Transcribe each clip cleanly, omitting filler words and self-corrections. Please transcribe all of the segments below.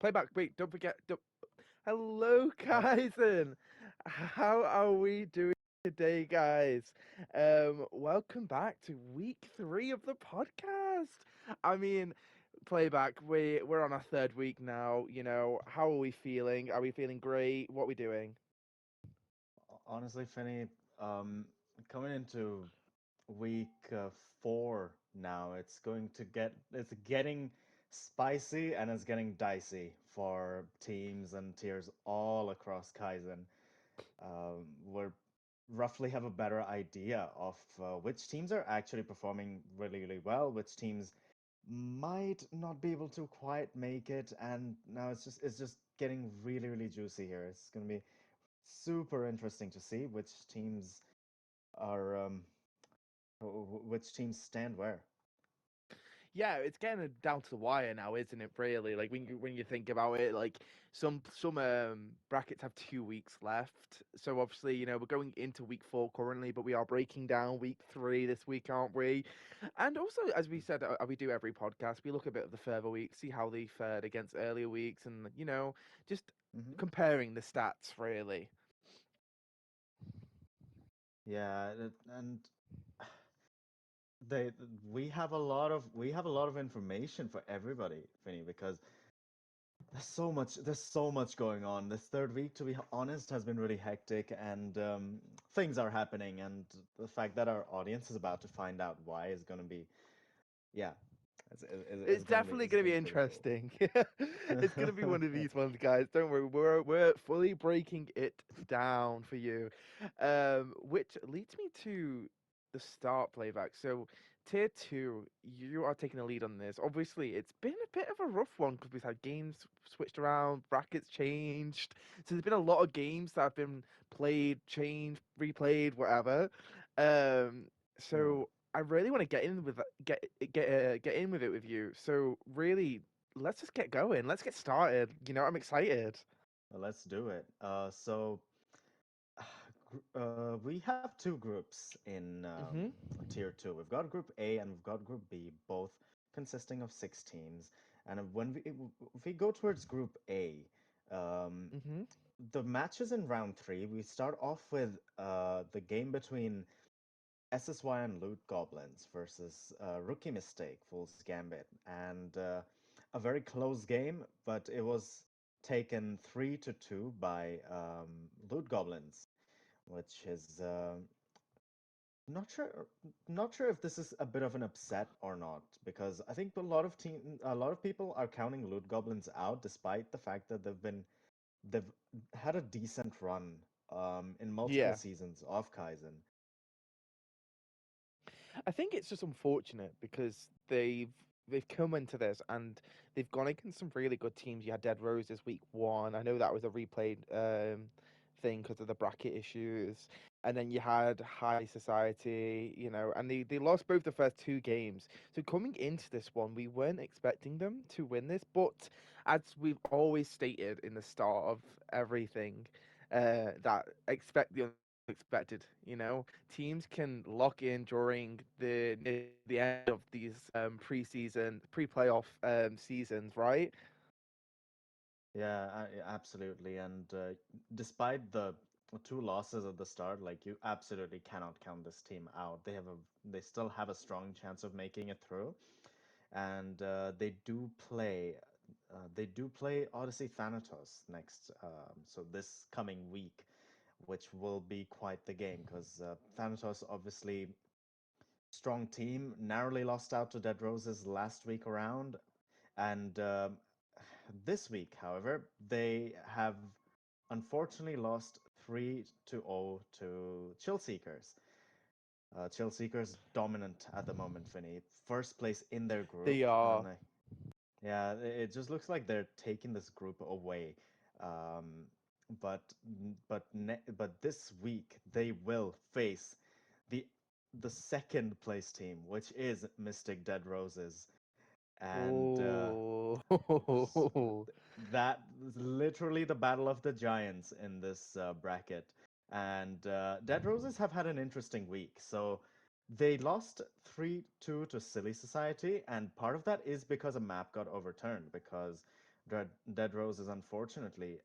Playback. Wait, don't forget. Hello, Oh, Kaizen. How are we doing today, guys? Welcome back to week 3 of the podcast. I mean, playback. We're on our third week now. How are we feeling? Are we feeling great? What are we doing? honestly, Finney, um, coming into week 4 now, it's getting spicy and it's getting dicey for teams and tiers all across Kaizen. We're roughly have a better idea of which teams are actually performing really, really well, which teams might not be able to quite make it, and now it's just getting really, really juicy here. It's gonna be super interesting to see are which teams stand where. Yeah, it's getting down to the wire now, isn't it? Really, like when you think about it, like some brackets have 2 weeks left. So obviously, we're going into week 4 currently, but we are breaking down week 3 this week, aren't we? And also, as we said, we do every podcast, we look a bit of the further weeks, see how they fared against earlier weeks, and just Hmm. comparing the stats, really. Yeah, and they we have a lot of information for everybody, Vinny, because there's so much going on. This third week, to be honest, has been really hectic, and things are happening, and the fact that our audience is about to find out why is going to be, yeah, It's definitely it's going to gonna be be pretty cool. interesting. It's going to be one of these ones, guys. Don't worry, we're fully breaking it down for you. Which leads me to the start playback. So, tier 2, you are taking the lead on this. Obviously, it's been a bit of a rough one because we've had games switched around, brackets changed. So there's been a lot of games that have been played, changed, replayed, whatever. Um, Yeah. so I really want to get in with it with you. So really, let's just get going. Let's get started. I'm excited. Well, let's do it. We have two groups in Mhm. tier two. We've got Group A and we've got Group B, both consisting of 6 teams. And if we go towards Group A, um, Mhm. the matches in round three, we start off with the game between SSY and Loot Goblins versus Rookie Mistake, Fool's Gambit, and a very close game, but it was taken 3-2 by Loot Goblins, which is not sure not sure if this is a bit of an upset or not, because I think a lot of people are counting Loot Goblins out despite the fact that they've had a decent run in multiple Yeah. seasons of Kaizen. I think it's just unfortunate because they've come into this and they've gone against some really good teams. You had Dead Roses week 1. I know that was a replayed thing because of the bracket issues. And then you had High Society, and they lost both the first 2 games. So coming into this one, we weren't expecting them to win this. But as we've always stated in the start of everything, that expect the unexpected. Teams can lock in during near the end of these preseason, pre-playoff seasons, right? Yeah, absolutely. And despite the two losses at the start, like you absolutely cannot count this team out. They still have a strong chance of making it through, and they do play Odyssey Thanatos next. So this coming week, which will be quite the game because Thanatos obviously strong team, narrowly lost out to Dead Roses last week around, and this week, however, they have unfortunately lost 3-0 to Chill Seekers. Chill Seekers dominant at the moment, Finny. First place in their group, They are. and yeah, it just looks like they're taking this group away. Um, but this week they will face the the second place team, which is Mystic Dead Roses, and Oh. s- that is literally the battle of the giants in this bracket. And Dead Roses have had an interesting week. So they lost 3-2 to Silly Society, and part of that is because a map got overturned because Dead Roses unfortunately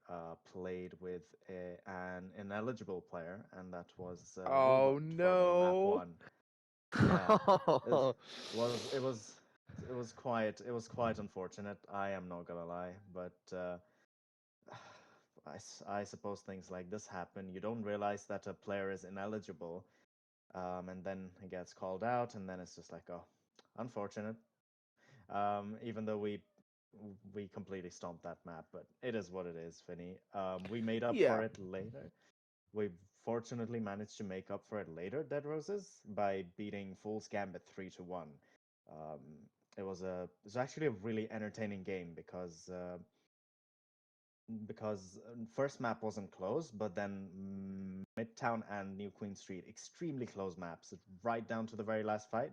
played with an ineligible player, and that was Oh Robot for map no. one. Yeah, it was it was it was quite unfortunate. I am not gonna lie, but I suppose things like this happen. You don't realize that a player is ineligible, and then he gets called out, and then it's just like, oh, unfortunate. Even though we completely stomped that map, but it is what it is, Finny. We made up for Yeah. it later. We fortunately managed to make up for it later, Dead Roses, by beating Fool's Gambit 3-1. Um, it was actually a really entertaining game because first map wasn't close, but then Midtown and New Queen Street, extremely close maps, right down to the very last fight.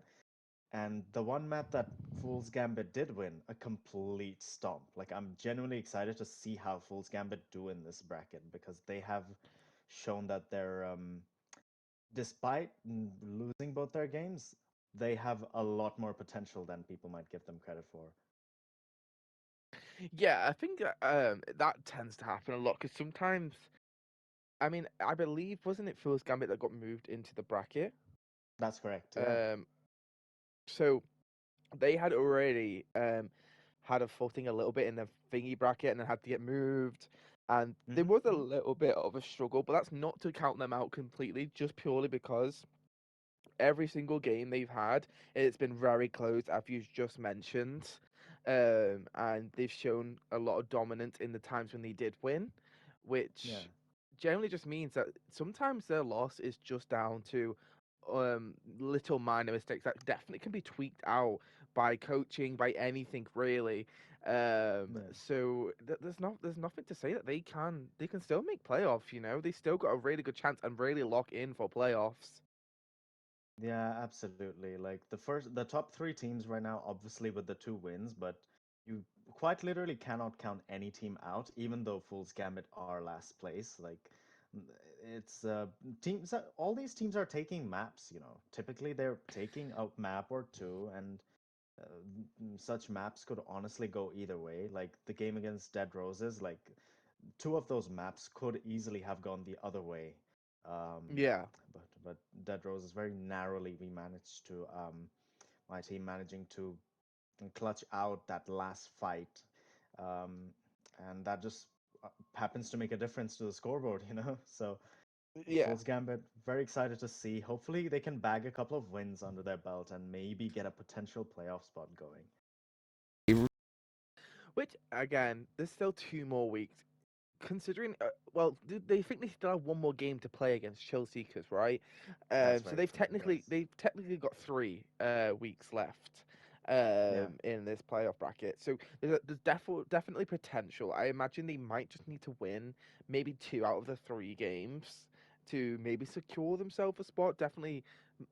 And the one map that Fool's Gambit did win, a complete stomp. Like, I'm genuinely excited to see how Fool's Gambit do in this bracket because they have shown that despite losing both their games, they have a lot more potential than people might give them credit for. Yeah, I think that tends to happen a lot because sometimes, I mean, I believe wasn't it Phil's Gambit that got moved into the bracket? That's correct, yeah. Um, so they had already had a footing a little bit in the thingy bracket and then had to get moved. And there was a little bit of a struggle, but that's not to count them out completely, just purely because every single game they've had, it's been very close, as you've just mentioned. And they've shown a lot of dominance in the times when they did win, Yeah. which generally just means that sometimes their loss is just down to little minor mistakes that definitely can be tweaked out by coaching, by anything really. Yeah. So there's nothing to say that they can still make playoffs. You know, they still got a really good chance and really lock in for playoffs. Yeah, absolutely. Like the top three teams right now, obviously with the two wins, but you quite literally cannot count any team out, even though Fool's Gambit are last place. Like, n- it's teams. All these teams are taking maps. Typically they're taking a map or two, and such maps could honestly go either way. Like the game against Dead Roses, like two of those maps could easily have gone the other way. Um, Yeah. but Dead Roses very narrowly we managed to my team managing to clutch out that last fight, um, and that just happens to make a difference to the scoreboard, So Yeah. Fool's Gambit, very excited to see. Hopefully they can bag a couple of wins under their belt and maybe get a potential playoff spot going. Which again, there's still 2 more weeks. Considering, well, they think they still have one more game to play against Chelsea, right? That's So very true. Yes. they've technically got 3 weeks left Yeah. in this playoff bracket. So there's definitely potential. I imagine they might just need to win maybe 2 out of the 3 games to maybe secure themselves a spot. Definitely,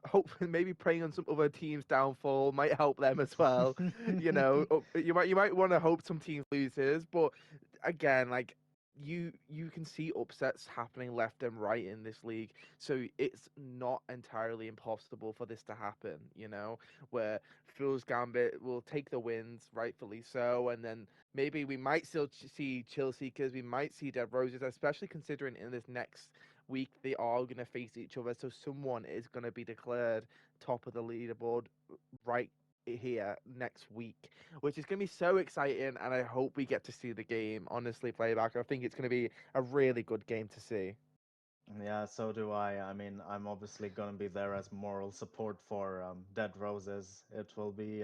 hopefully, maybe preying on some other teams' downfall might help them as well. You know, you might want to hope some teams loses, but again, like you can see upsets happening left and right in this league, so it's not entirely impossible for this to happen, where Phil's Gambit will take the wins, rightfully so, and then maybe we might still see Chill Seekers, we might see Dead Roses, especially considering in this next week they are going to face each other, so someone is going to be declared top of the leaderboard right here next week, which is going to be so exciting. And I hope we get to see the game, honestly, playback. I think it's going to be a really good game to see. Yeah, so do I. I mean, I'm obviously going to be there as moral support for Dead Roses. It will be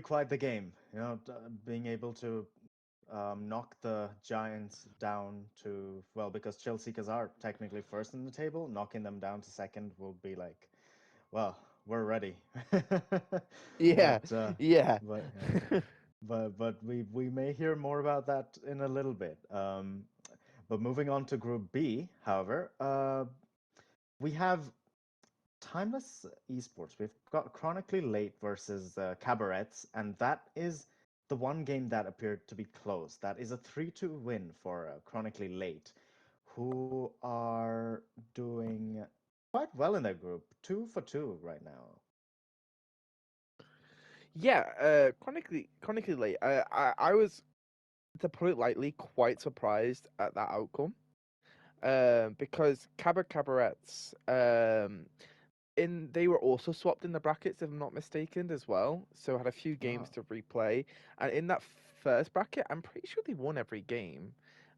quite the game, being able to knock the Giants down to, well, because Chelsea are technically first in the table, knocking them down to second will be like, well, we're ready. Yeah, but yeah. but but we may hear more about that in a little bit. But moving on to Group B, however, we have Timeless Esports. We've got Chronically Late versus Cabarets, and that is the one game that appeared to be close. That is a 3-2 win for Chronically Late, who are doing quite well in their group. 2 for 2 right now. Yeah, chronically late. I was, to put it lightly, quite surprised at that outcome. Because Cabarets, they were also swapped in the brackets, if I'm not mistaken, as well. So had a few games Oh. to replay, and in that first bracket, I'm pretty sure they won every game.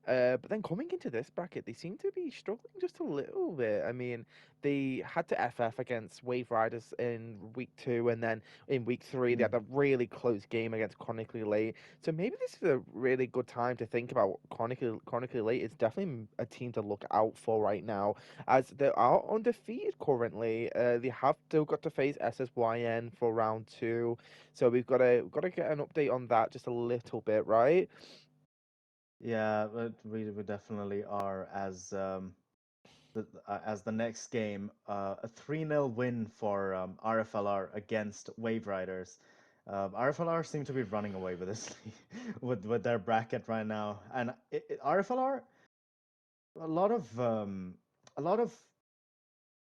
But then coming into this bracket, they seem to be struggling just a little bit. I mean, they had to FF against Wave Riders in week 2, and then in week 3, they Mm. had a really close game against Chronically Late. So maybe this is a really good time to think about Chronically Late. It's definitely a team to look out for right now, as they are undefeated currently. They have still got to face SSYN for round 2, so we've got to get an update on that just a little bit, right? Yeah, but we definitely are as the next game, a 3-0 win for RFLR against Wave Riders. RFLR seem to be running away with this with their bracket right now, and RFLR, a lot of a lot of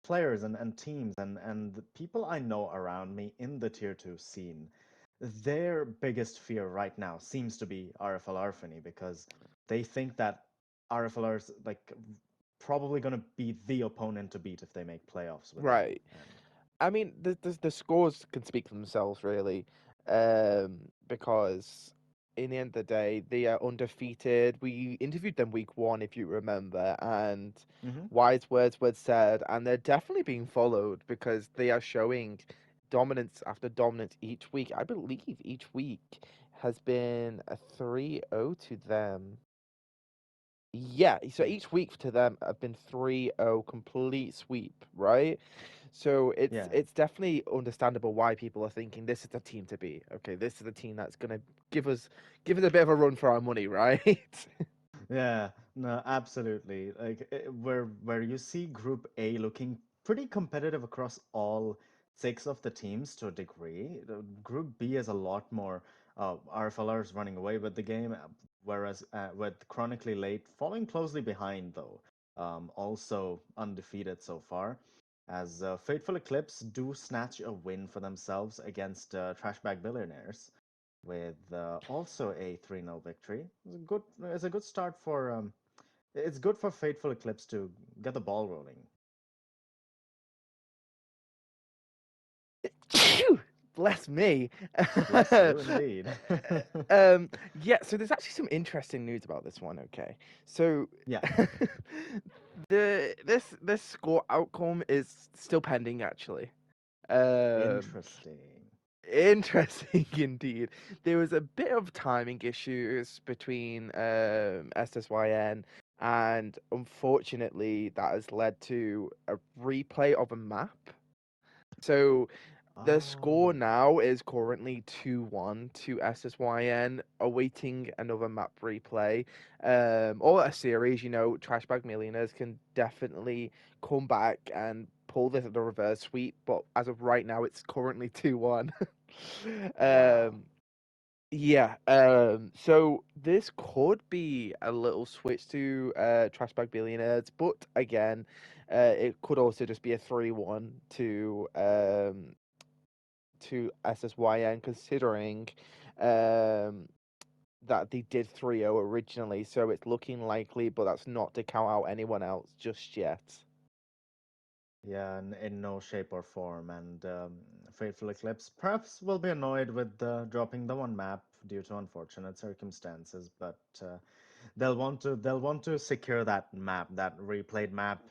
players and teams and the people I know around me in the tier 2 scene, their biggest fear right now seems to be RFLR Finny, because they think that RFLR is like probably going to be the opponent to beat if they make playoffs with them. Right. And I mean, the scores can speak for themselves, really, because in the end of the day, they are undefeated. We interviewed them week 1, if you remember, and hmm wise words were said, and they're definitely being followed because they are showing dominance after dominance each week. I believe each week has been a 3-0 to them. Yeah, so each week to them have been 3-0 complete sweep, right? So it's yeah. it's definitely understandable why people are thinking this is the team to beat. Okay, this is the team that's gonna give us a bit of a run for our money, right? Yeah, no, absolutely. Like where you see Group A looking pretty competitive across all 6 of the teams to a degree. Group B is a lot more. RFLR is running away with the game, whereas with Chronically Late following closely behind, though, also undefeated so far. As Fateful Eclipse do snatch a win for themselves against Trashbag Billionaires with also a 3-0 victory. It's a good start for it's good for Fateful Eclipse to get the ball rolling. Phew, bless me. Bless you, indeed. Yeah, so there's actually some interesting news about this one, okay? So Yeah, this score outcome is still pending actually. Um interesting. Interesting indeed. There was a bit of timing issues between SSYN, and unfortunately that has led to a replay of a map. So the score Oh, now is currently 2-1 to SSYN, awaiting another map replay. Or a series, Trashbag Millionaires can definitely come back and pull the reverse sweep, but as of right now, it's currently 2-1. wow. um, yeah, so this could be a little switch to Trashbag Billionaires, but again, it could also just be a 3-1 to SSYN, considering um, that they did 3-0 originally, so it's looking likely, but that's not to count out anyone else just yet. Yeah, in no shape or form. And Fateful Eclipse perhaps will be annoyed with dropping the one map due to unfortunate circumstances, but they'll want to secure that map, that replayed map.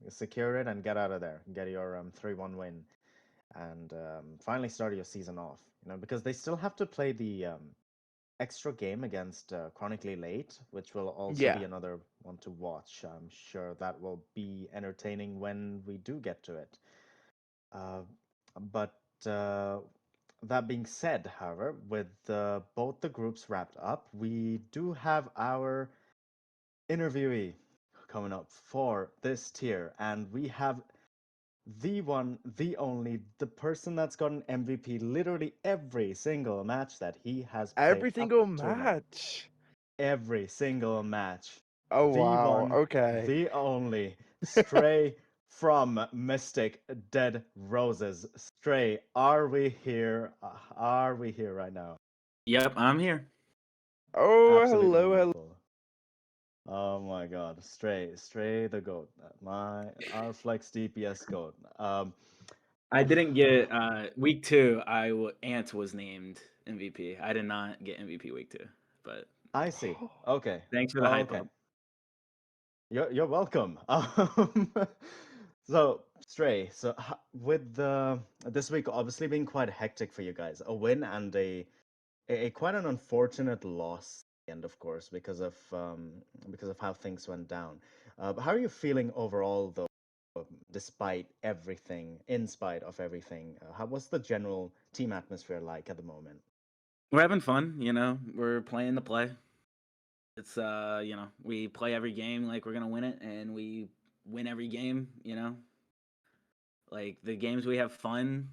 Secure it and get out of there. Get your 3-1 win, and finally start your season off. Because they still have to play the extra game against Chronically Late, which will also Yeah. be another one to watch. I'm sure that will be entertaining when we do get to it. Uh, but that being said, however, with both the groups wrapped up, we do have our interviewee coming up for this tier, and we have the one, the only, the person that's got an MVP literally every single match that he has played Every up single till now. match. Every single match. Oh, The wow. one, Okay. the only, Stray from Mystic Dead Roses. Stray, are we here? Are we here right now? Yep, I'm here. Oh, Absolutely hello, hello. wonderful. Oh my God, Stray the goat, our flex DPS goat. I didn't get week 2. Ant was named MVP. I did not get MVP week 2, but I see. Okay, thanks for the hype okay. up. You're welcome. So Stray, so with the this week obviously being quite hectic for you guys, a win and a quite an unfortunate loss at the end, of course, because of how things went down. But how are you feeling overall, though, despite everything, in spite of everything? What's the general team atmosphere like at the moment? We're having fun, We're playing the play. It's we play every game like we're gonna win it, and we win every game. Like the games we have fun,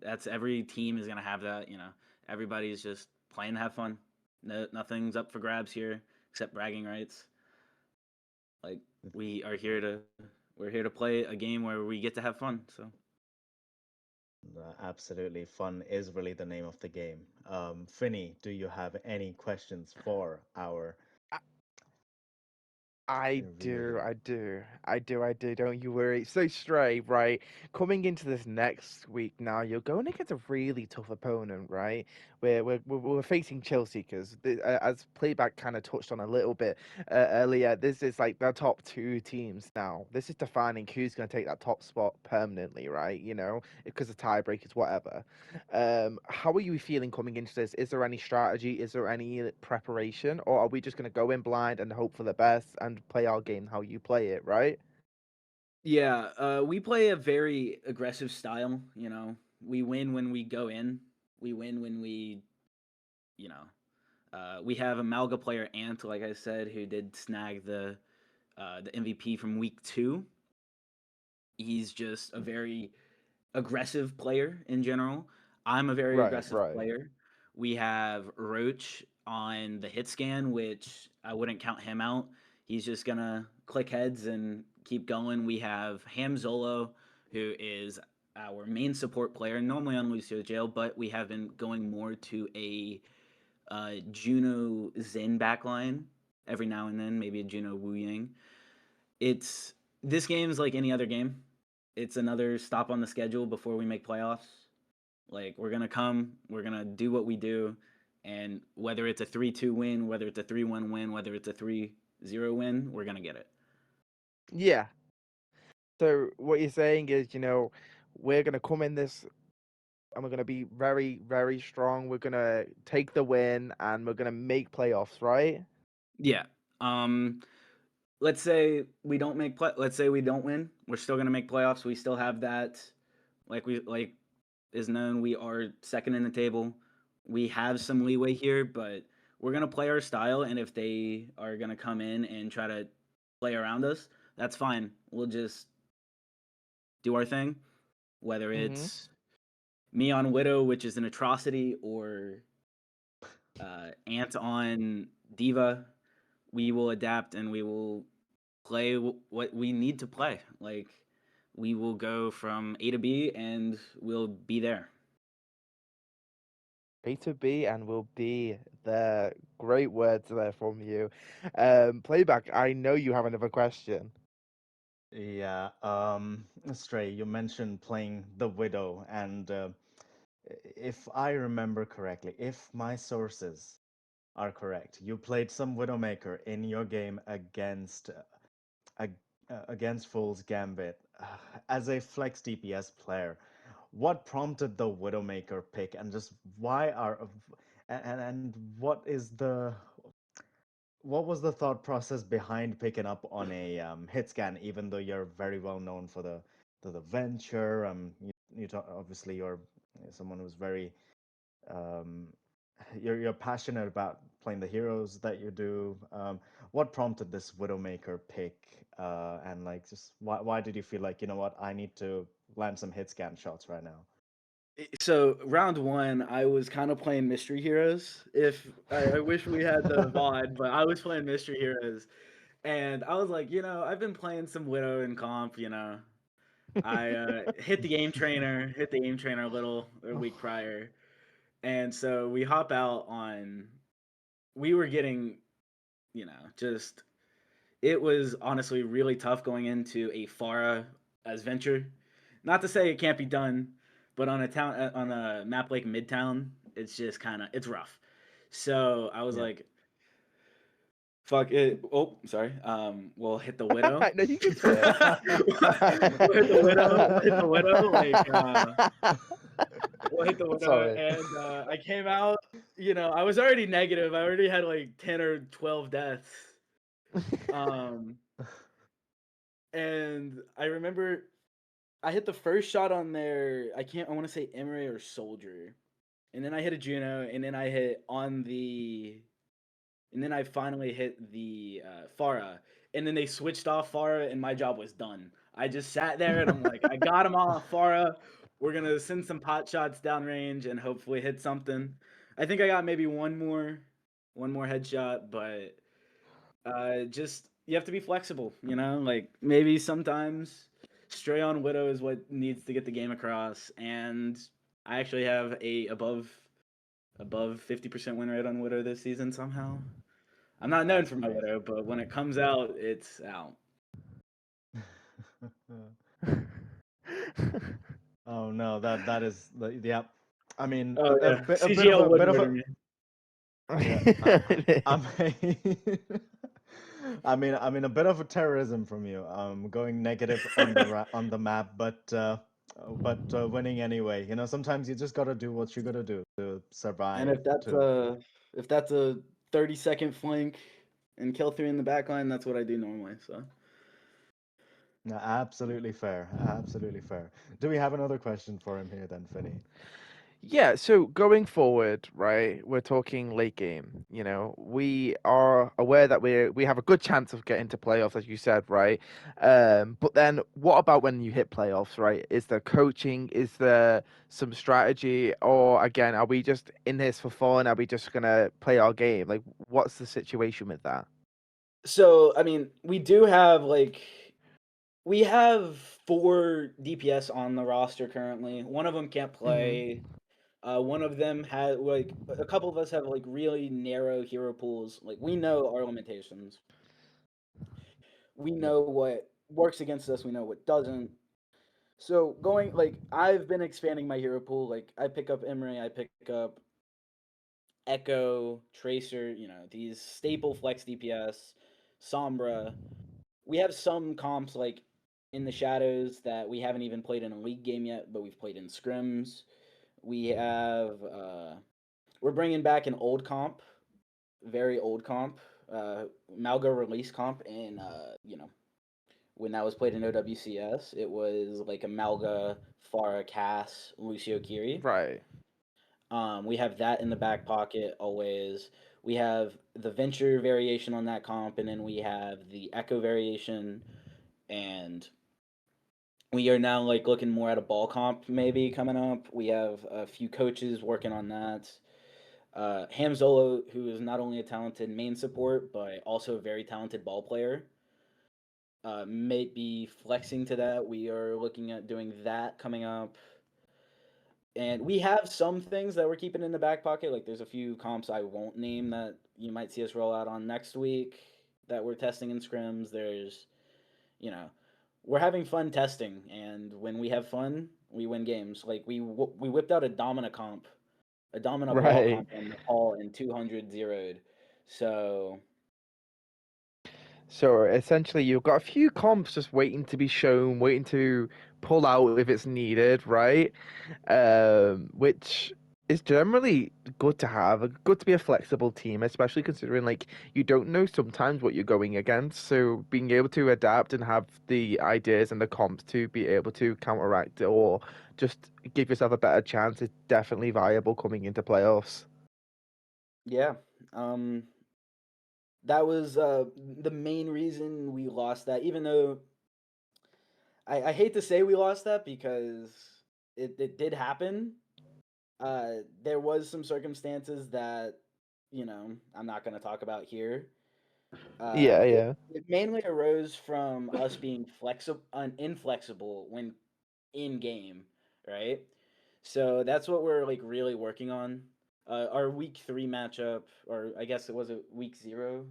that's every team is gonna have that. Everybody's just playing to have fun. No, nothing's up for grabs here except bragging rights. Like we're here to play a game where we get to have fun. So Absolutely, fun is really the name of the game. Finny, do you have any questions for our I do, reviewer? I do, I do, I do. Don't you worry. So Stray, right? Coming into this next week now, you're going against a really tough opponent, right? We're facing Chelsea because, as Playback kind of touched on a little bit earlier, this is like the top two teams now. This is defining who's going to take that top spot permanently, right? Because of tiebreakers, whatever. How are you feeling coming into this? Is there any strategy? Is there any preparation, or are we just going to go in blind and hope for the best and play our game how you play it, right? yeah, we play a very aggressive style. We win when we go in. We win when you know, we have a Malga player Ant, like I said, who did snag the MVP from week 2. He's just a very aggressive player in general. I'm a very Right, aggressive right. player. We have Roach on the hit scan, which I wouldn't count him out. He's just gonna click heads and keep going. We have Hamzolo, who is our main support player, normally on Lucio Jail, but we have been going more to a Juno Zen backline every now and then, maybe a Juno Wu Yang. It's This game is like any other game. It's another stop on the schedule before we make playoffs. Like we're gonna come, we're gonna do what we do, and whether it's a 3-2 win, whether it's a 3-1 win, whether it's a 3-0 win, we're gonna get it. Yeah. So what you're saying is, we're gonna come in this and we're gonna be very, very strong. We're gonna take the win and we're gonna make playoffs, right? Yeah. Let's say we don't let's say we don't win. We're still gonna make playoffs. We still have that, like is known. We are second in the table. We have some leeway here, but we're gonna play our style. And if they are gonna come in and try to play around us, that's fine. We'll just do our thing. Whether Mm-hmm. it's me on Widow, which is an atrocity, or Ant on Diva, we will adapt and we will play what we need to play. Like we will go from A to B and we'll be there. A to B and we'll be there. Great words there from you. Playback, I know you have another question. Yeah, Stray, you mentioned playing the Widow, and if I remember correctly, if my sources are correct, you played some Widowmaker in your game ag- against Fool's Gambit. As a flex DPS player, what prompted the Widowmaker pick, and just why are and what was the thought process behind picking up on a hit scan, even though you're very well known for the venture? Obviously you're someone who's very um, you're passionate about playing the heroes that you do. What prompted this Widowmaker pick, and like just why did you feel like, you know what, I need to land some hit scan shots right now? So round one, I was kind of playing Mystery Heroes. If I wish we had the VOD, but I was playing Mystery Heroes, and I was like, I've been playing some Widow in comp, I hit the game trainer a week prior, and so we hop out on. We were getting, just it was honestly really tough going into a Farah as venture. Not to say it can't be done, but on a map like Midtown, it's just it's rough. So I was Yeah. like, fuck it. Oh, sorry. We'll hit the widow. No, you can say it. We'll hit the widow. We'll hit the widow. We'll hit the widow. Sorry. And I came out. I was already negative. I already had like 10 or 12 deaths. Um, and I remember I hit the first shot on there. I want to say Emery or Soldier. And then I hit a Juno, and then I hit on the and then I finally hit the Farah, and then they switched off Farah, and my job was done. I just sat there, and I'm like, I got him off Farah. We're gonna send some pot shots downrange and hopefully hit something. I think I got maybe one more headshot, but just you have to be flexible, Like maybe sometimes stray on Widow is what needs to get the game across, and I actually have a above 50% win rate on Widow this season somehow. I'm not known That's for my amazing. Widow, but when it comes out, it's out. Oh no, that is yeah. I mean, Oh yeah, a bit of CGL would a murder me. yeah. I mean, I mean, a bit of a terrorism from you. Going negative on on the map, but winning anyway. You know, sometimes you just gotta do what you gotta do to And survive. if that's a 30-second flank and kill 3 in the back line, that's what I do normally. So No, absolutely fair. Absolutely fair. Do we have another question for him here then, Finney? Yeah, so going forward, right, we're talking late game. We are aware that we have a good chance of getting to playoffs, as you said, right? But then what about when you hit playoffs, right? Is there coaching? Is there some strategy? Or again, are we just in this for fun? Are we just gonna play our game? Like, what's the situation with that? I mean, we have 4 DPS on the roster currently. One of them can't Hmm. play. One of them had a couple of us have really narrow hero pools. Like we know our limitations. We Yep. know what works against us. We know what doesn't. So I've been expanding my hero pool. Like I pick up Emery, I pick up Echo, Tracer. These staple flex DPS, Sombra. We have some comps in the shadows that we haven't even played in a league game yet, but we've played in scrims. We have we're bringing back an old comp, very old comp, Malga release comp, and when that was played in OWCS, it was like a Malga, Farah, Cass, Lucio Kiri. Right. We have that in the back pocket always. We have the Venture variation on that comp, and then we have the Echo variation, and we are now looking more at a ball comp maybe coming up. We have a few coaches working on that. Hamzolo, who is not only a talented main support but also a very talented ball player, may be flexing to that. We are looking at doing that coming up. And we have some things that we're keeping in the back pocket. Like there's a few comps I won't name that you might see us roll out on next week that we're testing in scrims. There's, you know, we're having fun testing, and when we have fun, we win games. Like we whipped out a Domina ball Right. comp in Nepal in 200 zeroed. So So essentially, you've got a few comps just waiting to be shown, waiting to pull out if it's needed, right? Which is generally good to have, good to be a flexible team, especially considering like you don't know sometimes what you're going against. So being able to adapt and have the ideas and the comps to be able to counteract it or just give yourself a better chance is definitely viable coming into playoffs. yeah, um, that was the main reason we lost that. Even though I hate to say we lost that because it did happen. There was some circumstances that I'm not going to talk about here. Yeah, It, yeah. it mainly arose from us being inflexible when in game, right? So that's what we're like really working on. Our week 3 matchup, or I guess it was a week 0,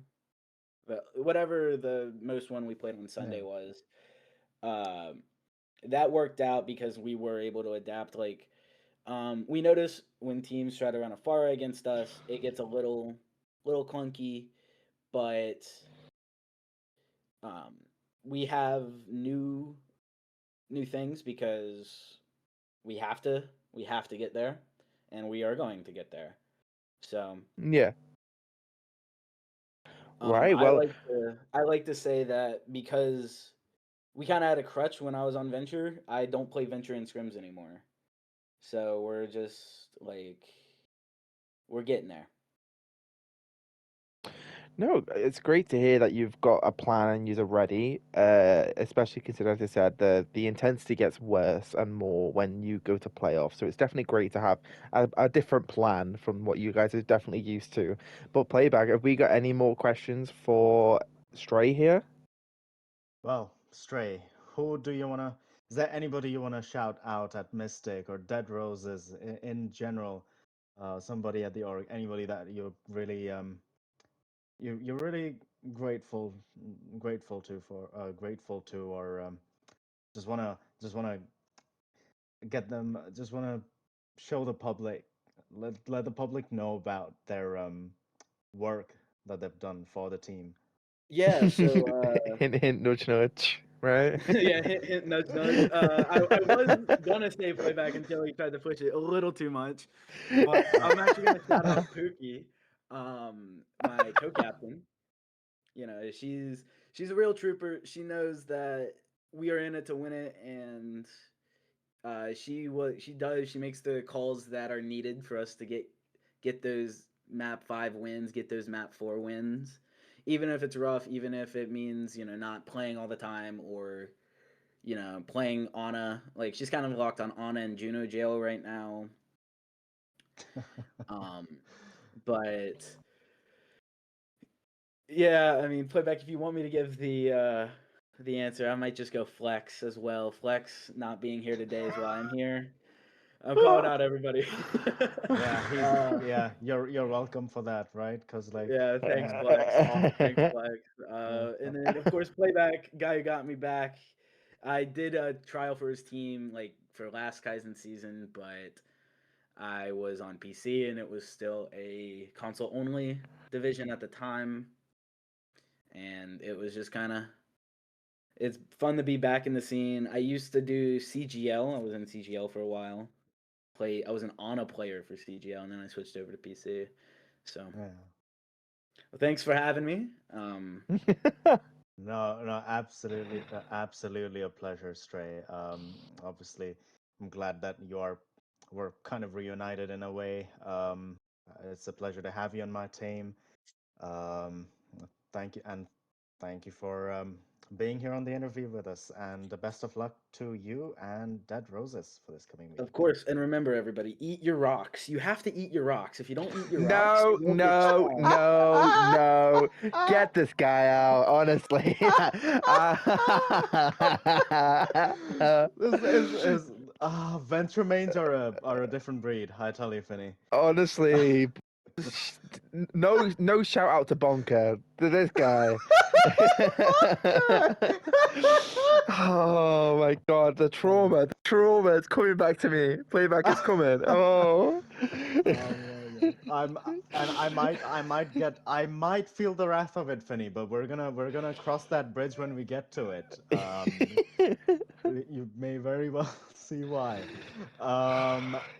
but whatever the most one we played on Yeah. Sunday was. Um, that worked out because we were able to adapt. Like, we notice when teams try to run a far against us, it gets a little clunky, but um, we have new things because we have to get there, and we are going to get there. So Yeah. Right. I Well, like to say that because we kind of had a crutch when I was on Venture. I don't play Venture in scrims anymore, so we're just like we're getting there. no, it's great to hear that you've got a plan and you're ready. Especially considering, as I said, the intensity gets worse and more when you go to playoffs. So it's definitely great to have a different plan from what you guys are definitely used to. But Playback, have we got any more questions for Stray here? Well, Stray, who do you wanna? Is there anybody you wanna shout out at Mystic or Dead Roses in general? Somebody at the org, anybody that you're really you're really grateful to, or just wanna get them, just wanna show the public, let the public know about their work that they've done for the team. Yeah. So Hint, hint, nudge, nudge. Right? yeah, hint, nudge, nudge. I was gonna say playback until he tried to push it a little too much, but I'm actually gonna shout out Pookie, my co-captain. You know, she's a real trooper. She knows that we are in it to win it, and she makes the calls that are needed for us to get those map 5 wins, get those map 4 wins, even if it's rough, even if it means not playing all the time or playing Ana. Like she's kind of locked on Ana and Juno jail right now. Um, but yeah, I mean, playback. If you want me to give the answer, I might just go Flex as well. Flex not being here today is why I'm here. I'm calling out everybody. Yeah, uh, you're welcome for that, right? Because like, yeah, thanks uh, Flex. Thanks Flex. uh, And then of course playback guy who got me back. I did a trial for his team like for last Kaizen season, but I was on PC and it was still a console only division at the time, and it was just kind of it's fun to be back in the scene. I used to do CGL. I was in CGL for a while. I was an Ana player for CGL, and then I switched over to PC. So, yeah. well, thanks for having me. No, absolutely, absolutely a pleasure, Stray. Obviously, I'm glad that we're kind of reunited in a way. It's a pleasure to have you on my team. Um, thank you, and thank you for being here on the interview with us. And the best of luck to you and Dead Roses for this coming week. Of course, and remember, everybody, eat your rocks. You have to eat your rocks. If you don't eat your rocks, No, you won't get no, strong. no, no. Get this guy out, honestly. This is venture mains are a different breed. I tell you, Finny. Honestly, no shout out to Bonker. To this guy. Oh my god, the trauma, it's coming back to me. Playback is coming. Oh. Oh my god. I might feel the wrath of it, Finny, but we're gonna cross that bridge when we get to it. You may very well see why.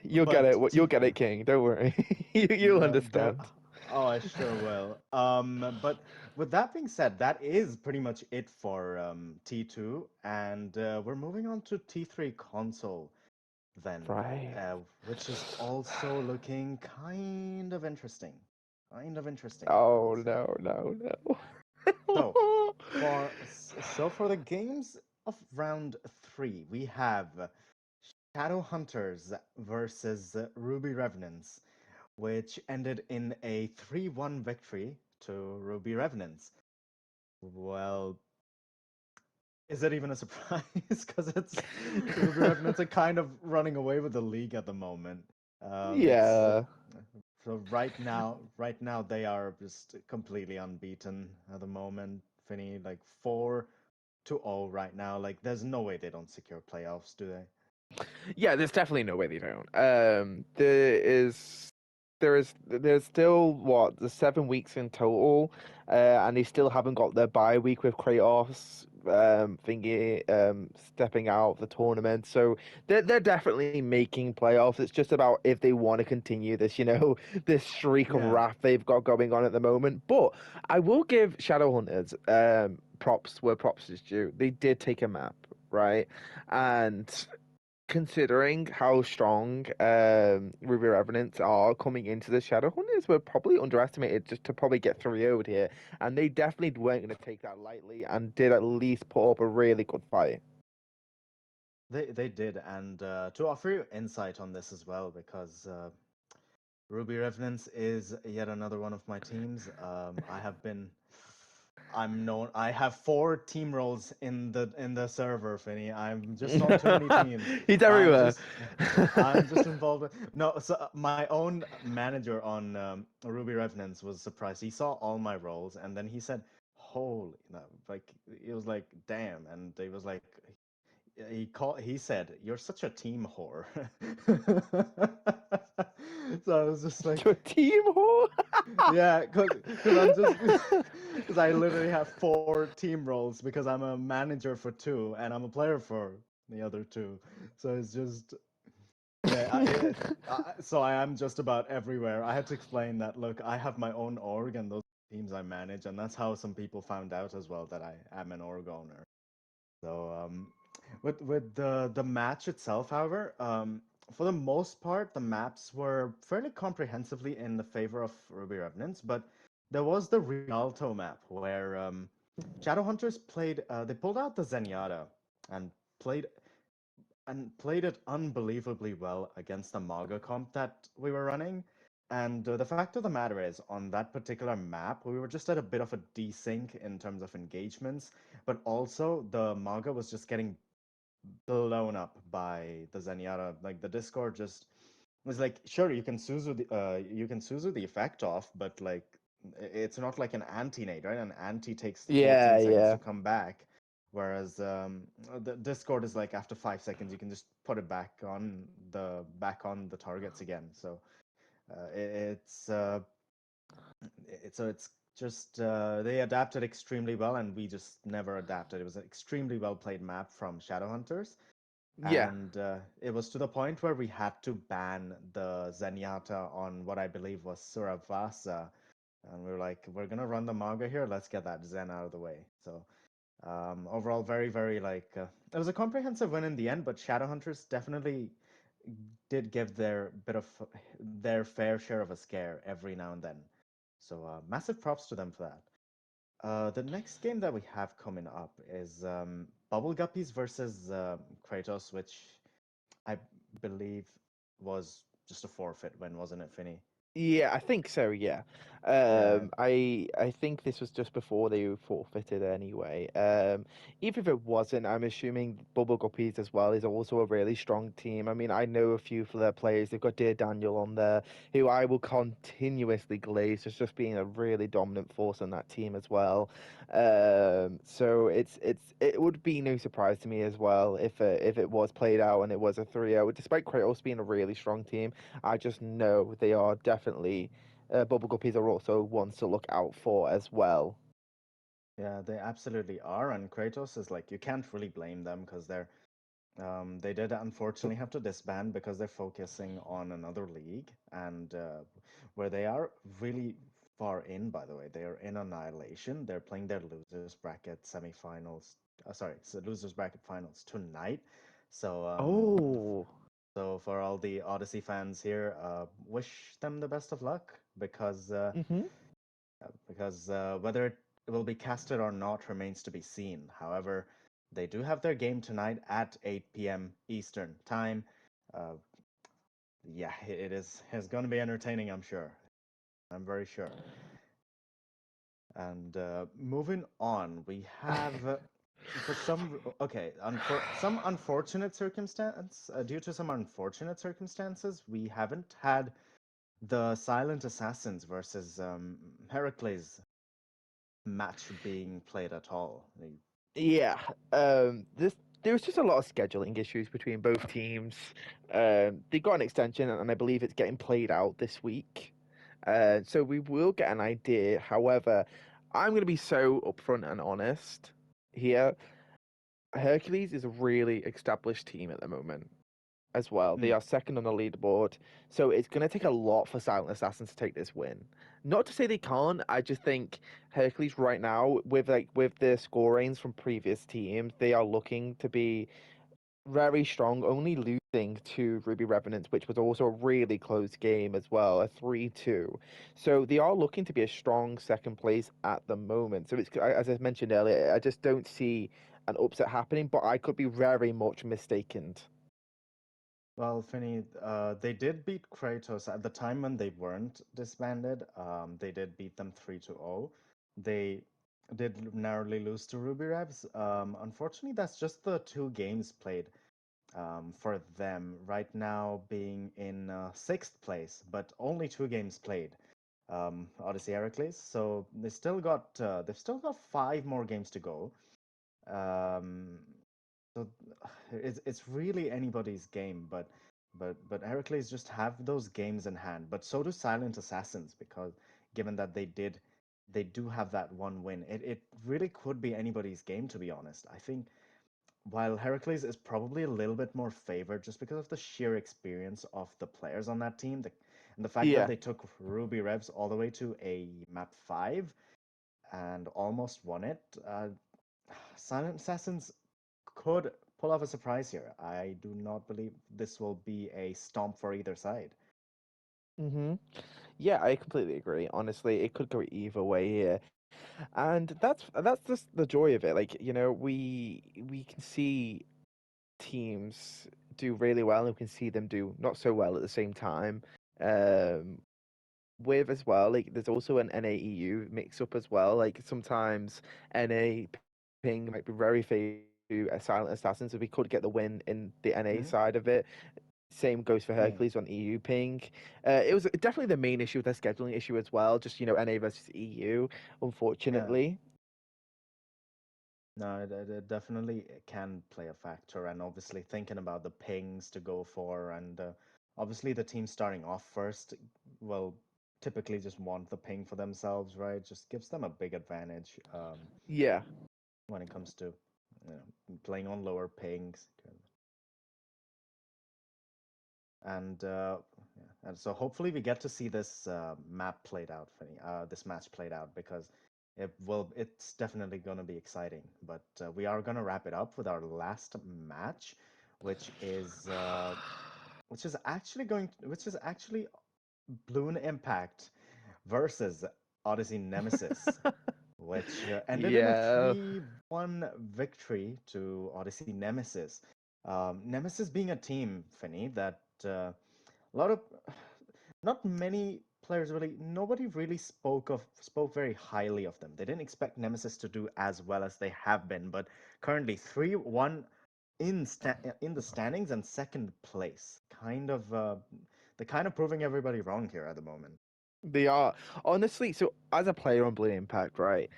You'll get But it. You'll get it, King. Don't worry. You'll no, understand. oh, I sure will. But with that being said, that is pretty much it for T2, and we're moving on to T3 console then, Right. which is also looking kind of interesting. Kind of interesting, I Oh would say. no, no, So, no. for the games of round 3, we have Shadow Hunters versus Ruby Revenants, which ended in a 3-1 victory to Ruby Revenants. Well, is it even a surprise? Because it's Ruby Revenants are kind of running away with the league at the moment. It's Yeah. so right now they are just completely unbeaten at the moment. Finny like 4-0 right now. Like there's no way they don't secure playoffs, do they? Yeah, there's definitely no way they don't. There's still what, the 7 weeks in total, and they still haven't got their bye week with Kratos thingy stepping out of the tournament. So they're definitely making playoffs. It's just about if they want to continue this, this streak of Yeah. wrath they've got going on at the moment. But I will give Shadowhunters props where props is due. They did take a map, right? And considering how strong Ruby Revenants are coming into the Shadowhunters, were probably underestimated just to probably get 3-0'd here. And they definitely weren't going to take that lightly and did at least put up a really good fight. They did, and to offer you insight on this as well, because Ruby Revenants is yet another one of my teams. I'm known. I have 4 team roles in the server, Finny. I'm just on too many teams. He's I'm everywhere. just I'm just involved. No, so my own manager on Ruby Revenants was surprised. He saw all my roles, and then he said, "Holy!" No, like he was like, "Damn!" And he was like, he said, "You're such a team whore." So I was just like, Your team whore? yeah, because I'm just because I literally have 4 team roles because I'm a manager for 2 and I'm a player for the other 2. So it's just yeah, so I am just about everywhere. I had to explain that. Look, I have my own org and those teams I manage, and that's how some people found out as well that I am an org owner. So with the match itself, however, for the most part, the maps were fairly comprehensively in the favor of Ruby Revenants, but there was the Rialto map where Shadowhunters played. They pulled out the Zenyatta and played played it unbelievably well against the Maga comp that we were running. And the fact of the matter is, on that particular map, we were just at a bit of a desync in terms of engagements, but also the Maga was just getting blown up by the Zenyatta. Like the Discord just was like, sure, you can Suzu the effect off, but like it's not like an anti-nade, right? An anti takes 14 Yeah, seconds yeah. to come back, whereas the Discord is like after 5 seconds you can just put it back on the targets again. So it's just they adapted extremely well, and we just never adapted. It was an extremely well played map from Shadowhunters, Yeah. and it was to the point where we had to ban the Zenyatta on what I believe was Suravasa, and we were like, we're gonna run the Maga here. Let's get that Zen out of the way. So overall, very very like it was a comprehensive win in the end, but Shadowhunters definitely did give their fair share of a scare every now and then. So massive props to them for that. The next game that we have coming up is Bubble Guppies versus Kratos, which I believe was just a forfeit win, wasn't it, Finny? Yeah, I think so. Yeah, Yeah, I think this was just before they forfeited anyway. Even if it wasn't, I'm assuming Bubble Guppies as well is also a really strong team. I mean, I know a few for their players. They've got Dear Daniel on there, who I will continuously glaze as just being a really dominant force on that team as well. So it would be no surprise to me as well if it was played out and it was a 3-0, despite Kratos being a really strong team. I just know they are definitely Bubble Guppies are also ones to look out for as well. yeah, they absolutely are. And Kratos is like, you can't really blame them because they did unfortunately have to disband because they're focusing on another league, and where they are really far in, by the way. They are in Annihilation. They're playing their losers bracket semifinals. Sorry, so losers bracket finals tonight. So Oh. so for all the Odyssey fans here, wish them the best of luck Mm-hmm. because whether it will be casted or not remains to be seen. However, they do have their game tonight at 8 p.m. Eastern time. Uh, yeah, it is. It's going to be entertaining. I'm sure. I'm very sure. And moving on, we have for some okay, for some unfortunate circumstance, due to some unfortunate circumstances, we haven't had the Silent Assassins versus Heracles match being played at all. Yeah, there was just a lot of scheduling issues between both teams. They got an extension, and I believe it's getting played out this week. So we will get an idea. However, I'm going to be so upfront and honest here. Hercules is a really established team at the moment as well. They Mm, are second on the leaderboard, so it's going to take a lot for Silent Assassin to take this win. Not to say they can't. I just think Hercules right now, with the scorings from previous teams, they are looking to be very strong. Only losing to Ruby Revenants, which was also a really close game as well, a 3-2. So they are looking to be a strong second place at the moment. So it's, as I mentioned earlier, I just don't see an upset happening, but I could be very much mistaken. well, Finny, they did beat Kratos at the time when they weren't disbanded. They did beat them 3-0. They did narrowly lose to Ruby Revs. Unfortunately, that's just the two games played for them right now, being in sixth place, but only two games played. Odyssey Heracles. So they've still got five more games to go. Um, so it's really anybody's game, but Heracles just have those games in hand. But so do Silent Assassins, because given that they do have that one win, it really could be anybody's game, to be honest. I think while Heracles is probably a little bit more favored just because of the sheer experience of the players on that team, and the fact that Yeah. they took Ruby Revs all the way to a map 5 and almost won it, Silent Assassins could pull off a surprise here. I do not believe this will be a stomp for either side. Mm-hmm. Yeah, I completely agree. Honestly, it could go either way here, and that's just the joy of it. Like, we can see teams do really well, and we can see them do not so well at the same time. Um, with as well, like there's also an NAEU mix up as well. Like sometimes NA ping might be very favourable to a Silent Assassin, so we could get the win in the NA Hmm. side of it. Same goes for Yeah, Hercules on EU ping. It was definitely the main issue with their scheduling issue as well. Just NA versus EU, yeah. unfortunately. No, it definitely can play a factor, and obviously thinking about the pings to go for, and obviously the team starting off first, well, typically just want the ping for themselves, right? Just gives them a big advantage Yeah. when it comes to playing on lower pings. And yeah. And so hopefully we get to see this map played out, this match played out, because it's definitely going to be exciting. But we are going to wrap it up with our last match, which is which is actually Bloon Impact versus Odyssey Nemesis, which ended in a Yeah. 3-1 victory to Odyssey Nemesis. Nemesis being a team, Finny, that a lot of not many players really nobody really spoke very highly of them. They didn't expect Nemesis to do as well as they have been, but currently 3-1 in the standings and second place. They're kind of proving everybody wrong here at the moment. They are. Honestly, so as a player on Blue Impact, right?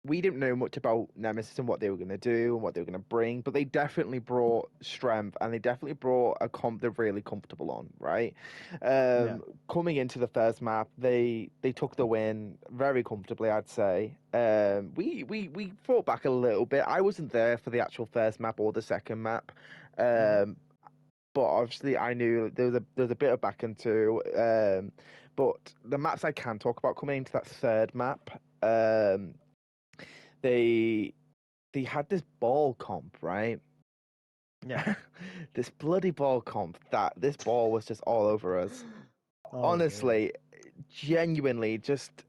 We didn't know much about Nemesis and what they were going to do and what they were going to bring, but they definitely brought strength and they definitely brought a comp they're really comfortable on, right? Yeah. Coming into the first map, they took the win very comfortably, I'd say. We fought back a little bit. I wasn't there for the actual first map or the second map. Hmm. Um, but obviously I knew there was a bit of back and two. But the maps I can talk about coming into that third map, they they had this ball comp, right? Yeah. This bloody ball comp that this ball was just all over us. Oh man. Honestly, genuinely just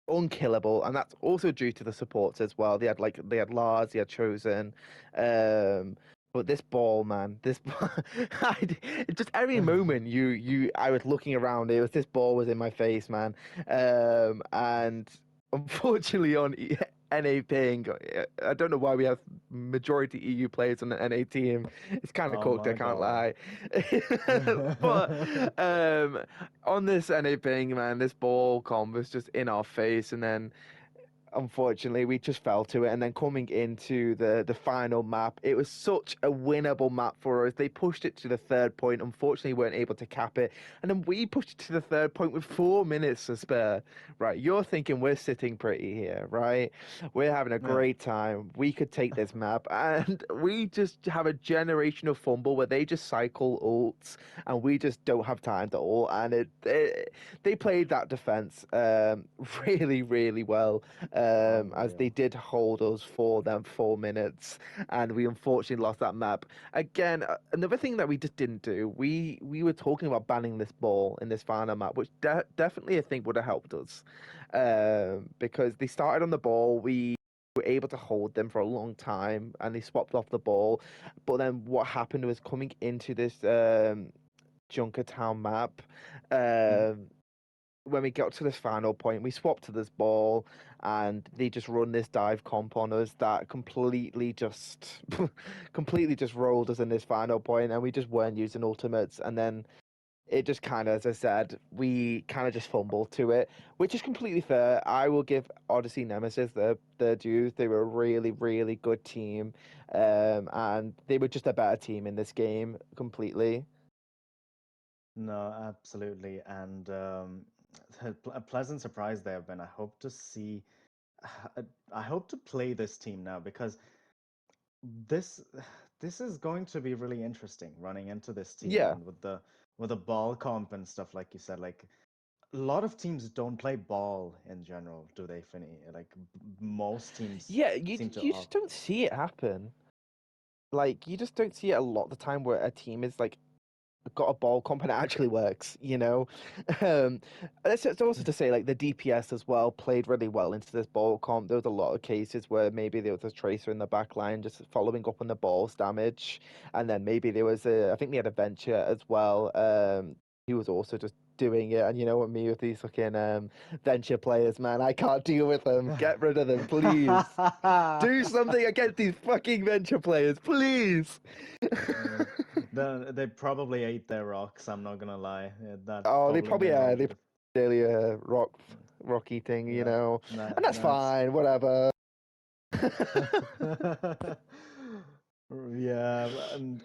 unkillable, and that's also due to the supports as well. They had Lars, they had Chosen, um, But this ball, man, just every moment I was looking around, this ball was in my face, man. And unfortunately on NA ping, I don't know why we have majority EU players on the NA team. It's kind of Oh cooked, I my can't God. lie. But on this NA ping, man, this ball comp was just in our face, and then unfortunately we just fell to it. And then coming into the final map, it was such a winnable map for us. They pushed it to the third point, unfortunately weren't able to cap it, and then we pushed it to the third point with 4 minutes to spare. Right, you're thinking we're sitting pretty here, right? We're having a Yeah. great time, we could take this map, and we just have a generational fumble where they just cycle ults and we just don't have time to ult. And they played that defense really, really well, as they Unreal. did hold us for them 4 minutes, and we unfortunately lost that map. Again, another thing that we just didn't do, we were talking about banning this ball in this final map, which definitely I think would have helped us, because they started on the ball, we were able to hold them for a long time, and they swapped off the ball. But then what happened was, coming into this Junkertown map, Mhm. when we got to this final point, we swapped to this ball, and they just run this dive comp on us that completely just, completely just rolled us in this final point, and we just weren't using ultimates. And then it just kind of, as I said, we kind of just fumbled to it, which is completely fair. I will give Odyssey Nemesis their dues. They were a really, really good team, and they were just a better team in this game completely. No, absolutely. And a pleasant surprise there, Ben. I hope to see. I hope to play this team now, because this this is going to be really interesting running into this team, Yeah. and with the ball comp and stuff, like you said. Like, a lot of teams don't play ball in general, do they, Finny? Like, most teams Yeah, you seem to you just opt. don't see it happen. Like, you just don't see it a lot of the time where a team is like got a ball comp and it actually works, you know. Um, it's also to say, like, the DPS as well played really well into this ball comp. There was a lot of cases where maybe there was a tracer in the back line just following up on the ball's damage, and then maybe there was I think they had a venture as well. He was also just doing it, and you know what, me with these fucking venture players, man, I can't deal with them. Get rid of them, please. Do something against these fucking venture players, please. Yeah. They probably ate their rocks. I'm not gonna lie. That Oh, they probably probably meant a are. little They bit of. daily rock eating, you Yeah, know, that and that's that's fine. Whatever. yeah, and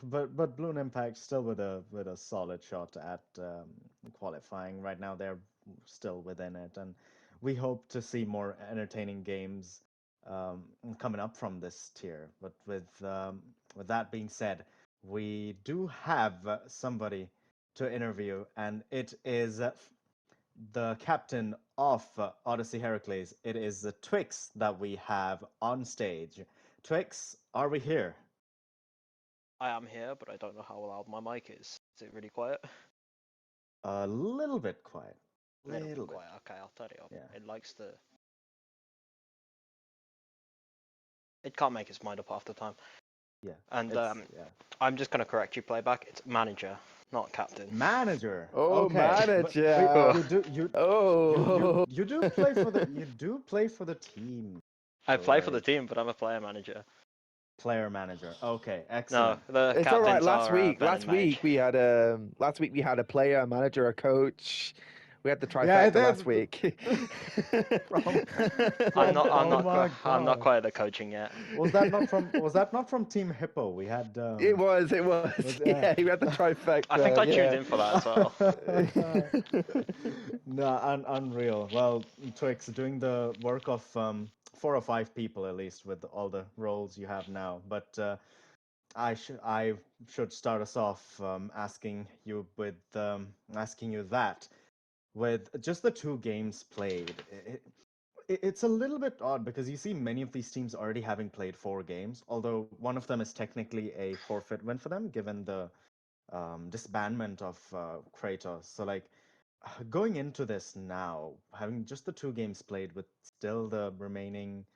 but Bloon Impact still with a solid shot at qualifying. Right now, they're still within it, and we hope to see more entertaining games um, coming up from this tier. But with that being said, we do have somebody to interview, and it is the captain of Odyssey Heracles. It is the Twix that we have on stage. Twix, are we here? I am here, but I don't know how loud my mic is. Is it really quiet? A little bit quiet. A little bit Little bit. quiet. Okay, I'll turn it up. Yeah. It likes to. It can't make its mind up half the time. Yeah. And Yeah. I'm just gonna correct you, playback. It's manager, not captain. Manager. Oh, Okay. But manager. Oh. you do play for the team. I play for the Right. team, but I'm a player manager. Player manager. Okay, No, excellent. the It's all right. captains are Ben and Mage. Last week we had a player, a manager, a coach. We had the Yeah, trifecta last week. from I'm from not. I'm oh not. my I'm not god. quite at the coaching yet. Was that not from Team Hippo? We had It was. It was. was Yeah, we had the I think trifecta. I tuned Yeah. in for that as well. No, unreal. Well, Twix, doing the work of 4 or 5 people at least, with all the roles you have now. But I should start us off asking you that, with just the 2 games played. It's a little bit odd, because you see many of these teams already having played 4 games, although one of them is technically a forfeit win for them, given the disbandment of Kratos. So, like, going into this now, having just the 2 games played, with still the remaining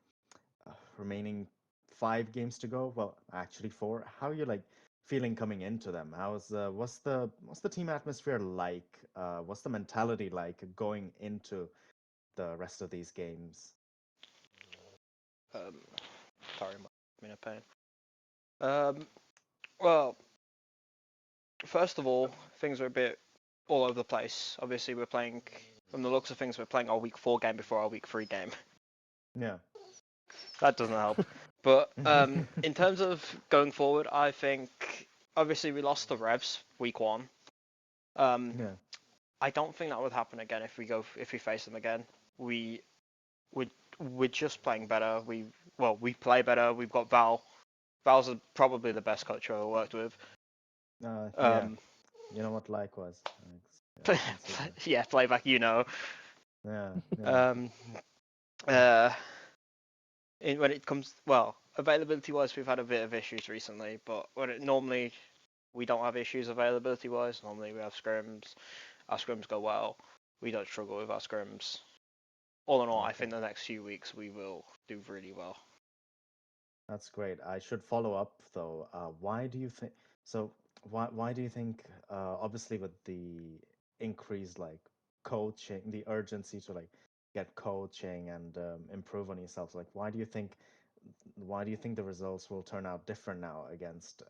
5 games to go. Well, actually 4. How are you like feeling coming into them? What's the team atmosphere like? What's the mentality like going into the rest of these games? Sorry, I'm in a pain. Well, first of all, things are a bit all over the place. Obviously, we're playing, from the looks of things, we're playing our week 4 game before our week 3 game. Yeah. That doesn't help. But in terms of going forward, I think obviously we lost the Revs week 1. Yeah. I don't think that would happen again if we face them again. We're just playing better. We play better. We've got Val. Val's probably the best coach I've ever worked with. Yeah. You know what? Likewise. Yeah, yeah, playback. Yeah. When it comes, availability wise, we've had a bit of issues recently, but normally we don't have issues availability wise. Normally we have scrims. Our scrims go well. We don't struggle with our scrims. All in all, I think the next few weeks we will do really well. That's great. I should follow up though. Why do you think? So why do you think? Obviously, with the increased like coaching, the urgency to like get coaching and improve on yourself. Like, why do you think? Why do you think the results will turn out different now against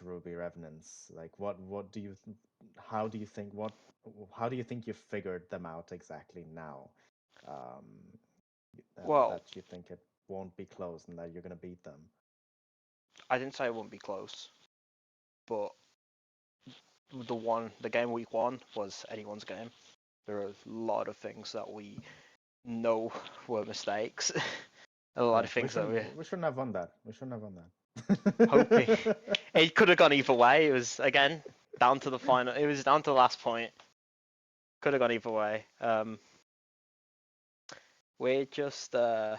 Ruby Revenants? Like, what do you? How do you think? How do you think you figured them out exactly now? Um, that you think it won't be close and that you're going to beat them. I didn't say it won't be close, but the game week 1 was anyone's game. There are a lot of things that we know were mistakes. A lot of things we shouldn't have won that. We shouldn't have won that. Hoping it could have gone either way. It was again down to the final. It was down to the last point. Could have gone either way. We're just I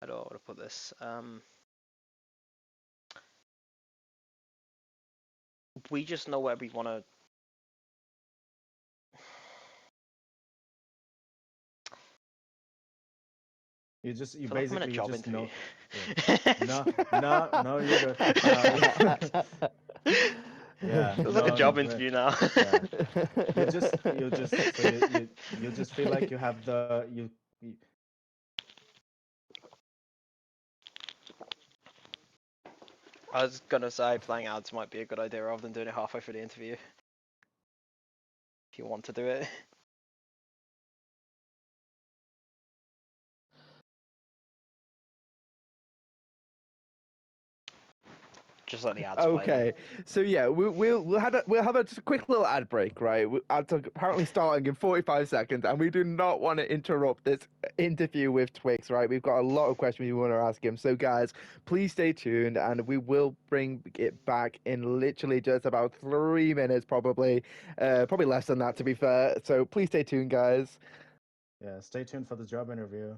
don't know how to put this. We just know where we want to. You feel like I'm in a job interview. No, you're good. Yeah, it's like a job interview now. Yeah. You just feel like you have you. I was gonna say playing ads might be a good idea rather than doing it halfway through the interview. If you want to do it. Just let the ads play. Okay, so yeah, we'll have a just a quick little ad break, right? Ads are apparently starting in 45 seconds, and we do not want to interrupt this interview with Twix, right? We've got a lot of questions we want to ask him. So guys, please stay tuned, and we will bring it back in literally just about 3 minutes, probably less than that, to be fair. So please stay tuned, guys. Yeah, stay tuned for the job interview.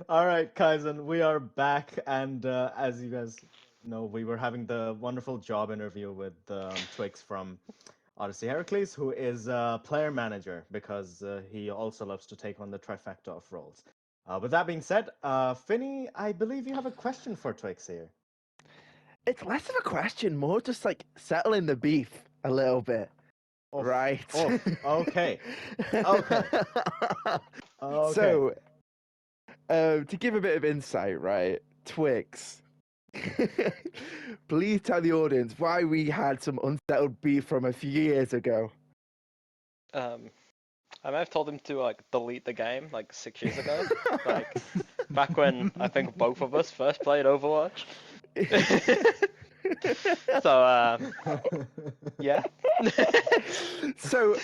All right, Kaizen, we are back, and as you guys know, we were having the wonderful job interview with Twix from Odyssey Heracles, who is a player manager because he also loves to take on the trifecta of roles. With that being said, Finny, I believe you have a question for Twix here. It's less of a question, more just like settling the beef a little bit, Oof, right? oof, okay, okay, okay. So, to give a bit of insight, right, Twix, please tell the audience why we had some unsettled beef from a few years ago. I may have told him to like delete the game like 6 years ago, like back when I think both of us first played Overwatch. So yeah. so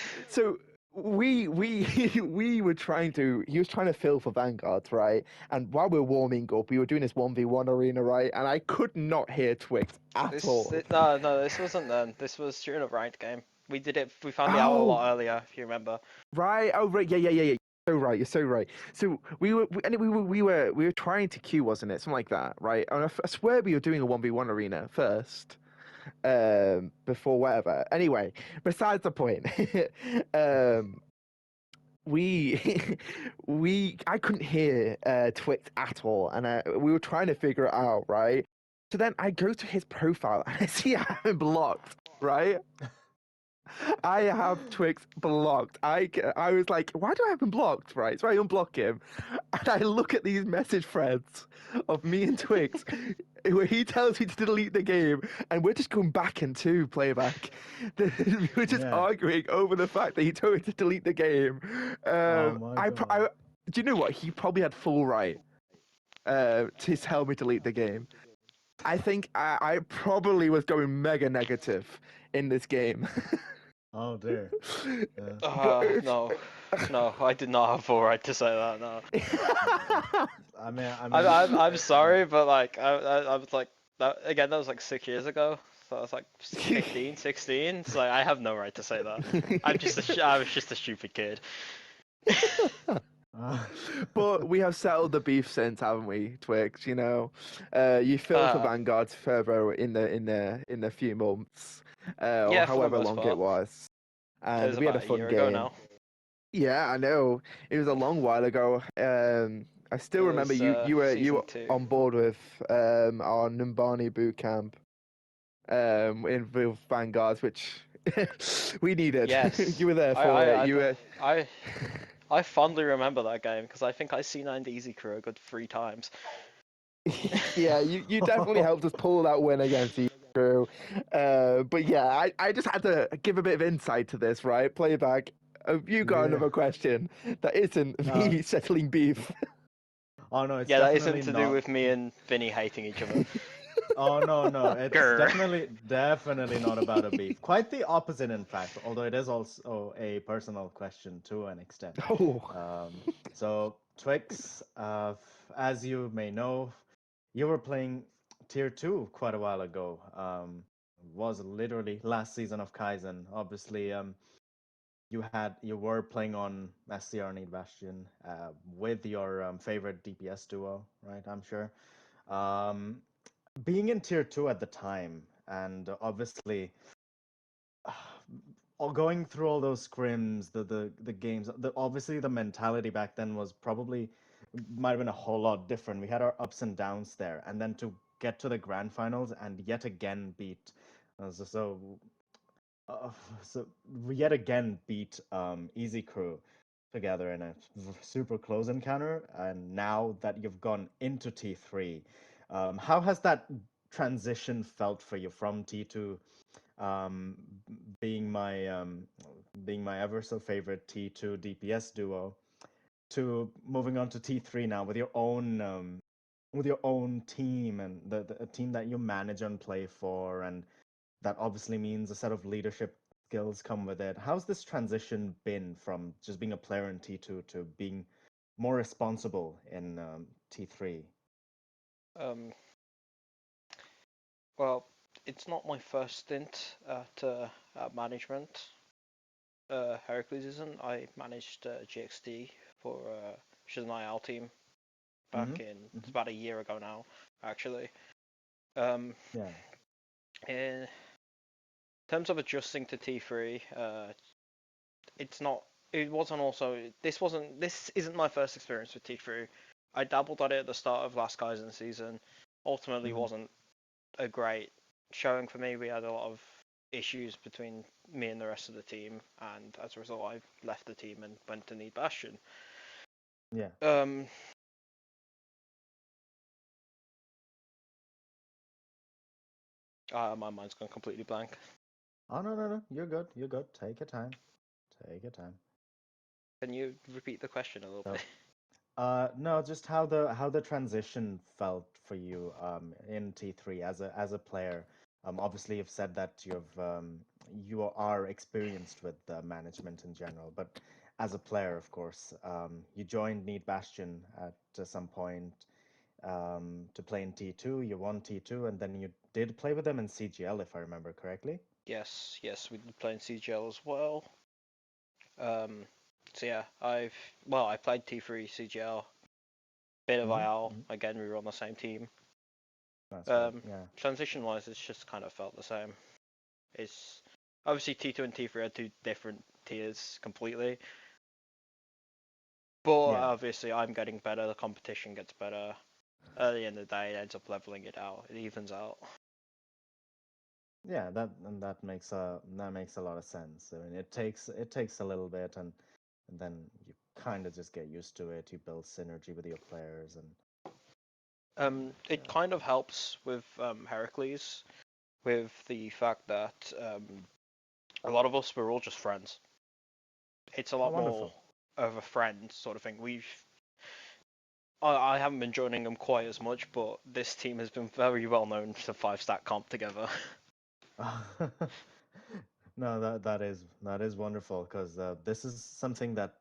we we were trying to he was trying to fill for Vanguards, right? And while we were warming up, we were doing this 1v1 arena, right? And I could not hear Twix at all. No, this wasn't then. This was during a ranked game. We did it. We found the hour a lot earlier, if you remember. Right. Oh, right. Yeah. You're so right. You're so right. So we were trying to queue, wasn't it? Something like that, right? And I swear we were doing a 1v1 arena first, before whatever. Anyway, besides the point, we I couldn't hear Twix at all, and we were trying to figure it out, right? So then I go to his profile and I see I have him blocked, right? I have Twix blocked. I was like, why do I have him blocked? Right, so I unblock him, and I look at these message threads of me and Twix, where he tells me to delete the game, and we're just going back into playback. We're just arguing over the fact that he told me to delete the game. Oh my God. Do you know what? He probably had full right to tell me to delete the game. I think I probably was going mega negative in this game. Oh dear. No, I did not have full right to say that. No. I mean, I'm sorry, but like I was like that again. That was like 6 years ago. So I was like 15, 16. So I have no right to say that. I was just a stupid kid. But we have settled the beef since, haven't we, Twix? You know, you filled for Vanguard further in the few months, or however long it was, and we had a fun game. Now. Yeah, I know. It was a long while ago. I still remember you were on board with our Numbani boot camp in with Vanguards, which we needed. Yes. You were there for it. You were. I fondly remember that game because I think I C9'd Easy Crew a good 3 times. Yeah, you definitely helped us pull that win against you. True. But yeah, I just had to give a bit of insight to this, right? Playback. Have you got another question that isn't me settling beef? Oh no, it's that definitely isn't to do with me and Vinny hating each other. Oh no, it's definitely not about a beef. Quite the opposite, in fact. Although it is also a personal question to an extent. Oh. So Twix, as you may know, you were playing Tier 2 quite a while ago. Was literally last season of Kaizen. Obviously, you were playing on SCR Need Bastion with your favorite DPS duo, right? I'm sure. Being in Tier 2 at the time, and obviously going through all those scrims, the games, obviously the mentality back then was probably might have been a whole lot different. We had our ups and downs there, and then to get to the grand finals and yet again beat, so we yet again beat Easy Crew together in a super close encounter. And now that you've gone into T3, how has that transition felt for you from T2, um, being my ever so favorite T2 DPS duo, to moving on to T3 now with your own team and the team that you manage and play for, and that obviously means a set of leadership skills come with it. How's this transition been from just being a player in T2 to being more responsible in T3? Well, it's not my first stint at management. Heracles isn't. I managed GXD for which is an IL team Mhm, in it's mhm. about a year ago now, actually. Um, Yeah. in terms of adjusting to T3, it's not. It wasn't also. This wasn't. This isn't my first experience with T3. I dabbled at it at the start of last Kaizen season. Ultimately, Mhm. wasn't a great showing for me. We had a lot of issues between me and the rest of the team, and as a result, I left the team and went to Need Bastion. Yeah. My mind's gone completely blank. Oh, no. You're good. You're good. Take your time. Take your time. Can you repeat the question a little So, bit? no, just how the transition felt for you in T3 as a player. Obviously, you've said that you are experienced with management in general, but as a player, of course, you joined Need Bastion at some point to play in T2. You won T2, and then you did play with them in CGL, if I remember correctly. Yes, we did play in CGL as well. So yeah, I played T3 CGL, bit of Hmm. IL. Again, we were on the same team. That's right. Yeah. Transition wise, it's just kind of felt the same. It's obviously T2 and T3 are two different tiers completely, but Yeah. obviously I'm getting better. The competition gets better. At the end of the day, it ends up leveling it out. It evens out. Yeah, that makes a lot of sense. I mean, it takes a little bit, and then you kind of just get used to it. You build synergy with your players, and It kind of helps with Heracles, with the fact that a lot of us were all just friends. It's a oh, lot more wonderful. of a friend sort of thing. I haven't been joining them quite as much, but this team has been very well known to 5-stack comp together. No, that is wonderful because this is something that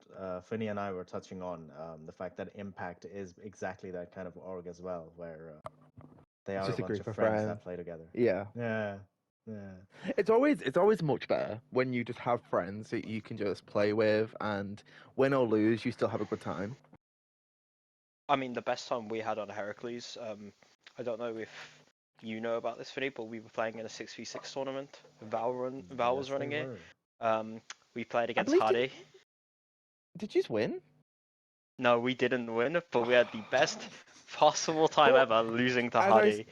Finny and I were touching on. The fact that Impact is exactly that kind of org as well, where they It's are a just a bunch group of of friends friends. that play together. Yeah. Yeah, yeah. It's always much better when you just have friends that you can just play with, and win or lose, you still have a good time. I mean, the best time we had on Heracles, I don't know if you know about this, Finny, but we were playing in a 6v6 tournament. Val was Yes, they running it. were. We played I against believe Hardy. did you just win? No, we didn't win, but we had the best possible time Well, ever losing to as I Hardy.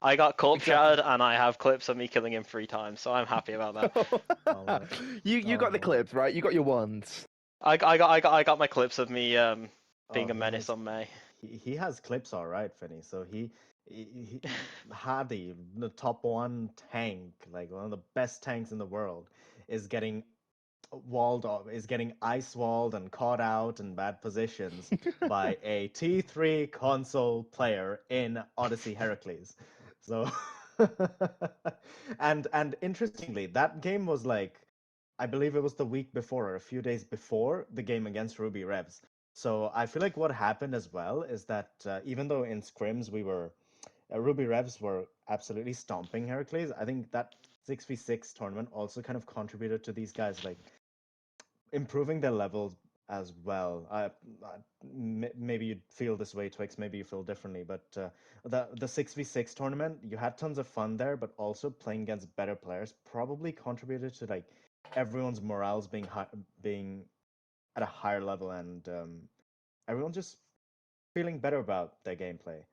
I got corpse exactly. shattered, and I have clips of me killing him 3 times, so I'm happy about that. Oh, You got the oh. clips, right? You got your ones. I got my clips of me Oh, being a he menace has on May. he has clips, all right, Finny. So he Hadi, the top one tank, like one of the best tanks in the world, is getting walled off, is getting ice walled and caught out in bad positions by a T3 console player in Odyssey Heracles. So and interestingly, that game was like, I believe it was the week before or a few days before the game against Ruby Revs. So I feel like what happened as well is that even though in scrims we were Ruby Revs were absolutely stomping Heracles, I think that 6v6 tournament also kind of contributed to these guys like improving their levels as well. Maybe you feel this way, Twix. Maybe you feel differently, but the 6v6 tournament, you had tons of fun there, but also playing against better players probably contributed to like everyone's morals being at a higher level, and everyone just feeling better about their gameplay.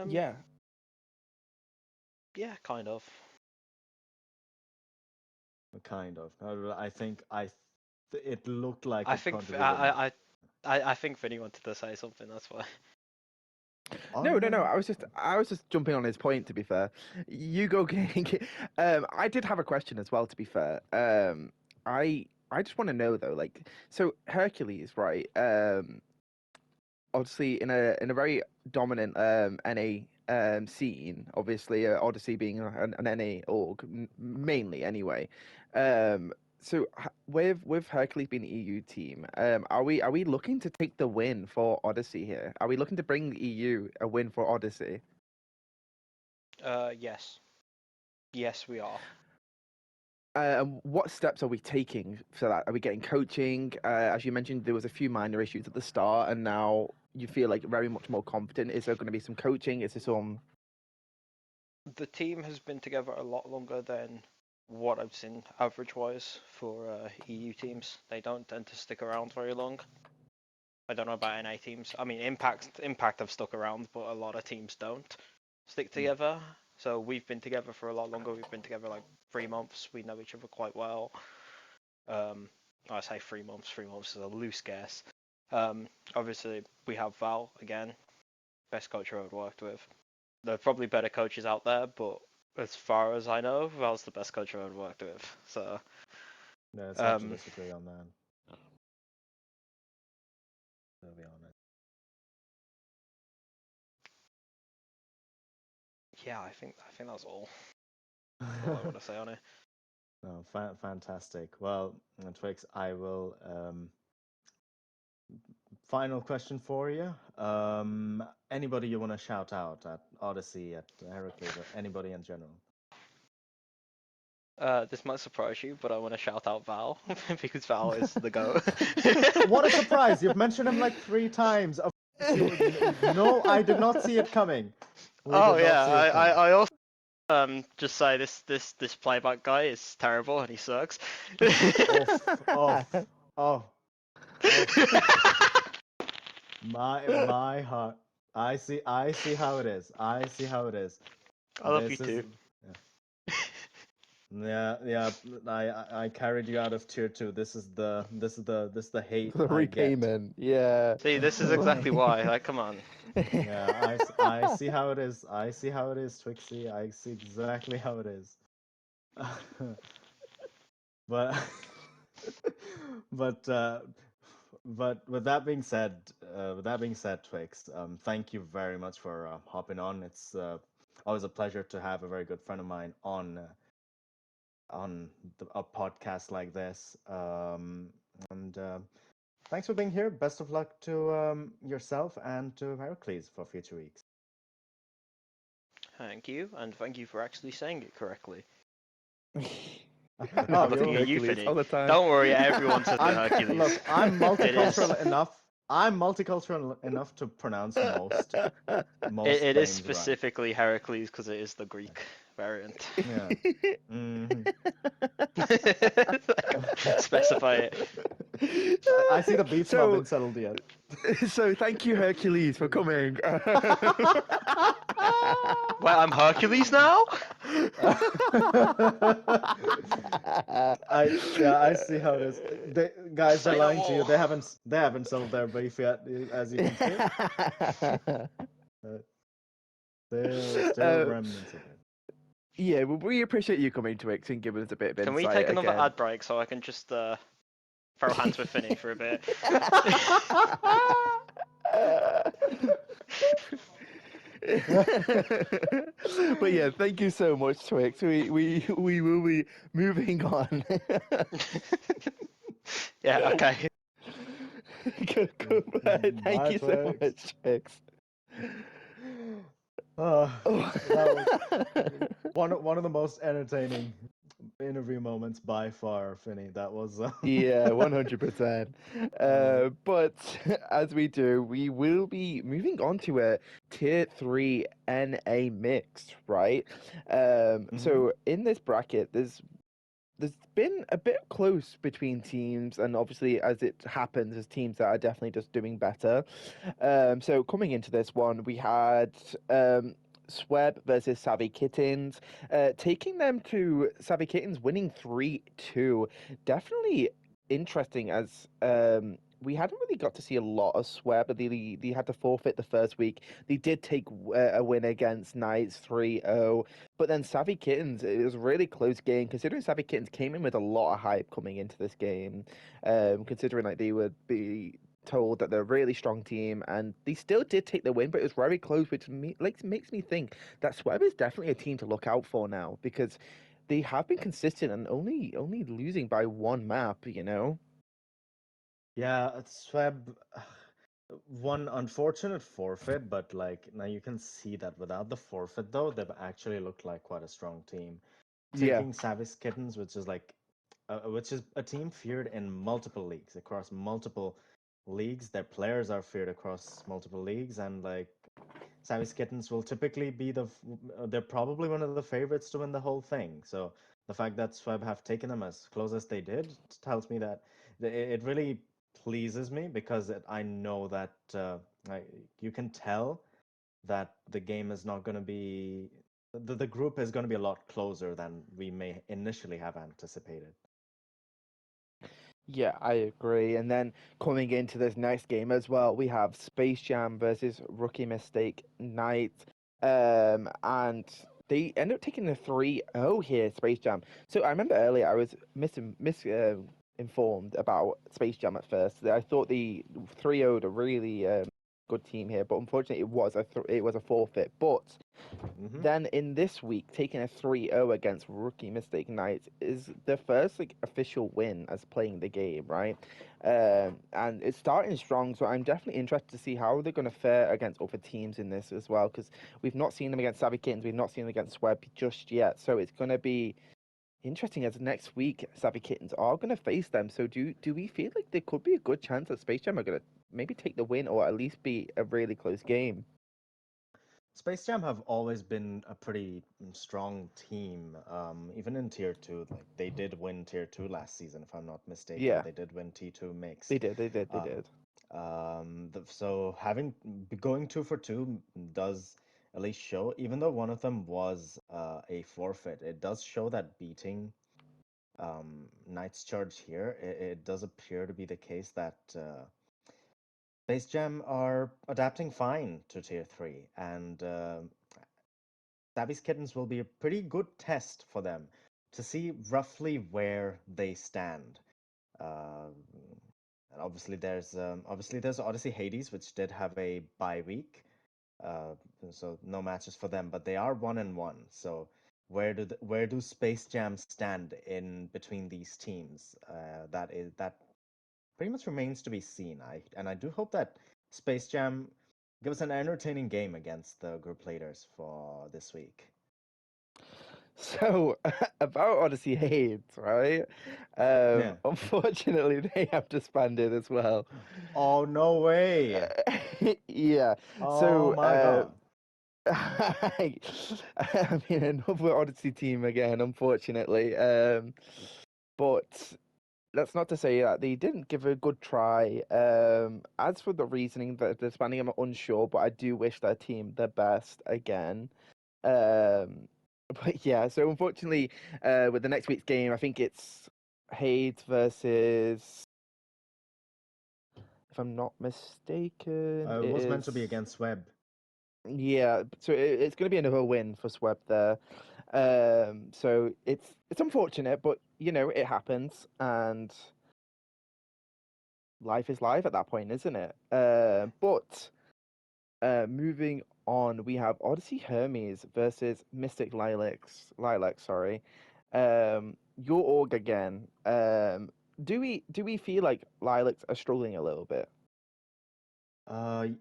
Yeah. Yeah, kind of. Kind of. I think it looked like I it think contributed. I think Vinny wanted to say something. That's why. Oh, No, no, no, no, no. no. I was just jumping on his point. To be fair, you go. I did have a question as well. To be fair, I just want to know though, like, so Hercules, right? Obviously in a very dominant NA scene. Obviously, Odyssey being an NA org mainly anyway. So with Hercules being the EU team, are we looking to take the win for Odyssey here? Are we looking to bring the EU a win for Odyssey? Yes, we are. What steps are we taking for that? Are we getting coaching? As you mentioned, there was a few minor issues at the start, and now you feel like very much more confident. Is there going to be some coaching? Is there some? The team has been together a lot longer than what I've seen average-wise for EU teams. They don't tend to stick around very long. I don't know about NA teams. I mean, Impact have stuck around, but a lot of teams don't stick together. So we've been together for a lot longer. We've been together like 3 months. We know each other quite well. I say 3 months. 3 months is a loose guess. Obviously, we have Val again, best coach I've ever worked with. There are probably better coaches out there, but as far as I know, Val's the best coach I've ever worked with. So No, it's hard to disagree on that. To be honest. yeah, I think that's all. That's all I want to say on it. No, fantastic. Well, Twix, I will. Final question for you. Anybody you want to shout out at Odyssey, at Heracles, or anybody in general? This might surprise you, but I want to shout out Val because Val is the GOAT. What a surprise! You've mentioned him like 3 times. No, I did not see it coming. I also just say this playback guy is terrible and he sucks. Oh. My heart. I see how it is. I see how it is. I love you too. Yeah. I carried you out of tier 2. This is the hate The I get. repayment, yeah. See, this is exactly why. Like, come on. Yeah, I see how it is. I see how it is, Twixie. I see exactly how it is. but with that being said, Twix, thank you very much for hopping on. It's always a pleasure to have a very good friend of mine on a podcast like this. And thanks for being here. Best of luck to yourself and to Heracles for future weeks. Thank you, and thank you for actually saying it correctly. Oh, Looking at you, Hercules Finny. all the time. Don't worry, everyone says Hercules. Look, I'm multicultural enough. I'm multicultural enough to pronounce most It is names specifically Heracles because it is the Greek variant. right. Yeah. Specify it. I see the beef's not been settled yet. So thank you, Hercules, for coming. Well, I'm Hercules now. I see how it is. Guys, they're lying to you. They haven't settled their beef yet, as you can see. Still remnants of it. Yeah, well, we appreciate you coming to Twix and giving us a bit of insight. Can we take another again. ad break so I can just throw hands with Finny for a bit? But yeah, thank you so much, Twix. We will be moving on. Yeah, okay. Goodbye. Thank Bye, you so Twix. much, Twix. That was one of the most entertaining interview moments by far, Finny. That was Yeah, 100%. But as we do, we will be moving on to a tier 3 NA mixed, right? So in this bracket, there's been a bit close between teams, and obviously, as it happens, there's teams that are definitely just doing better. So coming into this one, we had Sweb versus Savvy Kittens, taking them to Savvy Kittens winning 3-2. Definitely interesting, as we hadn't really got to see a lot of Sweb. They had to forfeit the first week. They did take a win against Knights 3-0. But then Savvy Kittens, it was a really close game, considering Savvy Kittens came in with a lot of hype coming into this game, considering like they would be told that they're a really strong team, and they still did take the win, but it was very close, which makes me think that Sweb is definitely a team to look out for now, because they have been consistent and only losing by one map, you know? Yeah, Sweb, one unfortunate forfeit, but like now you can see that without the forfeit though, they've actually looked like quite a strong team. Yeah. taking Savage Kittens, which is a team feared in multiple leagues, across multiple leagues. Their players are feared across multiple leagues, and like Savage Kittens will typically be they're probably one of the favorites to win the whole thing. So the fact that Sweb have taken them as close as they did tells me that it really pleases me, because I know that you can tell that the game is not going to be the group is going to be a lot closer than we may initially have anticipated. Yeah, I agree. And then coming into this next game as well, we have Space Jam versus Rookie Mistake Knight. And they end up taking the 3-0 here, Space Jam. So I remember earlier I was informed about Space Jam at first. I thought the 3-0'd a really good team here, but unfortunately it was a forfeit. But then in this week, taking a 3-0 against Rookie Mistake Knights is the first like official win as playing the game, right? And it's starting strong, so I'm definitely interested to see how they're going to fare against other teams in this as well, because we've not seen them against Savvy Kittens, we've not seen them against Sweb just yet, so it's going to be interesting as next week Savvy Kittens are going to face them. So do we feel like there could be a good chance that Space Jam are going to maybe take the win or at least be a really close game? Space Jam have always been a pretty strong team, even in Tier 2. Like, they did win Tier 2 last season, if I'm not mistaken. Yeah, They did win T2 mixed. they did. They Uh, did. so going 2 for 2 does at least show, even though one of them was a forfeit, it does show that beating Knight's Charge here, it does appear to be the case that Space Jam are adapting fine to Tier 3, and Savvy's Kittens will be a pretty good test for them to see roughly where they stand. Uh, and obviously there's Odyssey Hades, which did have a bye week, uh, so no matches for them, but they are 1-1. So where do Space Jam stand in between these teams? That pretty much remains to be seen. I do hope that Space Jam gives an entertaining game against the group leaders for this week. So about Odyssey Hades, right? Yeah. Unfortunately, they have disbanded as well. Oh, no way. Yeah. Oh So my god. I mean, another Odyssey team again, unfortunately. But that's not to say that they didn't give a good try. As for the reasoning that they're disbanding, I'm unsure, but I do wish their team the best again. Um, but yeah, so unfortunately, with the next week's game, I think it's Hades versus, if I'm not mistaken, It it was meant is. to be against Web. Yeah, so it's going to be another win for Sweb there. So it's unfortunate, but you know it happens, and life is life at that point, isn't it? But moving on, we have Odyssey Hermes versus Mystic Lilacs, sorry. Your org again. Do we feel like Lilacs are struggling a little bit?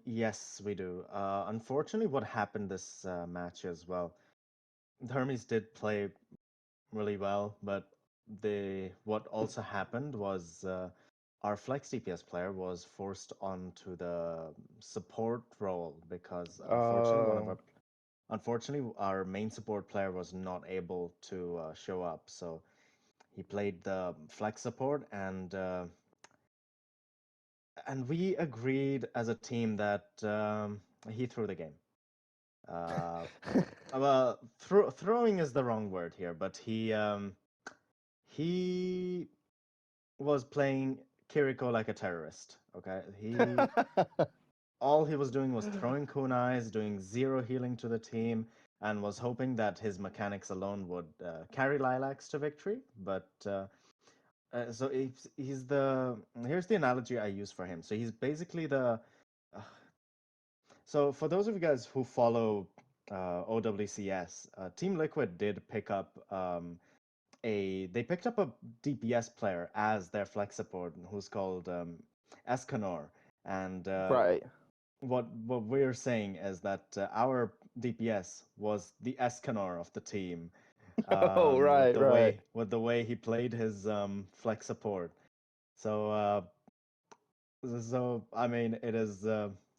Yes, we do. Unfortunately, what happened this match as well, the Hermes did play really well, but what also happened was our Flex DPS player was forced onto the support role, because Oh, unfortunately our main support player was not able to show up, so he played the Flex support, and we agreed as a team that he threw the game. Uh, well, throwing is the wrong word here, but he was playing Kiriko like a terrorist. Okay, all he was doing was throwing kunais, doing zero healing to the team, and was hoping that his mechanics alone would carry Lilacs to victory. But so he's the here's the analogy I use for him. So he's basically the uh, so for those of you guys who follow OWCS, Team Liquid did pick up they picked up a DPS player as their flex support, who's called Escanor, and right. what we're saying is that our DPS was the Escanor of the team. Oh, with right, right. with the way he played his flex support. So so I mean, it is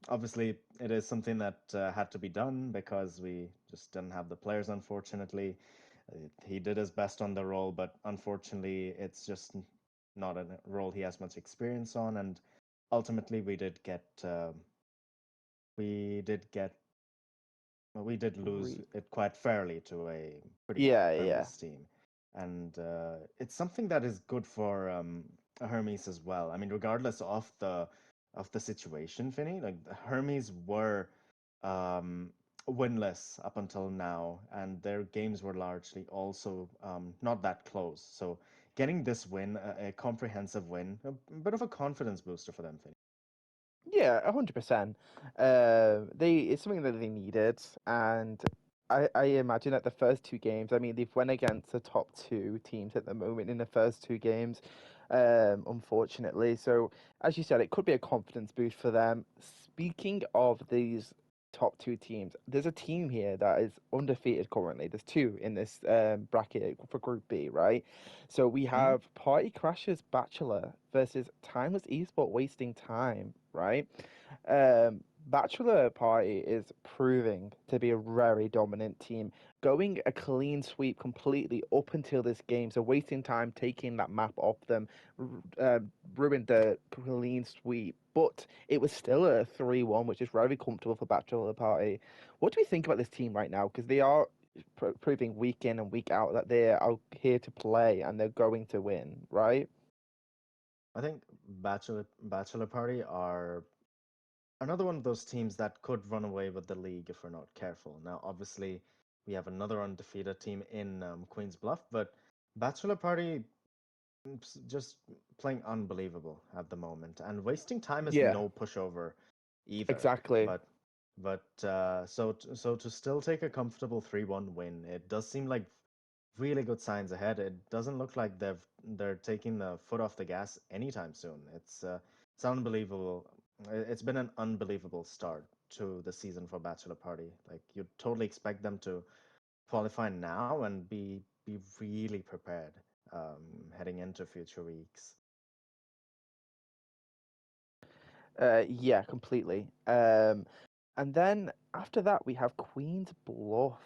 obviously it is something that had to be done because we just didn't have the players. Unfortunately, he did his best on the role, but unfortunately, it's just not a role he has much experience on. And ultimately, we did get well, we did lose it quite fairly to a pretty Yeah, yeah. Hermes team, and it's something that is good for Hermes as well. I mean, regardless of the situation, Finny, like the Hermes were um, winless up until now, and their games were largely also not that close. So getting this win, a comprehensive win, a bit of a confidence booster for them, Finny. Yeah, 100%. It's something that they needed, and I imagine that the first two games, I mean, they've went against the top two teams at the moment in the first two games, unfortunately. So, as you said, it could be a confidence boost for them. Speaking of these top two teams, there's a team here that is undefeated currently. There's two in this bracket for Group B, right? So we Mm-hmm. have Party Crashers Bachelor versus Timeless Esport Wasting Time, right? Bachelor Party is proving to be a very dominant team, going a clean sweep completely up until this game. So wasting time taking that map off them, ruined the clean sweep. But it was still a 3-1, which is very comfortable for Bachelor Party. What do we think about this team right now? Because they are proving week in and week out that they are here to play and they're going to win, right? I think Bachelor Party are another one of those teams that could run away with the league if we're not careful. Now, obviously, we have another undefeated team in Queen's Bluff, but Bachelor Party just playing unbelievable at the moment, and wasting time is Yeah, no pushover either. exactly. So to still take a comfortable 3-1 win, it does seem like really good signs ahead. It doesn't look like they're taking the foot off the gas anytime soon. It's unbelievable. It's been an unbelievable start to the season for Bachelor Party. Like you'd totally expect them to qualify now and be really prepared heading into future weeks. Yeah, completely. And then after that, we have Queen's Bluff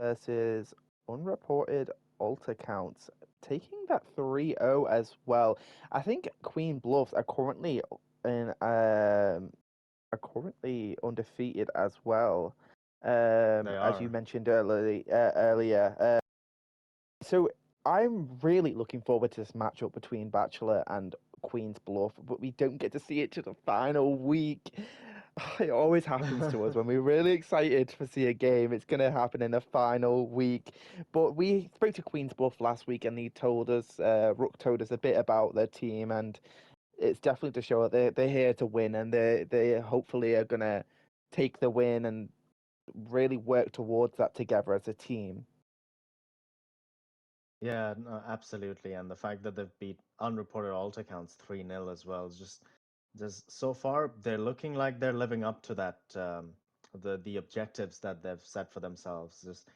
versus Unreported Alt Accounts, taking that 3-0 as well. I think Queen Bluffs in are currently undefeated as well. They As you are. mentioned earlier. So I'm really looking forward to this matchup between Bachelor and Queen's Bluff, but we don't get to see it to the final week. It always happens to us when we're really excited to see a game. It's going to happen in the final week. But we spoke to Queen's Bluff last week, and Rook told us a bit about their team, and it's definitely to show that they're here to win, and they hopefully are going to take the win and really work towards that together as a team. Yeah, no, absolutely. And the fact that they've beat unreported alt accounts 3-0 as well is just so far they're looking like they're living up to that the objectives that they've set for themselves. Just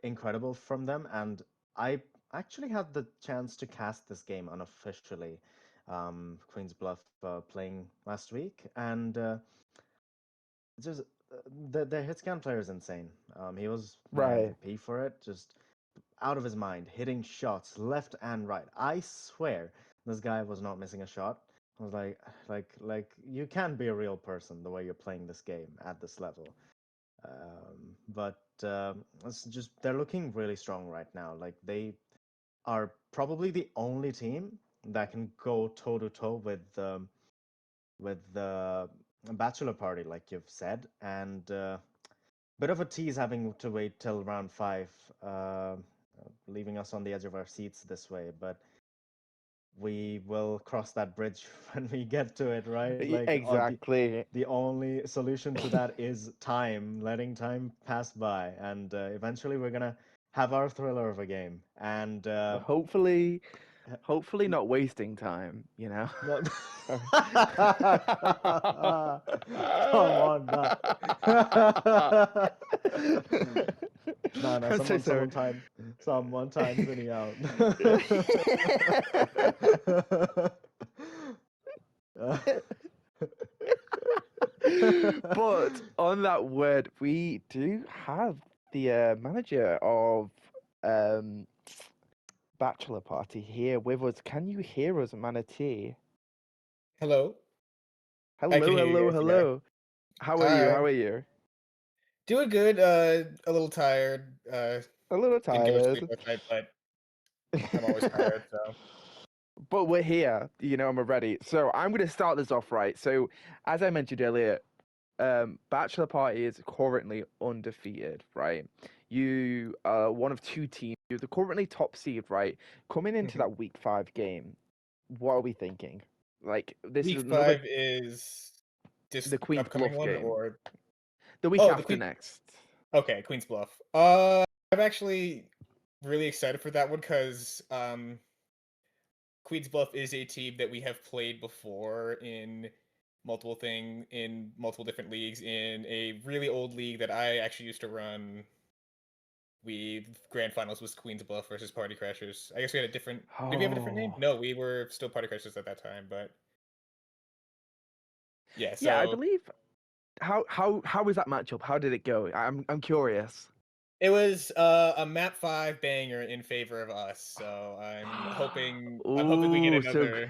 incredible from them. And I actually had the chance to cast this game unofficially, Queen's Bluff playing last week, and just the hitscan player is insane. He was my Right. MVP for it. Just out of his mind, hitting shots left and right. I swear this guy was not missing a shot. I was like you can't be a real person the way you're playing this game at this level. But it's just they're looking really strong right now. Like they are probably the only team that can go toe to toe with the bachelor party, like you've said, and bit of a tease having to wait till round 5, leaving us on the edge of our seats this way. But we will cross that bridge when we get to it, right? Like Exactly. the only solution to that is time, letting time pass by, and eventually we're gonna have our thriller of a game. And Hopefully, hopefully not wasting time, you know. no, Sorry. come on, man. Nah, I'm so sorry. someone times Vinny out. But on that word, we do have the manager of um, Bachelor Party here with us. Can you hear us, ManaT? Hello. I can Hello, hear you hello, guys. Yeah. hello. How are you? Hi. How are you? Doing good. A little tired. A little Didn't get much sleep tired. last night, but I'm always tired. So. But we're here, and we're ready. So I'm going to start this off right. So, as I mentioned earlier, Bachelor Party is currently undefeated, right? You are one of two teams. You're the currently top seed, right? Coming into that week 5 game, what are we thinking? Like, this Week is another 5 is this the Queen's upcoming Bluff one, game. or The week oh, the after Queen. next. Okay, Queen's Bluff. I'm actually really excited for that one because Queen's Bluff is a team that we have played before in multiple different leagues. In a really old league that I actually used to run, grand finals was Queen's Bluff versus Party Crashers. I guess we had a different. Did we have a different name? Oh. No, we were still Party Crashers at that time, but yeah. Yeah, I So believe. How was that matchup? How did it go? I'm curious. it was a map 5 banger in favor of us. So I'm hoping we get Ooh, another.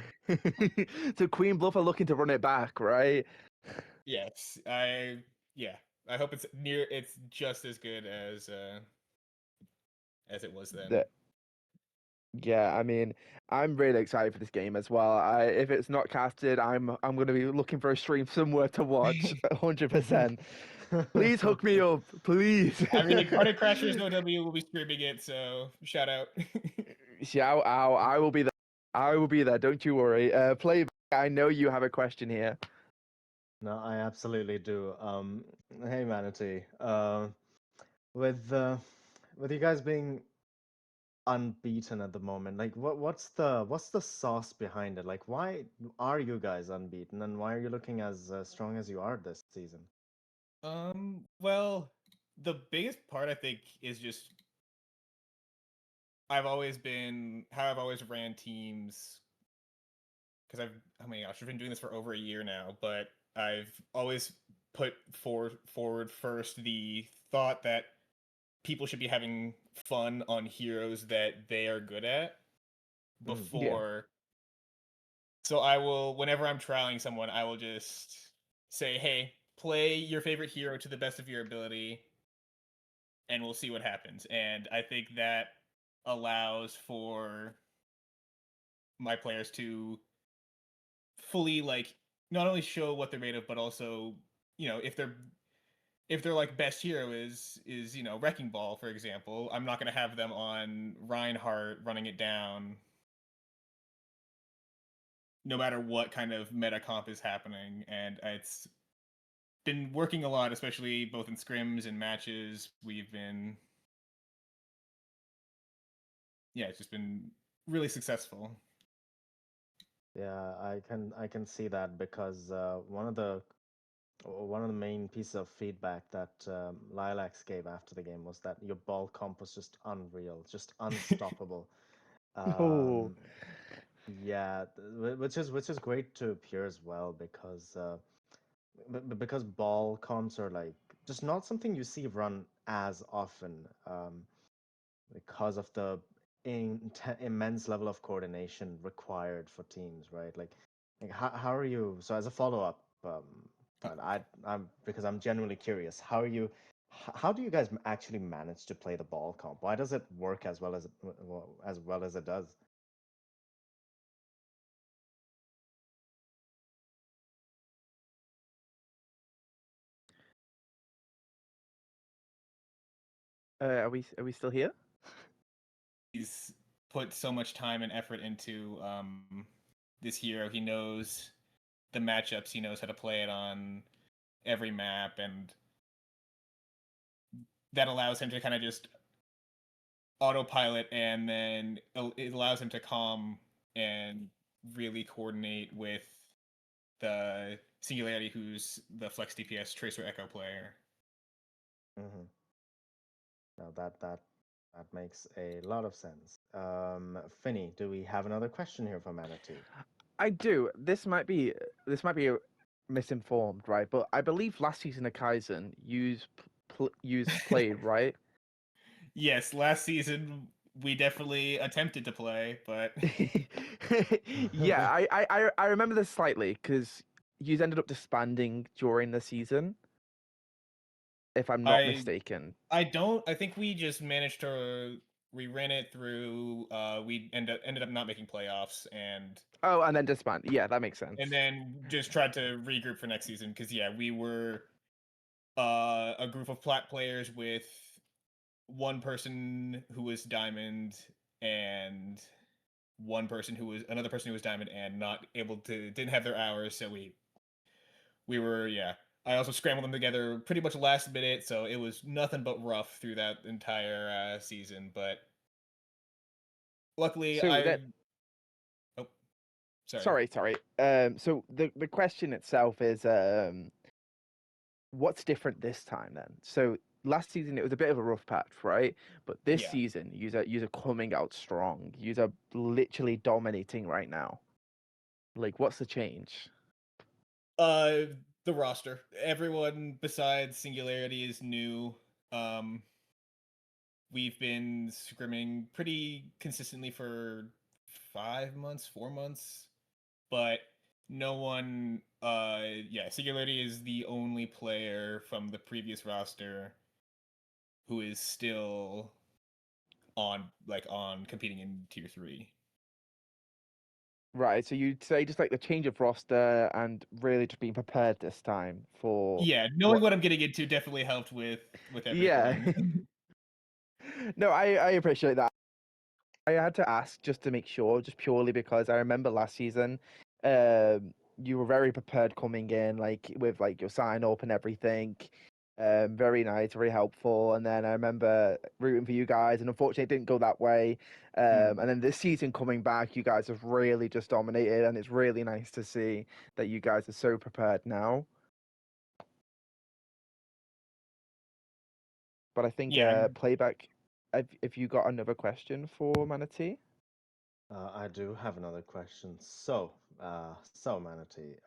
so Queen Bluff are looking to run it back, right? Yes, I hope it's just as good as it was then. Yeah, I mean, I'm really excited for this game as well. If it's not casted, I'm going to be looking for a stream somewhere to watch. 100%. Please hook me up, please. I mean, Party Crashers OW will be streaming it, so shout out. Shout out! I will be there. I will be there. Don't you worry. Play. I know you have a question here. No, I absolutely do. Hey, ManaT. With you guys being unbeaten at the moment, like what's the sauce behind it? Like, why are you guys unbeaten, and why are you looking as strong as you are this season? Well, the biggest part I think is just I've always ran teams because I've been doing this for over a year now, but I've always put forward first the thought that people should be having fun on heroes that they are good at before. So I will, whenever I'm trialing someone, I will just say, "Hey, play your favorite hero to the best of your ability, and we'll see what happens." And I think that allows for my players to fully not only show what they're made of, but also if their like best hero is Wrecking Ball, for example, I'm not going to have them on Reinhardt running it down no matter what kind of meta comp is happening. And it's been working a lot, especially both in scrims and matches. It's just been really successful. Yeah, I can see that because one of the main pieces of feedback that Lilacs gave after the game was that your ball comp was just unreal, just unstoppable. Oh. Yeah, which is great to appear as well because ball comps are like just not something you see run as often because of the immense level of coordination required for teams, right? Like how are you? So as a follow up, and I'm because I'm genuinely curious, how do you guys actually manage to play the ball comp? Why does it work as well as it does? Are we still here? He's put so much time and effort into this hero. He knows the matchups. He knows how to play it on every map, and that allows him to kind of just autopilot, and then it allows him to calm and really coordinate with the Singularity, who's the Flex DPS Tracer Echo player. Mm-hmm. No, that makes a lot of sense. Finny, do we have another question here for ManaT? I do. This might be misinformed, right? But I believe last season of Kaizen, use played, right? Yes, last season we definitely attempted to play, but Yeah, I remember this slightly because you ended up disbanding during the season, if I'm not I mistaken. I think we just managed to we ran it through. We ended up not making playoffs, Oh, and then disband. Yeah, that makes sense. and then just tried to regroup for next season because yeah, we were a group of plat players with one person who was diamond and another person who was diamond and not able to didn't have their hours, so we were yeah. I also scrambled them together pretty much last minute, so it was nothing but rough through that entire season. But luckily, So that oh sorry. sorry. So the question itself is what's different this time then? So last season it was a bit of a rough patch, right? But this Yeah. season, you're coming out strong. You're literally dominating right now. Like, what's the change? Uh, the roster. Everyone besides Singularity is new. Um, we've been scrimming pretty consistently for 5 months, 4 months, but no one. Yeah, Singularity is the only player from the previous roster who is still on competing in tier 3. Right, so you'd say just like the change of roster and really just being prepared this time for Yeah, knowing what? what I'm getting into definitely helped with Yeah. everything. No, I appreciate that. I had to ask just to make sure, just purely because I remember last season, you were very prepared coming in, like with like your sign up and everything. Very nice, very helpful. And then I remember rooting for you guys, and unfortunately, it didn't go that way. Hmm. And then this season coming back, you guys have really just dominated, and it's really nice to see that you guys are so prepared now. But I think Yeah, playback. If you got another question for ManaT? I do have another question. So ManaT,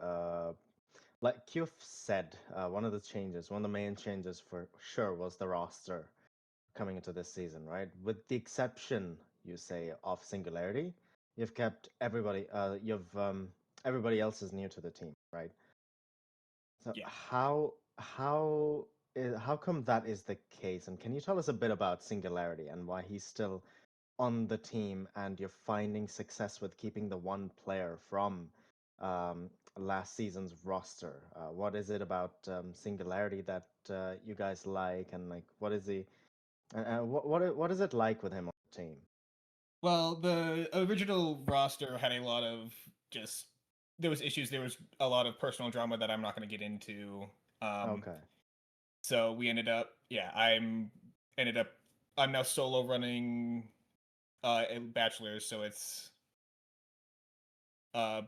like you've said, one of the changes, one of the main changes for sure was the roster coming into this season, right? With the exception, you say, of Singularity, you've kept everybody. Everybody else is new to the team, right? So yeah. how come that is the case? And can you tell us a bit about Singularity and why he's still on the team and you're finding success with keeping the one player from um, last season's roster? What is it about Singularity that you guys like, and like what is the what is it like with him on the team? Well, the original roster had a lot of just there was issues. There was a lot of personal drama that I'm not going to get into. Um, Okay. so we ended up, yeah, ended up, I'm now solo running a bachelor's, so it's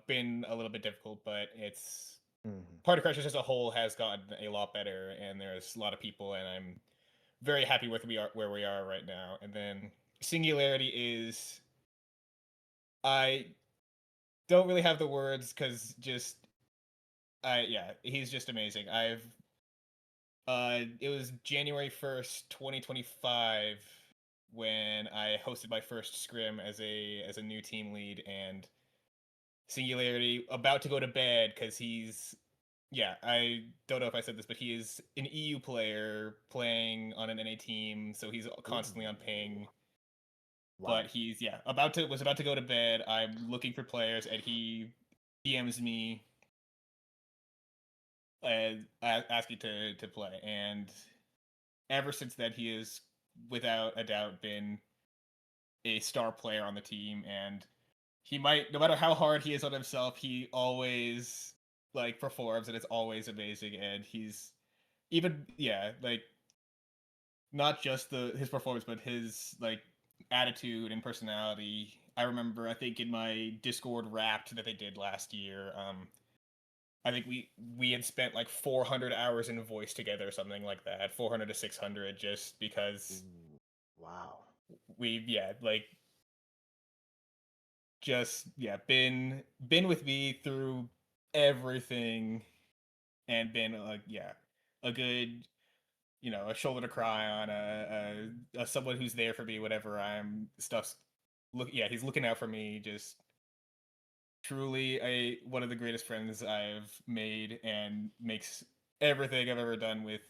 been a little bit difficult, but it's Hmm. Party Crashers as a whole has gotten a lot better, and there's a lot of people, and I'm very happy with where we are right now. And then Singularity is I don't really have the words because just I yeah, he's just amazing. It was January 1st, 2025 when I hosted my first scrim as a new team lead, and Singularity about to go to bed because he's yeah, I don't know if I said this, but he is an EU player playing on an NA team, so he's constantly on Ooh. ping. Wow. But he's yeah, was about to go to bed. I'm looking for players, and he DMs me and asking to play. And ever since then, he has without a doubt been a star player on the team. And he might, no matter how hard he is on himself, he always like performs, and it's always amazing. And he's even yeah, like not just the his performance, but his like attitude and personality. I remember, I think in my Discord Wrapped that they did last year, I think we had spent like 400 hours in voice together, or something like that, 400 to 600, just because Ooh. Wow. We've been with me through everything, and been a good, a shoulder to cry on, a someone who's there for me whenever I'm stuff's he's looking out for me. Just truly one of the greatest friends I've made, and makes everything I've ever done with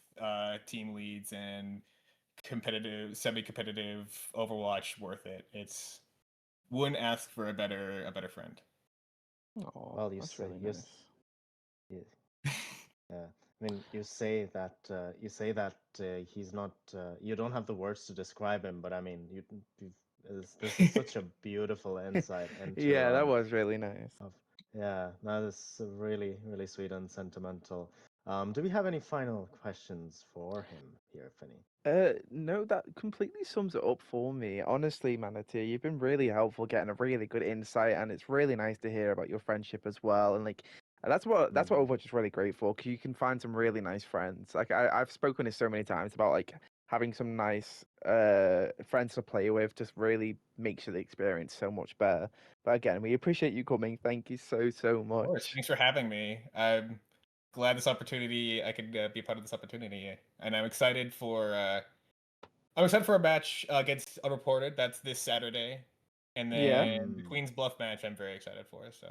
team leads and competitive, semi-competitive Overwatch worth it. It's Wouldn't ask for a better friend. Oh, Well, that's really you, nice. you, yeah. I mean, you say that he's not. You don't have the words to describe him, but I mean, this is such a beautiful insight into Yeah, that was really nice. of yeah. That is really really sweet and sentimental. Do we have any final questions for him here, Finney? No, that completely sums it up for me. Honestly, ManaT, you've been really helpful, getting a really good insight, and it's really nice to hear about your friendship as well. And like, that's what Overwatch is really great for, because you can find some really nice friends. Like I've spoken this so many times about like having some nice friends to play with just really makes the experience so much better. But again, we appreciate you coming. Thank you so Of course. much. Thanks for having me. I'm glad I could be a part of this opportunity, and I'm excited for a match against Unreported. That's this Saturday, and Yeah. then the Queen's Bluff match. I'm very excited for. So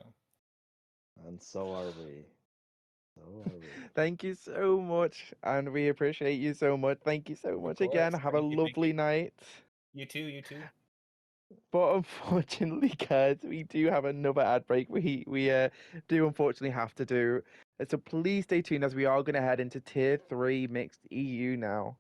And so are we. So are we. Thank you so much, and we appreciate you so much. Thank you so of much again. course, Have a thank you, thank you. lovely night. You too, you too. But unfortunately, guys, we do have another ad break. We do unfortunately have to do. So please stay tuned, as we are going to head into Tier 3 Mixed EU now.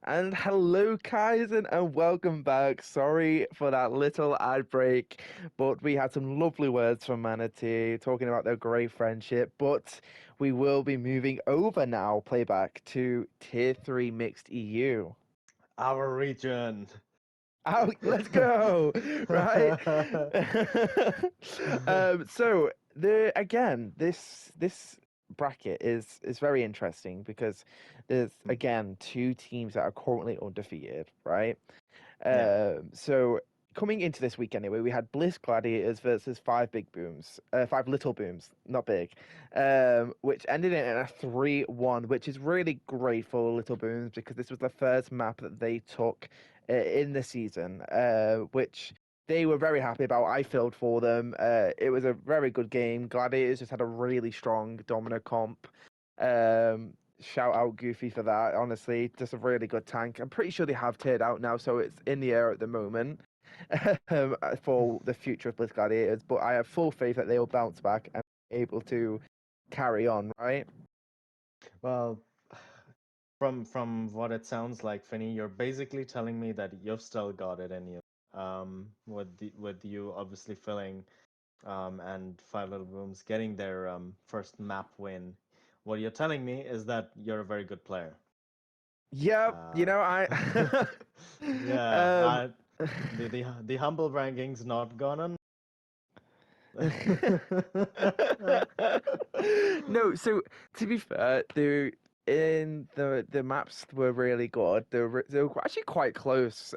And hello, Kaizen, and welcome back. Sorry for that little ad break, but we had some lovely words from ManaT talking about their great friendship. But we will be moving over now, playback, to Tier 3 Mixed EU. Our region. Oh, let's go! Right? So this bracket is very interesting because there's again two teams that are currently undefeated, right? Yeah. So coming into this week anyway, we had Bliss Gladiators versus Five Little Booms, not big, which ended in a 3-1, which is really great for Little Booms because this was the first map that they took in the season, which they were very happy about. I filled for them. It was a very good game. Gladiators just had a really strong dominant comp. Shout out Goofy for that. Honestly, just a really good tank. I'm pretty sure they have tiered out now, so it's in the air at the moment for the future of Blitz Gladiators. But I have full faith that they will bounce back and be able to carry on. Right? Well, from what it sounds like, Finny, you're basically telling me that you've still got it in you. With you obviously filling, and Five Little Booms getting their first map win. What you're telling me is that you're a very good player. Yep. You know, I. Yeah, the humble rankings not gonna. No, so to be fair, the maps were really good. They were actually quite close.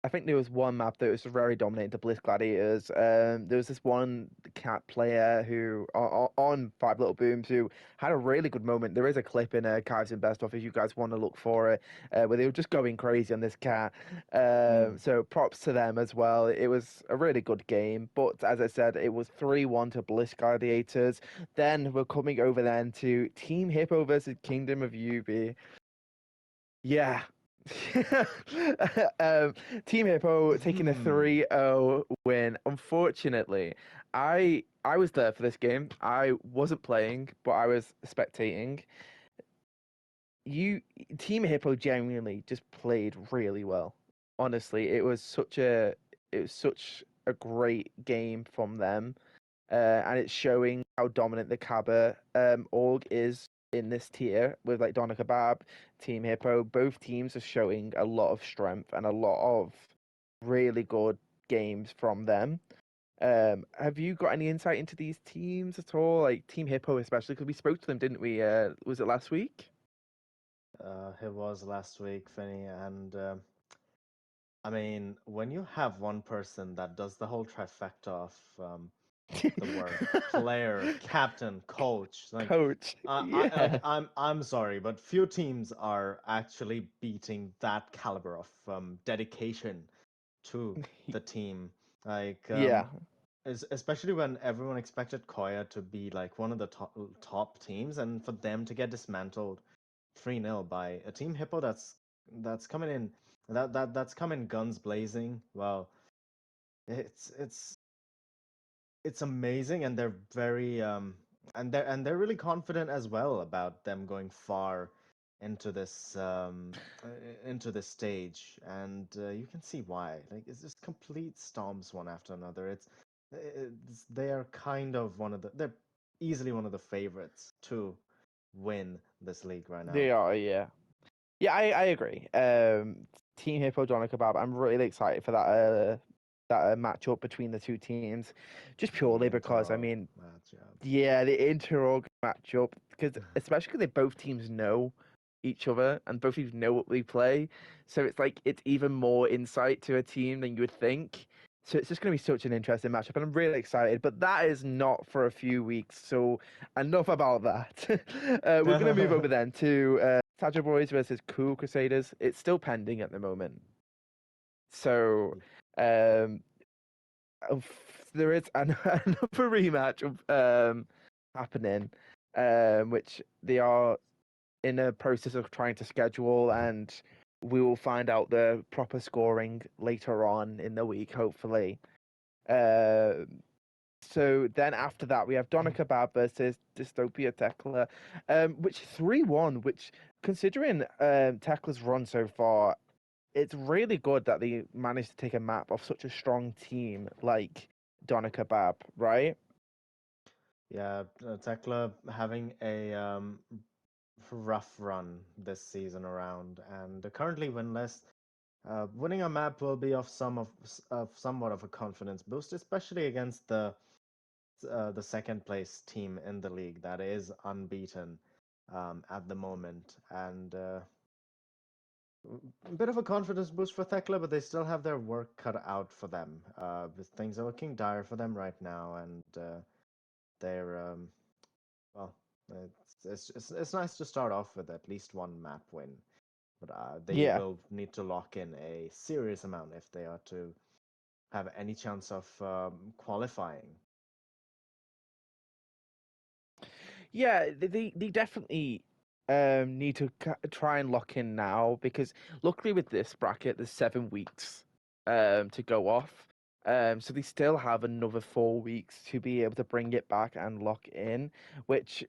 I think there was one map that was very dominated, the Bliss Gladiators. There was this one cat player who on Five Little Booms who had a really good moment. There is a clip in Kaizen Best Of if you guys want to look for it, where they were just going crazy on this cat. So props to them as well. It was a really good game, but as I said, it was 3-1 to Bliss Gladiators. Then we're coming over then to Team Hippo versus Kingdom of UB. Yeah. um, Team Hippo taking a 3-0 win. Unfortunately, I was there for this game. I wasn't playing, but I was spectating. You Team Hippo genuinely just played really well. Honestly, it was such a great game from them. And it's showing how dominant the Kaba org is in this tier with like Donna Kebab, Team Hippo. Both teams are showing a lot of strength and a lot of really good games from them. Have you got any insight into these teams at all? Like Team Hippo especially, because we spoke to them, didn't we? Was it last week? It was last week, Finny, and I mean, when you have one person that does the whole trifecta of the word player, captain, coach, like Coach. Yeah. I'm sorry, but few teams are actually beating that caliber of dedication to the team. Like Yeah. especially when everyone expected Koya to be like one of the top teams, and for them to get dismantled 3-0 by a team Hippo that's coming in that's coming guns blazing. Well, it's it's it's amazing, and they're very and they're really confident as well about them going far into this stage, and you can see why. Like it's just complete storms one after another. They are kind of they're easily one of the favorites to win this league right now. They are, yeah. Yeah, I agree. Team Hippo Donna Kebab, I'm really excited for that matchup between the two teams, just purely The because I Interorg mean, matchup. yeah, the interorg matchup, because especially because they both teams know each other and both teams know what we play, so it's like it's even more insight to a team than you would think. So it's just going to be such an interesting matchup, and I'm really excited. But that is not for a few weeks, so enough about that. We're going to move over then to Tadger Boys versus Cool Crusaders. It's still pending at the moment. So um, there is another rematch happening, which they are in a process of trying to schedule, and we will find out the proper scoring later on in the week, hopefully. Uh, So then after that, we have Donna Kebab versus Dystopia Tekla, which 3-1, which considering Tekla's run so far, it's really good that they managed to take a map of such a strong team like Donna Kebab, right? Yeah, Tekla having a rough run this season around, and currently winless. Winning a map will be of somewhat of a confidence boost, especially against the second place team in the league that is unbeaten at the moment, and a bit of a confidence boost for Thekla, but they still have their work cut out for them. Things are looking dire for them right now, and they're well, it's nice to start off with at least one map win, but they Yeah. will need to lock in a serious amount if they are to have any chance of qualifying. Yeah, they definitely need to try and lock in now because luckily with this bracket, there's 7 weeks to go off. So they still have another 4 weeks to be able to bring it back and lock in, which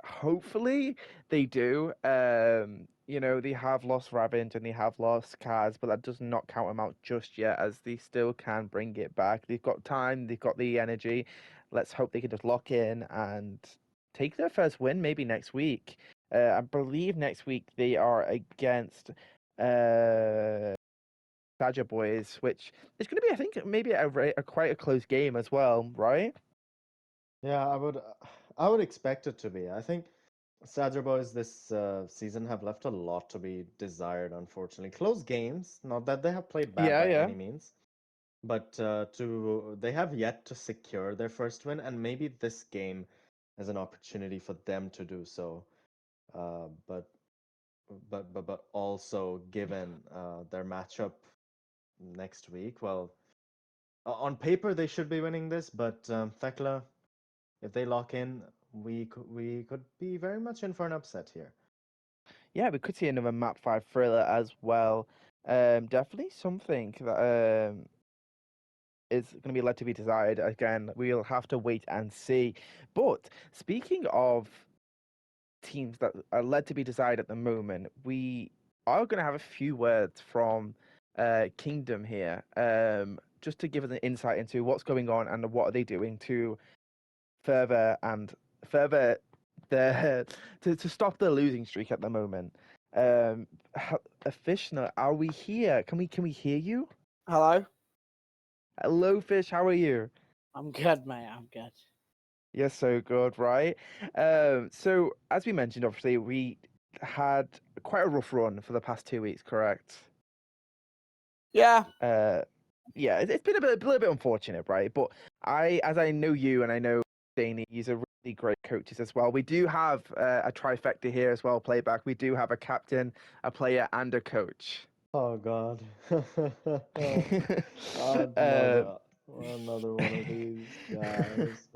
hopefully they do. They have lost Ravage and they have lost Kaz, but that does not count them out just yet, as they still can bring it back. They've got time, they've got the energy. Let's hope they can just lock in and take their first win maybe next week. I believe next week they are against Badger Boys, which is going to be, I think, maybe a quite a close game as well, right? Yeah, I would expect it to be. I think Sadger Boys this season have left a lot to be desired, unfortunately. Close games, not that they have played bad Yeah, by yeah. any means, but they have yet to secure their first win, and maybe this game is an opportunity for them to do so. But also given their matchup next week, well, on paper they should be winning this, but Thekla, if they lock in, we could be very much in for an upset here. Yeah, we could see another map 5 thriller as well. Definitely something that is going to be led to be desired. Again, we'll have to wait and see. But speaking of teams that are led to be desired at the moment, we are going to have a few words from Kingdom here, just to give us an insight into what's going on and what are they doing to further the to stop the losing streak at the moment. Fishner, are we here? Can we hear you? Hello. Hello, Fish. How are you? I'm good, mate. I'm good. You're so good, right? So as we mentioned, obviously we had quite a rough run for the past 2 weeks, correct? Yeah. Yeah, it's been a little bit unfortunate, right? But as I know you and I know Danny, he's a really great coaches as well. We do have a trifecta here as well, playback. We do have a captain, a player, and a coach. Oh God. Um, Another one of these guys.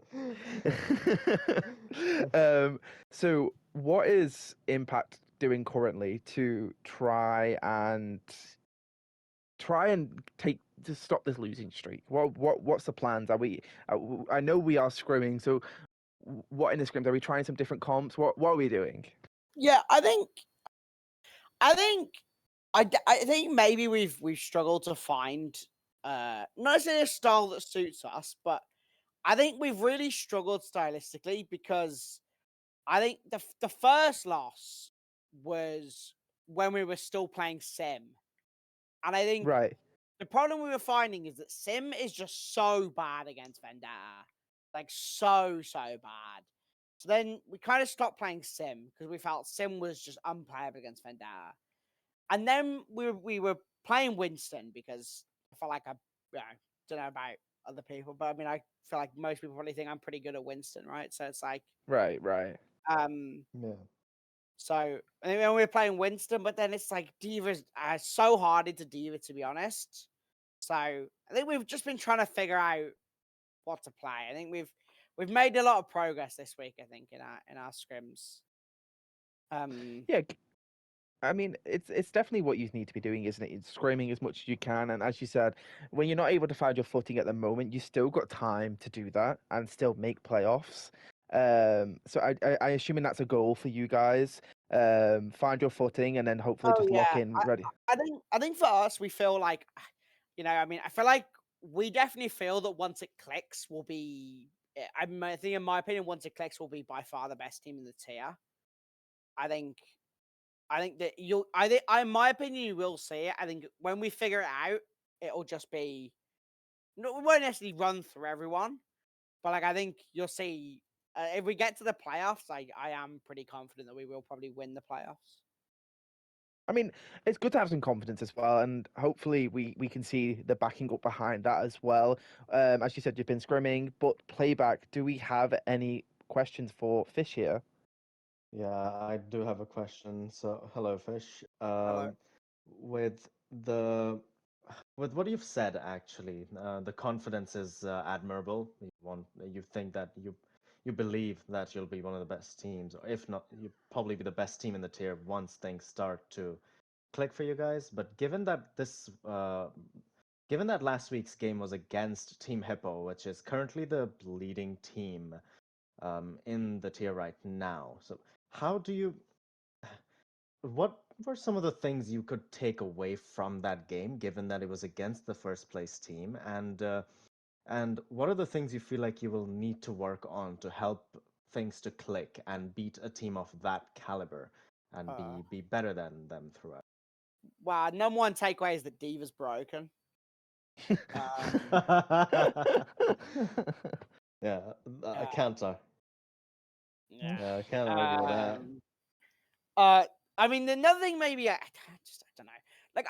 So what is Impact doing currently to try and take to stop this losing streak? What's the plans? Are we? I know we are scrimming. So what in the scrims? Are we trying some different comps? What are we doing? Yeah. I think maybe we've struggled to find not necessarily a style that suits us, but I think we've really struggled stylistically because I think the first loss was when we were still playing Sim, and I think Right. the problem we were finding is that Sim is just so bad against Vendetta, like so bad. So then we kind of stopped playing Sim because we felt Sim was just unplayable against Vendetta. And then we were playing Winston because I felt like don't know about other people, but I mean I feel like most people probably think I'm pretty good at Winston, right? So it's like Right. Yeah. so and then we were playing Winston, but then it's like Diva's so hard into Diva, to be honest. So I think we've just been trying to figure out what to play. I think we've made a lot of progress this week, I think, in our scrims. Yeah. I mean, it's definitely what you need to be doing, isn't it? It's scrimming as much as you can, and as you said, when you're not able to find your footing at the moment, you still got time to do that and still make playoffs. So I assuming that's a goal for you guys. Find your footing and then hopefully Oh just lock yeah, in ready. I think for us, we feel like, I mean, I feel like we definitely feel that once it clicks, we'll be. I think, in my opinion, once it clicks, we'll be by far the best team in the tier. I think. I think that you'll. in my opinion, you will see it. I think when we figure it out, it'll just be. No, we won't necessarily run through everyone, but like I think you'll see. If we get to the playoffs, I am pretty confident that we will probably win the playoffs. I mean, it's good to have some confidence as well, and hopefully we can see the backing up behind that as well. As you said, you've been scrimming, but playback. Do we have any questions for Fish here? Yeah, I do have a question. So, hello, Fish. Hello. With the with what you've said, actually, the confidence is admirable. You think that you believe that you'll be one of the best teams, or if not, you probably be the best team in the tier once things start to click for you guys. But given that last week's game was against Team Hippo, which is currently the leading team in the tier right now, so how do you? What were some of the things you could take away from that game, given that it was against the first place team, and what are the things you feel like you will need to work on to help things to click and beat a team of that caliber and Uh, be better than them throughout? Well, number one takeaway is that Diva's broken. Yeah, I Uh, can't. yeah. Yeah, I can't argue with that. Um, uh, I mean, another thing maybe I don't know. Like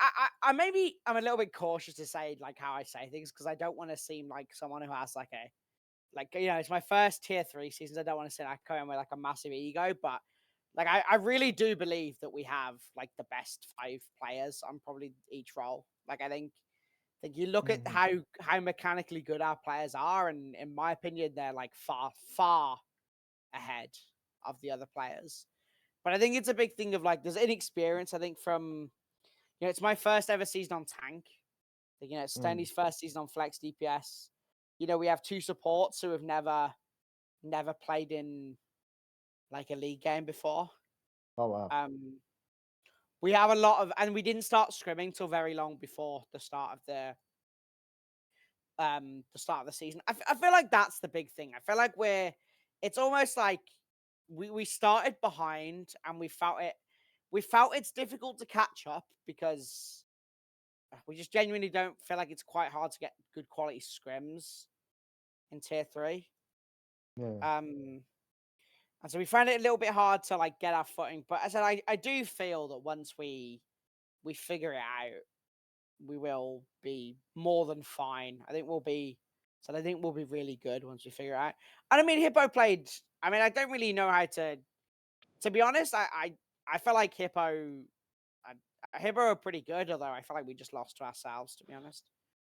maybe I'm a little bit cautious to say like how I say things because I don't want to seem like someone who has like a it's my first tier 3 seasons. I don't want to say I come in with like a massive ego, but like I really do believe that we have like the best 5 players on probably each role. Like I think you look at Mhm. how mechanically good our players are, and in my opinion, they're like far ahead of the other players. But I think it's a big thing of like there's inexperience. I think from it's my first ever season on tank. It's Mm. Stanley's first season on flex DPS. We have 2 supports who have never played in like a league game before. Oh wow. We have a lot of, and we didn't start scrimming till very long before the start of the season. I feel like that's the big thing. I feel like it's almost like we started behind and we felt it's difficult to catch up because we just genuinely don't feel like it's quite hard to get good quality scrims in tier 3. Yeah. Um, and so we found it a little bit hard to like get our footing. But as I said, I do feel that once we figure it out, we will be more than fine. I think we'll be really good once we figure it out. And I mean, Hippo played. I mean, I don't really know how to be honest. I feel like Hippo are pretty good, although I feel like we just lost to ourselves. To be honest,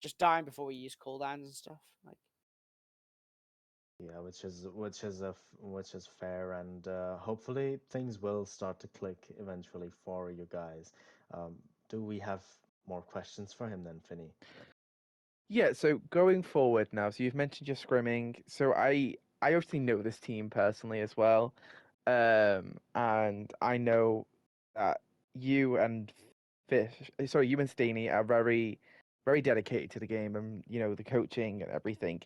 just dying before we use cooldowns and stuff. Like, Yeah, which is fair, and hopefully things will start to click eventually for you guys. Um, do we have more questions for him then, Finny? Yeah, so going forward now, so you've mentioned your scrimming. So I obviously know this team personally as well. And I know that you and you and Steenie are very dedicated to the game and the coaching and everything.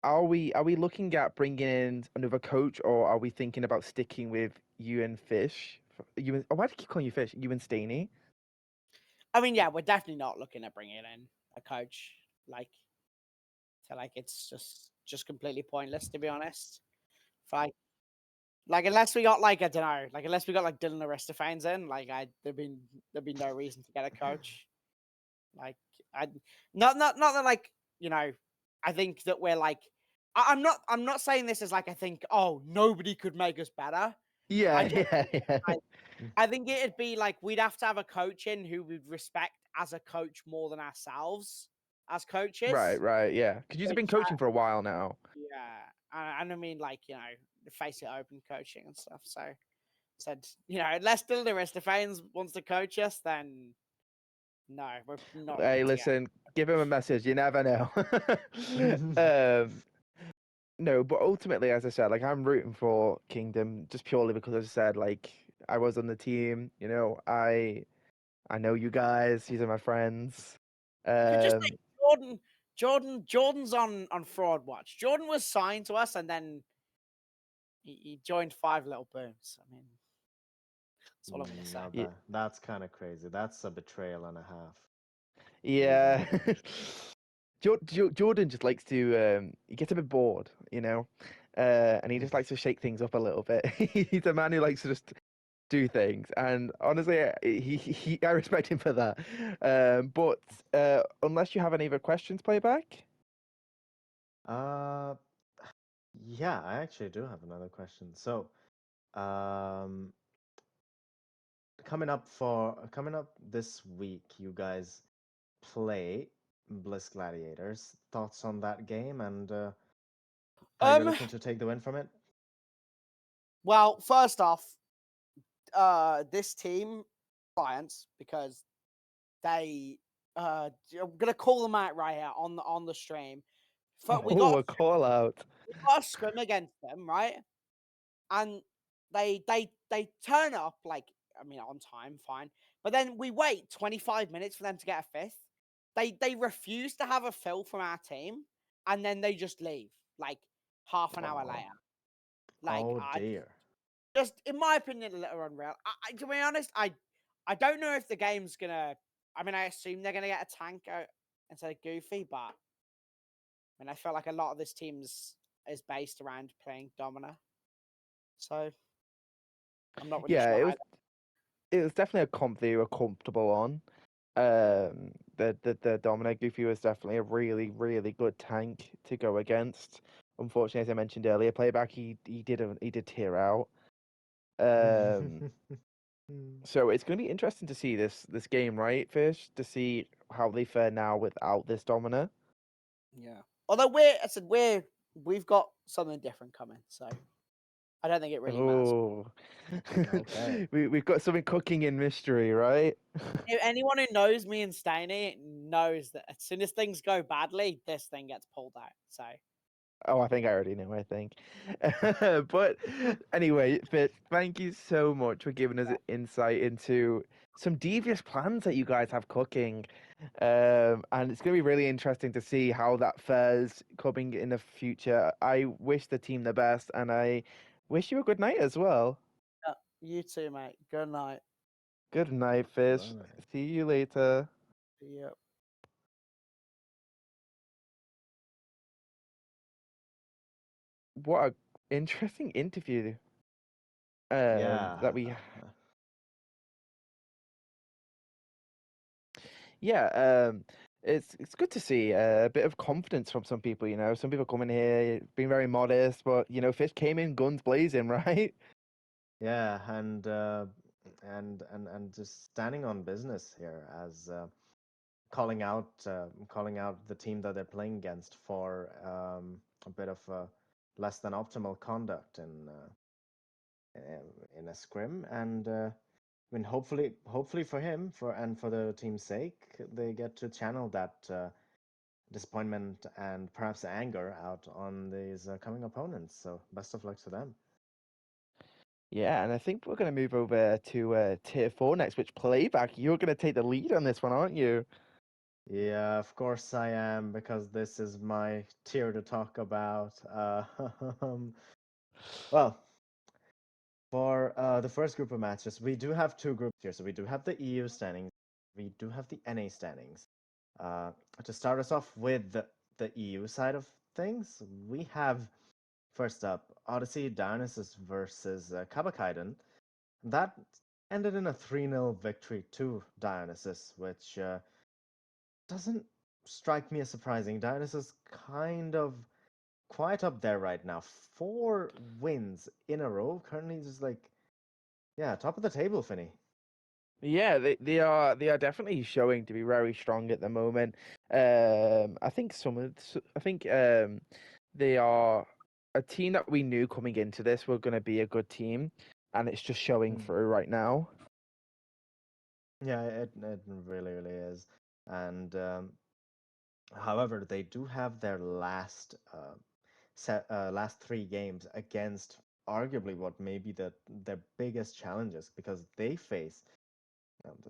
Are we looking at bringing in another coach, or are we thinking about sticking with you and Fish? Why do I keep calling you Fish? You and Steenie? I mean, yeah, we're definitely not looking at bringing in a coach. Like, so like it's just completely pointless to be honest. Like unless we got like I don't know, like unless we got like Dylan Aristofanes in, like there'd be no reason to get a coach. Like I not that like I think that we're like I'm not saying this as like I think nobody could make us better. I Yeah, just yeah, yeah. like I think it'd be like we'd have to have a coach in who we'd respect as a coach more than ourselves as Right, coaches. right, yeah. Because you've been Which coaching for a while now. yeah, and I mean like the face it open coaching and stuff. So said, unless Aristophanes wants to coach us, then no, we're not. Hey, looking to get- listen, give him a message. You never know. No, but ultimately, as I said, like I'm rooting for Kingdom just purely because as I said, like I was on the team. I know you guys. These are my friends. You could just say Jordan's on Fraud Watch. Jordan was signed to us, and then he joined Five Little Booms. I mean, that's all I'm gonna say. Now Yeah. that's kind of crazy. That's a betrayal and a half. Yeah. Jordan just likes to he gets a bit bored, and he just likes to shake things up a little bit. He's a man who likes to just do things, and honestly, I respect him for that. But unless you have any other questions, playback. Uh, yeah, I actually do have another question. So, um, coming up this week, you guys play Bliss Gladiators. Thoughts on that game and how you're Um, looking to take the win from it? well, first off, this team clients because they I'm gonna call them out right here on the stream. We Oh, got a call out. a scrim against them, right? And they turn up like on time, fine. But then we wait 25 minutes for them to get a fifth. They refuse to have a fill from our team, and then they just leave like half an hour Oh. later. Like Oh I dear. just, in my opinion, a little unreal. To be honest, I don't know if the game's gonna. I assume they're gonna get a tank out instead of Goofy, but I feel like a lot of this team's is based around playing Domina, so I'm not really Yeah, sure. it was definitely a comp they were comfortable on. The Dominic Goofy was definitely a really, really good tank to go against. Unfortunately, as I mentioned earlier, playback he did tear out. So it's going to be interesting to see this game, right, Fish, to see how they fare now without this Domina. Yeah. Although we've got something different coming, so I don't think it really matters. Oh, Okay. we've got something cooking in mystery, right? Anyone who knows me and Stainy knows that as soon as things go badly, this thing gets pulled out. So Oh, I think I already know, I think. But anyway, Fitz, thank you so much for giving us an insight into some devious plans that you guys have cooking. And it's going to be really interesting to see how that fares coming in the future. I wish the team the best, and I wish you a good night as well. you too, mate. Good night. Good night, Fish. Bye. See you later. Yep. What a interesting interview. Yeah. That we Yeah, it's good to see a bit of confidence from some people. Some people come in here being very modest, but Fish came in guns blazing, right? Yeah, and just standing on business here as calling out the team that they're playing against for a bit of less than optimal conduct in a scrim, and hopefully for him and for the team's sake, they get to channel that disappointment and perhaps anger out on these coming opponents. So best of luck to them. Yeah, and I think we're going to move over to Tier 4 next, which playback. You're going to take the lead on this one, aren't you? Yeah, of course I am, because this is my tier to talk about. Well, for the first group of matches, we do have two groups here. So we do have the EU standings, we do have the NA standings. To start us off with the EU side of things, we have first up Odyssey Dionysus versus Kabakaiden. That ended in a 3-0 victory to Dionysus, which doesn't strike me as surprising. Dionysus kind of quite up there right now. 4 wins in a row. Currently just top of the table, Finney. Yeah, they are definitely showing to be very strong at the moment. I think they are a team that we knew coming into this were going to be a good team. and it's just showing Mm. through right now. Yeah, it really really is. And however, they do have their last 3 games against arguably what may be their biggest challenges, because they face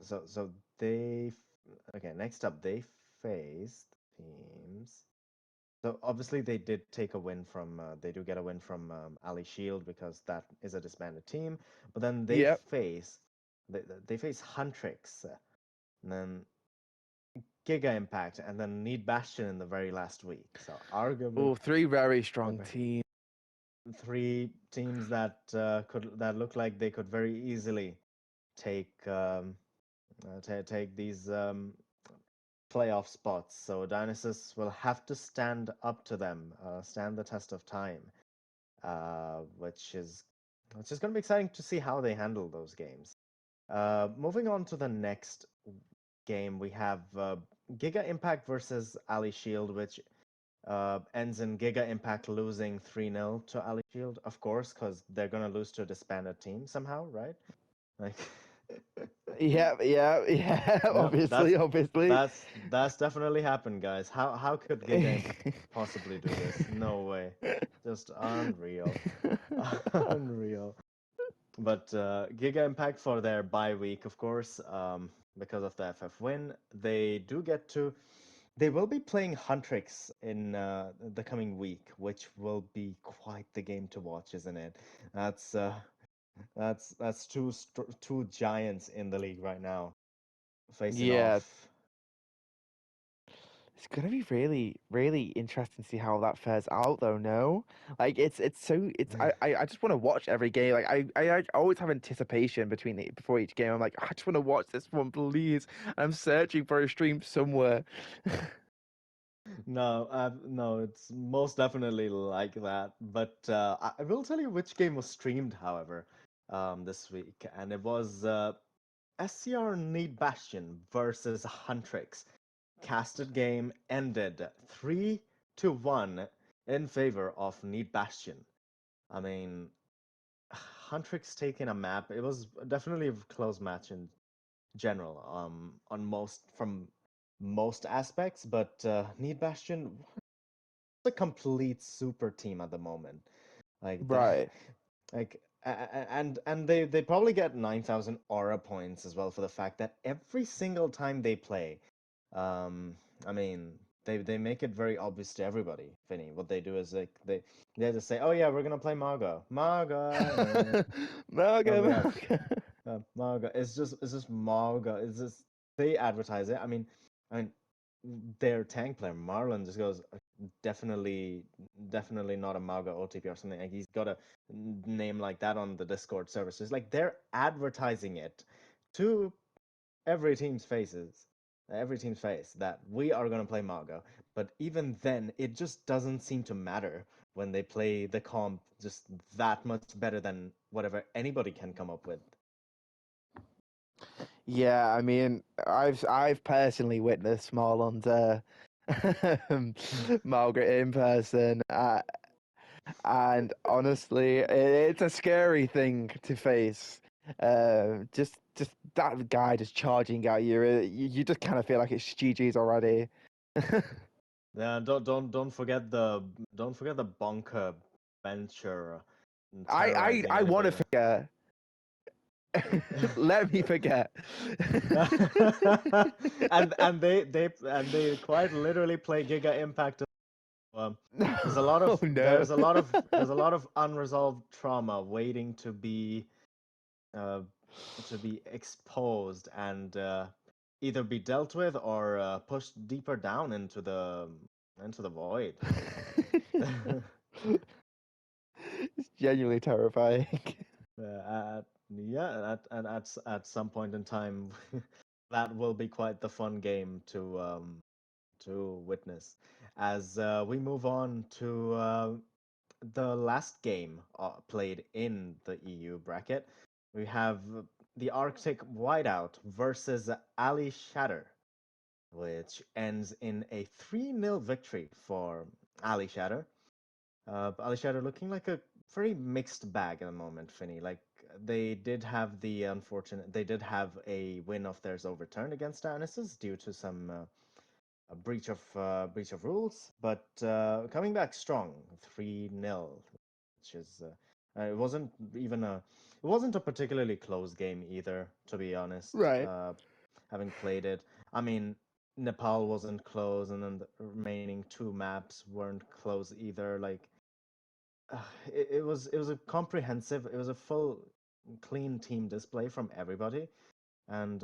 so okay, next up they faced teams. So obviously they did take a win from they do get a win from Ali Shield, because that is a disbanded team. But then Yep. they face Huntrix, and then Giga Impact, and then Need Bastion in the very last week. So arguably Oh, 3 very strong okay, teams. 3 teams that that look like they could very easily take take these playoff spots. So Dionysus will have to stand up to them, stand the test of time, which is going to be exciting to see how they handle those games. Moving on to the next game, we have Giga Impact versus Ali Shield, which ends in Giga Impact losing 3-0 to Ali Shield, of course, because they're going to lose to a disbanded team somehow, right? Like, Yeah. yeah, Obviously. that's definitely happened, guys. How could Giga Impact possibly do this? No way. Just unreal. Unreal. But Giga Impact, for their bye week, of course, because of the FF win, they will be playing Huntrix in the coming week, which will be quite the game to watch, isn't it? That's two giants in the league right now facing Yeah, off. it's gonna be really, really interesting to see how that fares out, though. No, like I just want to watch every game. Like I always have anticipation before each game. I'm like, I just want to watch this one, please. I'm searching for a stream somewhere. No, it's most definitely like that. But I will tell you which game was streamed, however, this week, and it was SCR Need Bastion versus Huntrix. Casted game ended 3-1 in favor of Need Bastion. I mean, Huntrix taking a map. It was definitely a close match in general, from most aspects, but Need Bastion, a complete super team at the moment. Like that, Right. like and they probably get 9,000 aura points as well for the fact that every single time they play, um, I mean, they make it very obvious to everybody. Vinny, what they do is like they just say, "Oh yeah, we're gonna play Margo, Margo." Oh Margo, yeah, Margo. Margo. It's just Margo. It's just they advertise it. I mean, their tank player Marlon just goes, definitely not a Margo OTP or something. Like he's got a name like that on the Discord server. So it's like they're advertising it to every team's faces, every team's face that we are gonna play Margo. But even then, it just doesn't seem to matter when they play the comp just that much better than whatever anybody can come up with. Yeah, I mean, I've personally witnessed Marlon's Margaret in person, and honestly, it's a scary thing to face. Just that guy just charging at you. You just kind of feel like it's GG's already. Yeah, don't forget the bunker bencher I terrorizing want to anybody. forget. Let me forget. And they quite literally play Giga Impact. There's a lot Oh of no. there's a lot of unresolved trauma waiting uh, to be exposed and either be dealt with or pushed deeper down into the void, basically. It's genuinely terrifying. Yeah, at some point in time, that will be quite the fun game to witness. As we move on to the last game played in the EU bracket, we have the Arctic Whiteout versus Ali Shatter, which ends in a 3-0 victory for Ali Shatter. Ali Shatter looking like a very mixed bag at the moment, Finny. Like they did have they did have a win of theirs overturned against Dionysus due to some a breach of rules, but coming back strong, 3-0, which is it wasn't a particularly close game either, to be honest. Right. Having played it, I mean, Nepal wasn't close, and then the remaining two maps weren't close either. Like, it was a comprehensive, it was a full, clean team display from everybody, and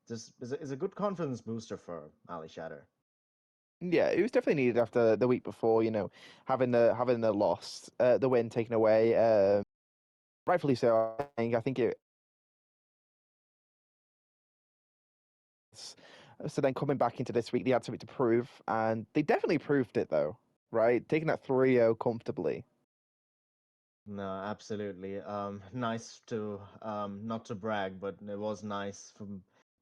just is a good confidence booster for Ali Shatter. Yeah, it was definitely needed after the week before. Having the loss, the win taken away. Rightfully so. I think it. So then coming back into this week, they had something to prove, and they definitely proved it, though. Right, taking that 3-0 comfortably. No, absolutely. Nice to not to brag, but it was nice for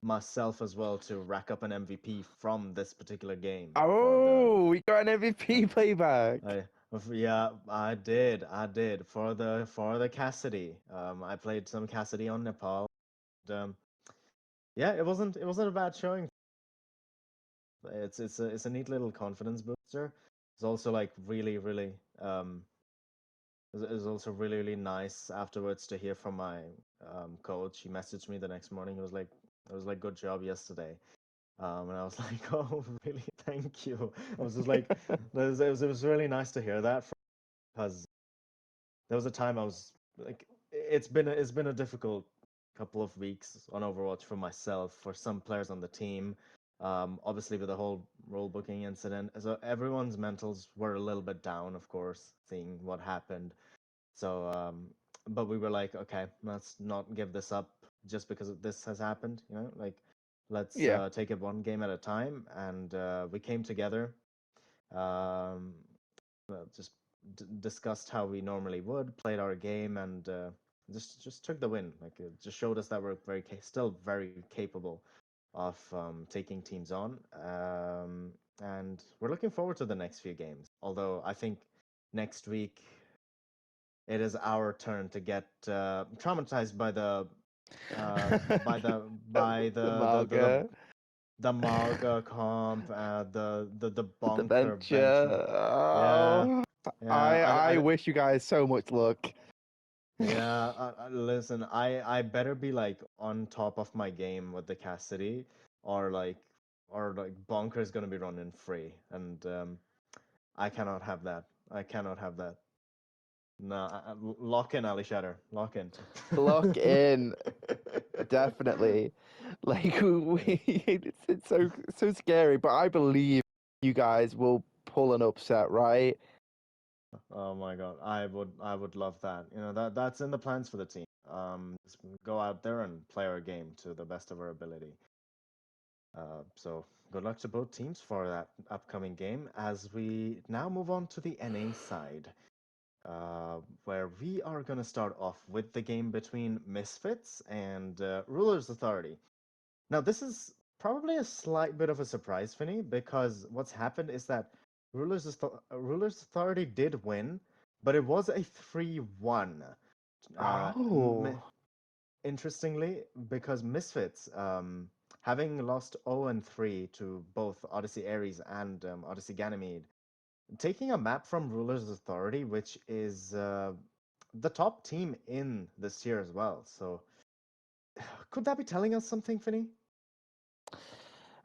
myself as well to rack up an MVP from this particular game. Oh, we got an MVP playback. Yeah, I did. For the Cassidy. I played some Cassidy on Nepal. And, yeah, it wasn't a bad showing. It's a neat little confidence booster. It's also like really it was also really nice afterwards to hear from my coach. He messaged me the next morning. He was like, "It was like good job yesterday," and I was like, "Oh, really? Thank you." I was just like, it was really nice to hear that because there was a time I was like, it's been a difficult couple of weeks on Overwatch for myself, for some players on the team. Obviously with the whole role booking incident, so everyone's mentals were a little bit down, of course, seeing what happened. So, but we were like, okay, let's not give this up just because this has happened. Like let's Yeah. take it one game at a time, and we came together. Um, just discussed how we normally would, played our game, and just took the win. Like it just showed us that we're still very capable of taking teams on. And we're looking forward to the next few games. Although I think next week it is our turn to get traumatized by the the Malga, the Malga comp, the the bunker bench. venture. Yeah, Oh, yeah. I wish you guys so much luck. Yeah. Listen, I better be like on top of my game with the Cassidy, or like bunker is gonna be running free, and I cannot have that. I cannot have that. No, lock in, Ali Shatter. Lock in. Lock in, definitely. Like it's so scary, but I believe you guys will pull an upset, right? Oh my God, I would love that. That's in the plans for the team. Just go out there and play our game to the best of our ability. So good luck to both teams for that upcoming game. As we now move on to the NA side, where we are gonna start off with the game between Misfits and Rulers Authority. Now, this is probably a slight bit of a surprise, Finny, because what's happened is that Rulers Authority did win, but it was a 3-1. Oh, Interestingly, because Misfits, having lost 0-3 to both Odyssey Ares and Odyssey Ganymede, taking a map from Rulers Authority, which is the top team in this tier as well. So, could that be telling us something, Finny?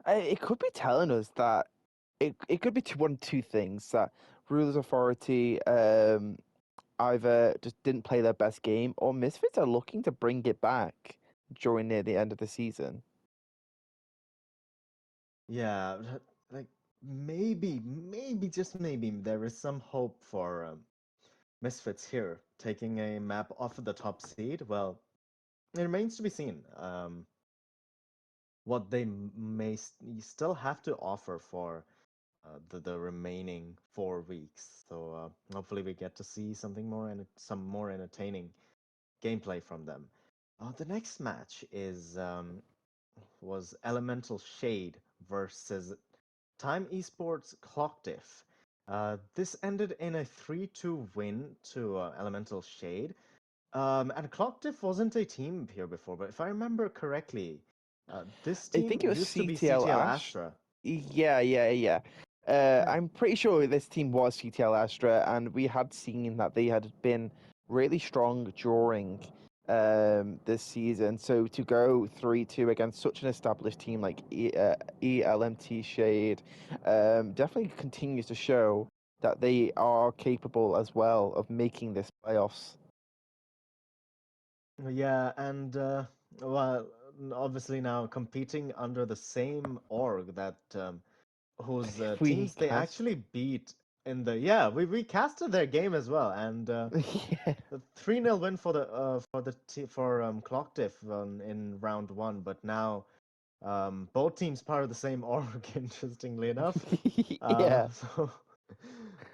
it could be telling us that it could be one of two things that Rulers Authority either just didn't play their best game, or Misfits are looking to bring it back during near the end of the season. Yeah, like maybe just maybe there is some hope for Misfits here taking a map off of the top seed. Well, it remains to be seen. What they may still have to offer for the remaining 4 weeks. So hopefully we get to see something more and some more entertaining gameplay from them. The next match was Elemental Shade versus Time Esports Clock Diff. This ended in a 3-2 win to Elemental Shade. And Clock Diff wasn't a team here before, but if I remember correctly, this I team think it was used to be CTL CTL Ash. Astra. Yeah. Yeah. I'm pretty sure this team was CTL Astra, and we had seen that they had been really strong during this season. So to go 3-2 against such an established team like ELMT Shade definitely continues to show that they are capable as well of making this playoffs. Yeah, and well, obviously now competing under the same org that whose We teams they cast. actually beat in the yeah we casted their game as well, and Yeah. a 3-0 win for Clock Diff in round one, but now both teams part of the same org, interestingly enough. Yeah.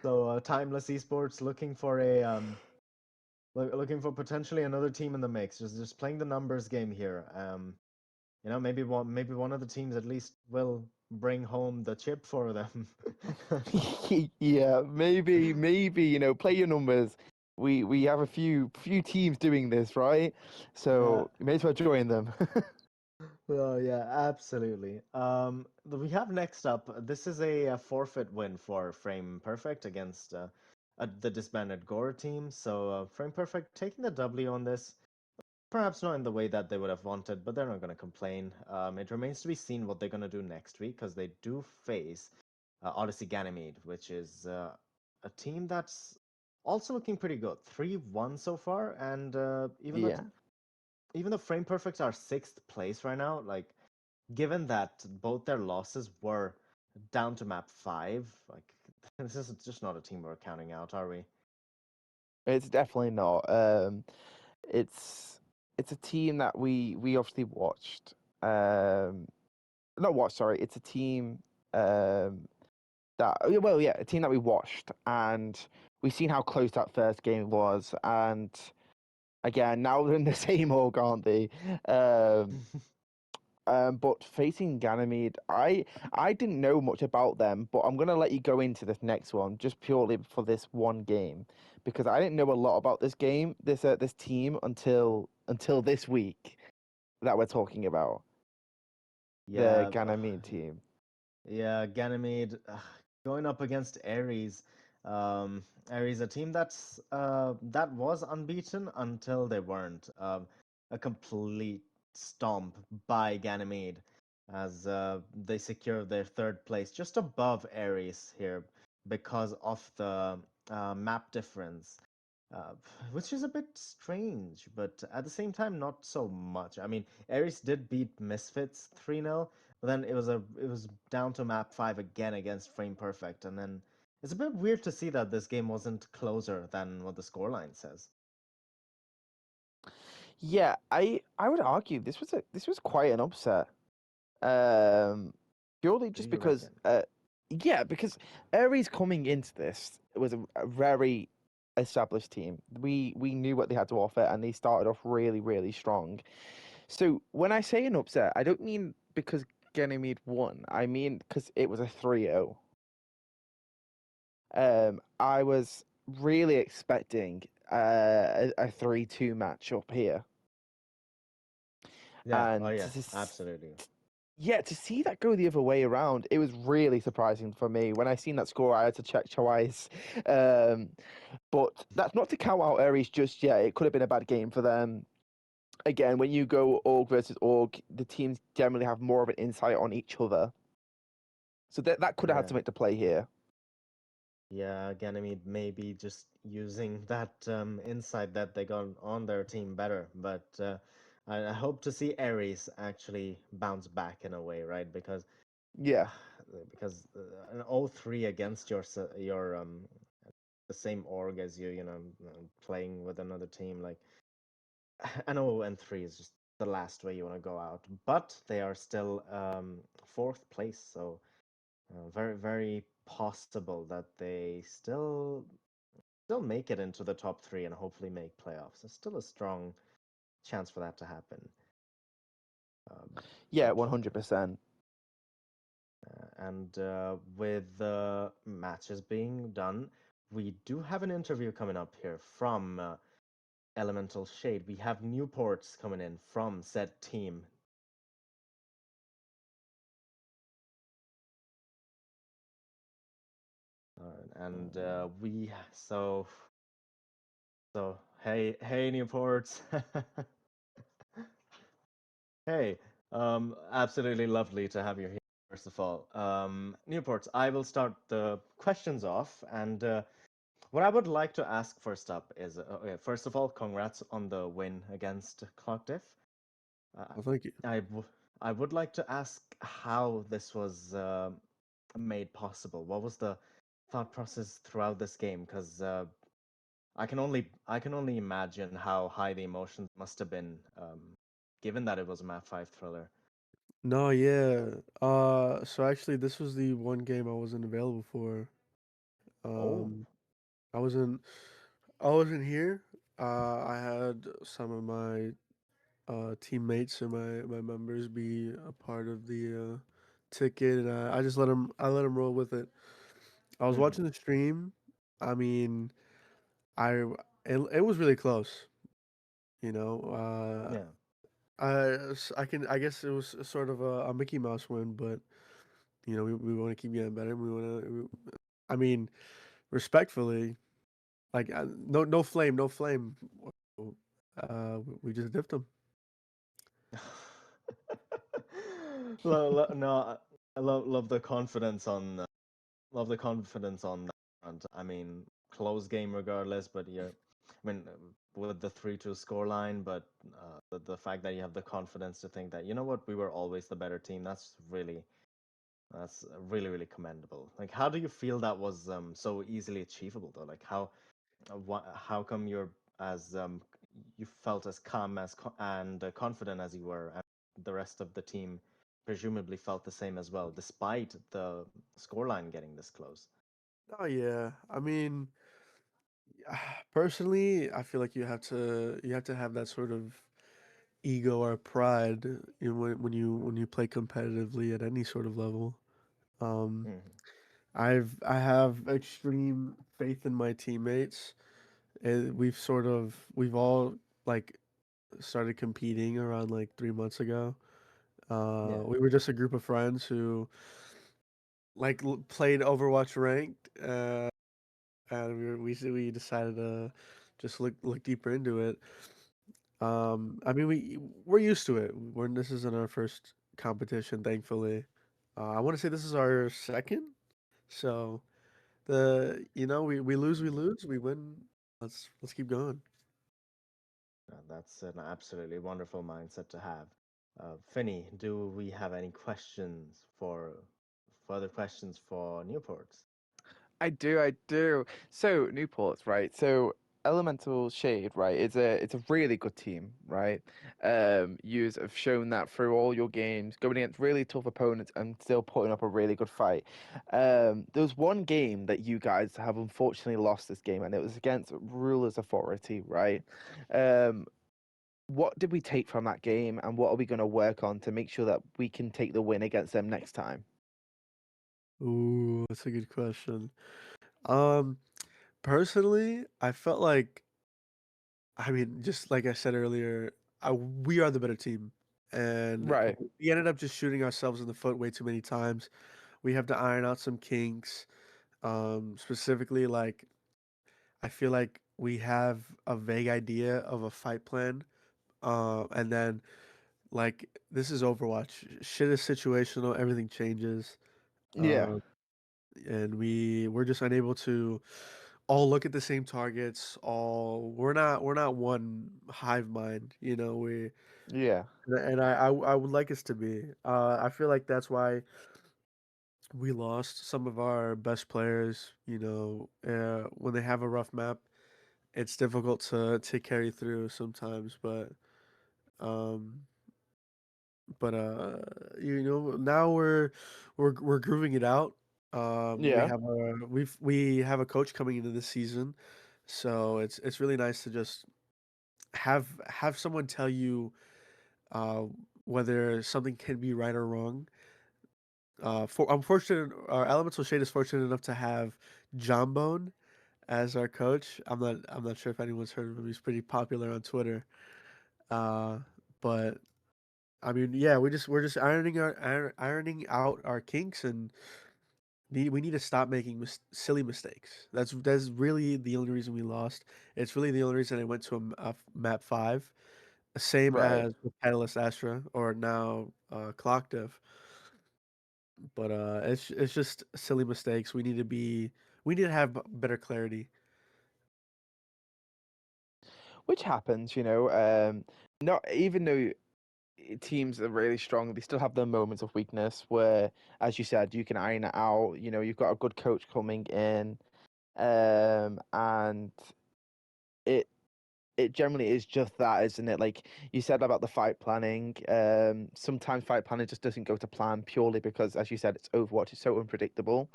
So Timeless Esports looking for a looking for potentially another team in the mix, just playing the numbers game here. Maybe one of the teams at least will bring home the chip for them. Yeah, maybe, play your numbers. We have a few teams doing this, right? Yeah. So you may as well join them. Oh yeah, absolutely. We have next up. This is a forfeit win for Frame Perfect against the disbanded Gore team. So Frame Perfect taking the W on this. Perhaps not in the way that they would have wanted, but they're not going to complain. It remains to be seen what they're going to do next week, because they do face Odyssey Ganymede, which is a team that's also looking pretty good. 3-1 so far, and Yeah. even though Frame Perfects are sixth place right now, like given that both their losses were down to map 5, like this is just not a team we're counting out, are we? It's definitely not. It's a team that we obviously watched. Not watched, sorry. It's a team a team that we watched, and we've seen how close that first game was, and again, now they're in the same org, aren't they? But facing Ganymede, I didn't know much about them, but I'm gonna let you go into this next one just purely for this one game, because I didn't know a lot about this game, this team until this week that we're talking about the Yeah, Ganymede team. yeah, Ganymede going up against Ares. Ares, a team that was unbeaten until they weren't. A complete stomp by Ganymede as they secure their third place, just above Ares here because of the map difference. Uh, which is a bit strange, but at the same time, not so much. I mean, Ares did beat Misfits 3-0, but then it was down to map 5 again against Frame Perfect, and then it's a bit weird to see that this game wasn't closer than what the scoreline says. Yeah, I would argue this was quite an upset. Um, Purely Do just you because, reckon? yeah, because Aries coming into this was a very established team. We knew what they had to offer, and they started off really strong. So when I say an upset, I don't mean because Ganymede won. I mean because it was a 3-0. I was really expecting a 3-2 matchup here, Yeah. Oh and yeah. Absolutely. yeah, to see that go the other way around, it was really surprising for me. When I seen that score, I had to check twice. But that's not to count out Aries just yet. It could have been a bad game for them. Again, when you go org versus org, the teams generally have more of an insight on each other. So that could have had Yeah. something to play here. Yeah, Ganymede maybe just using that insight that they got on their team better, but I hope to see Ares actually bounce back in a way, right? Because Yeah. an 0-3 against your the same org as you, playing with another team, like an 0-3 is just the last way you want to go out. But they are still fourth place, so very possible that they still make it into the top 3 and hopefully make playoffs. There's still a strong chance for that to happen. Yeah, But 100%. and with the matches being done, we do have an interview coming up here from Elemental Shade. We have Newports coming in from said team. And we so hey Newports. Hey, absolutely lovely to have you here. First of all, Newports, I will start the questions off, and what I would like to ask first up is, okay, first of all, congrats on the win against Clockdiff. Well, thank you. I would like to ask how this was made possible. What was the thought process throughout this game? Because I can only imagine how high the emotions must have been, given that it was a Map 5 thriller. No, yeah. So actually, this was the one game I wasn't available for. Oh, Um, I wasn't. I wasn't here. I had some of my teammates and my members be a part of the ticket, and I just let them roll with it. I was hmm watching the stream. I mean, I it was really close. You know, yeah. I guess it was sort of a Mickey Mouse win, but we want to keep getting better. We want to. I mean, respectfully, like no flame, no flame. We just dipped them. No, I love the confidence on love the confidence on that front. I mean, close game regardless, but yeah, I mean, with the 3-2 scoreline, but the fact that you have the confidence to think that, you know what, we were always the better team, that's really commendable. Like, how do you feel that was so easily achievable though? Like, how come you felt as calm and confident as you were, and the rest of the team presumably felt the same as well, despite the scoreline getting this close? Oh yeah, I mean, personally, I feel like you have to have that sort of ego or pride when you play competitively at any sort of level. Um, Mhm. I have extreme faith in my teammates. We've all like started competing around like 3 months ago. Yeah. We were just a group of friends who like played Overwatch ranked, and we decided to just look deeper into it. I mean we're used to it. This isn't our first competition, thankfully. I want to say this is our second. So we lose, we lose, we win. Let's keep going. That's an absolutely wonderful mindset to have. Finny, do we have any further questions for Newports? I do. So Newports, right? So Elemental Shade, right? It's a really good team, right? You have shown that through all your games, going against really tough opponents and still putting up a really good fight. There was one game that you guys have unfortunately lost this game, and it was against Ruler's Authority, right? Um, what did we take from that game, and what are we going to work on to make sure that we can take the win against them next time? Ooh, that's a good question. Um, Personally, I felt like, I mean, just like I said earlier, we are the better team, and Right. we ended up just shooting ourselves in the foot way too many times. We have to iron out some kinks. Specifically, like I feel like we have a vague idea of a fight plan, and then like this is Overwatch. Shit is situational. Everything changes. Yeah. Uh, and we're just unable to all look at the same targets. All we're not one hive mind. Yeah. And I would like us to be. I feel like that's why we lost some of our best players. When they have a rough map, it's difficult to carry through sometimes. Um, but now we're grooving it out. Yeah. We have a coach coming into this season, so it's really nice to just have someone tell you uh, whether something can be right or wrong. I'm fortunate. Elemental Shade is fortunate enough to have Jawbone as our coach. I'm not sure if anyone's heard of him. He's pretty popular on Twitter. Uh, but I mean, yeah, we're just ironing out our kinks, and we need to stop making silly mistakes. That's really the only reason we lost. It's really the only reason I went to map 5, same Right. as with Catalyst Astra or now Clock Div. But it's just silly mistakes. We need to have better clarity. Which happens, not even though teams are really strong, they still have their moments of weakness where, as you said, you can iron it out. You've got a good coach coming in, and it it generally is just that, isn't it? Like you said about the fight planning, sometimes fight planning just doesn't go to plan purely because, as you said, it's Overwatch, it's so unpredictable.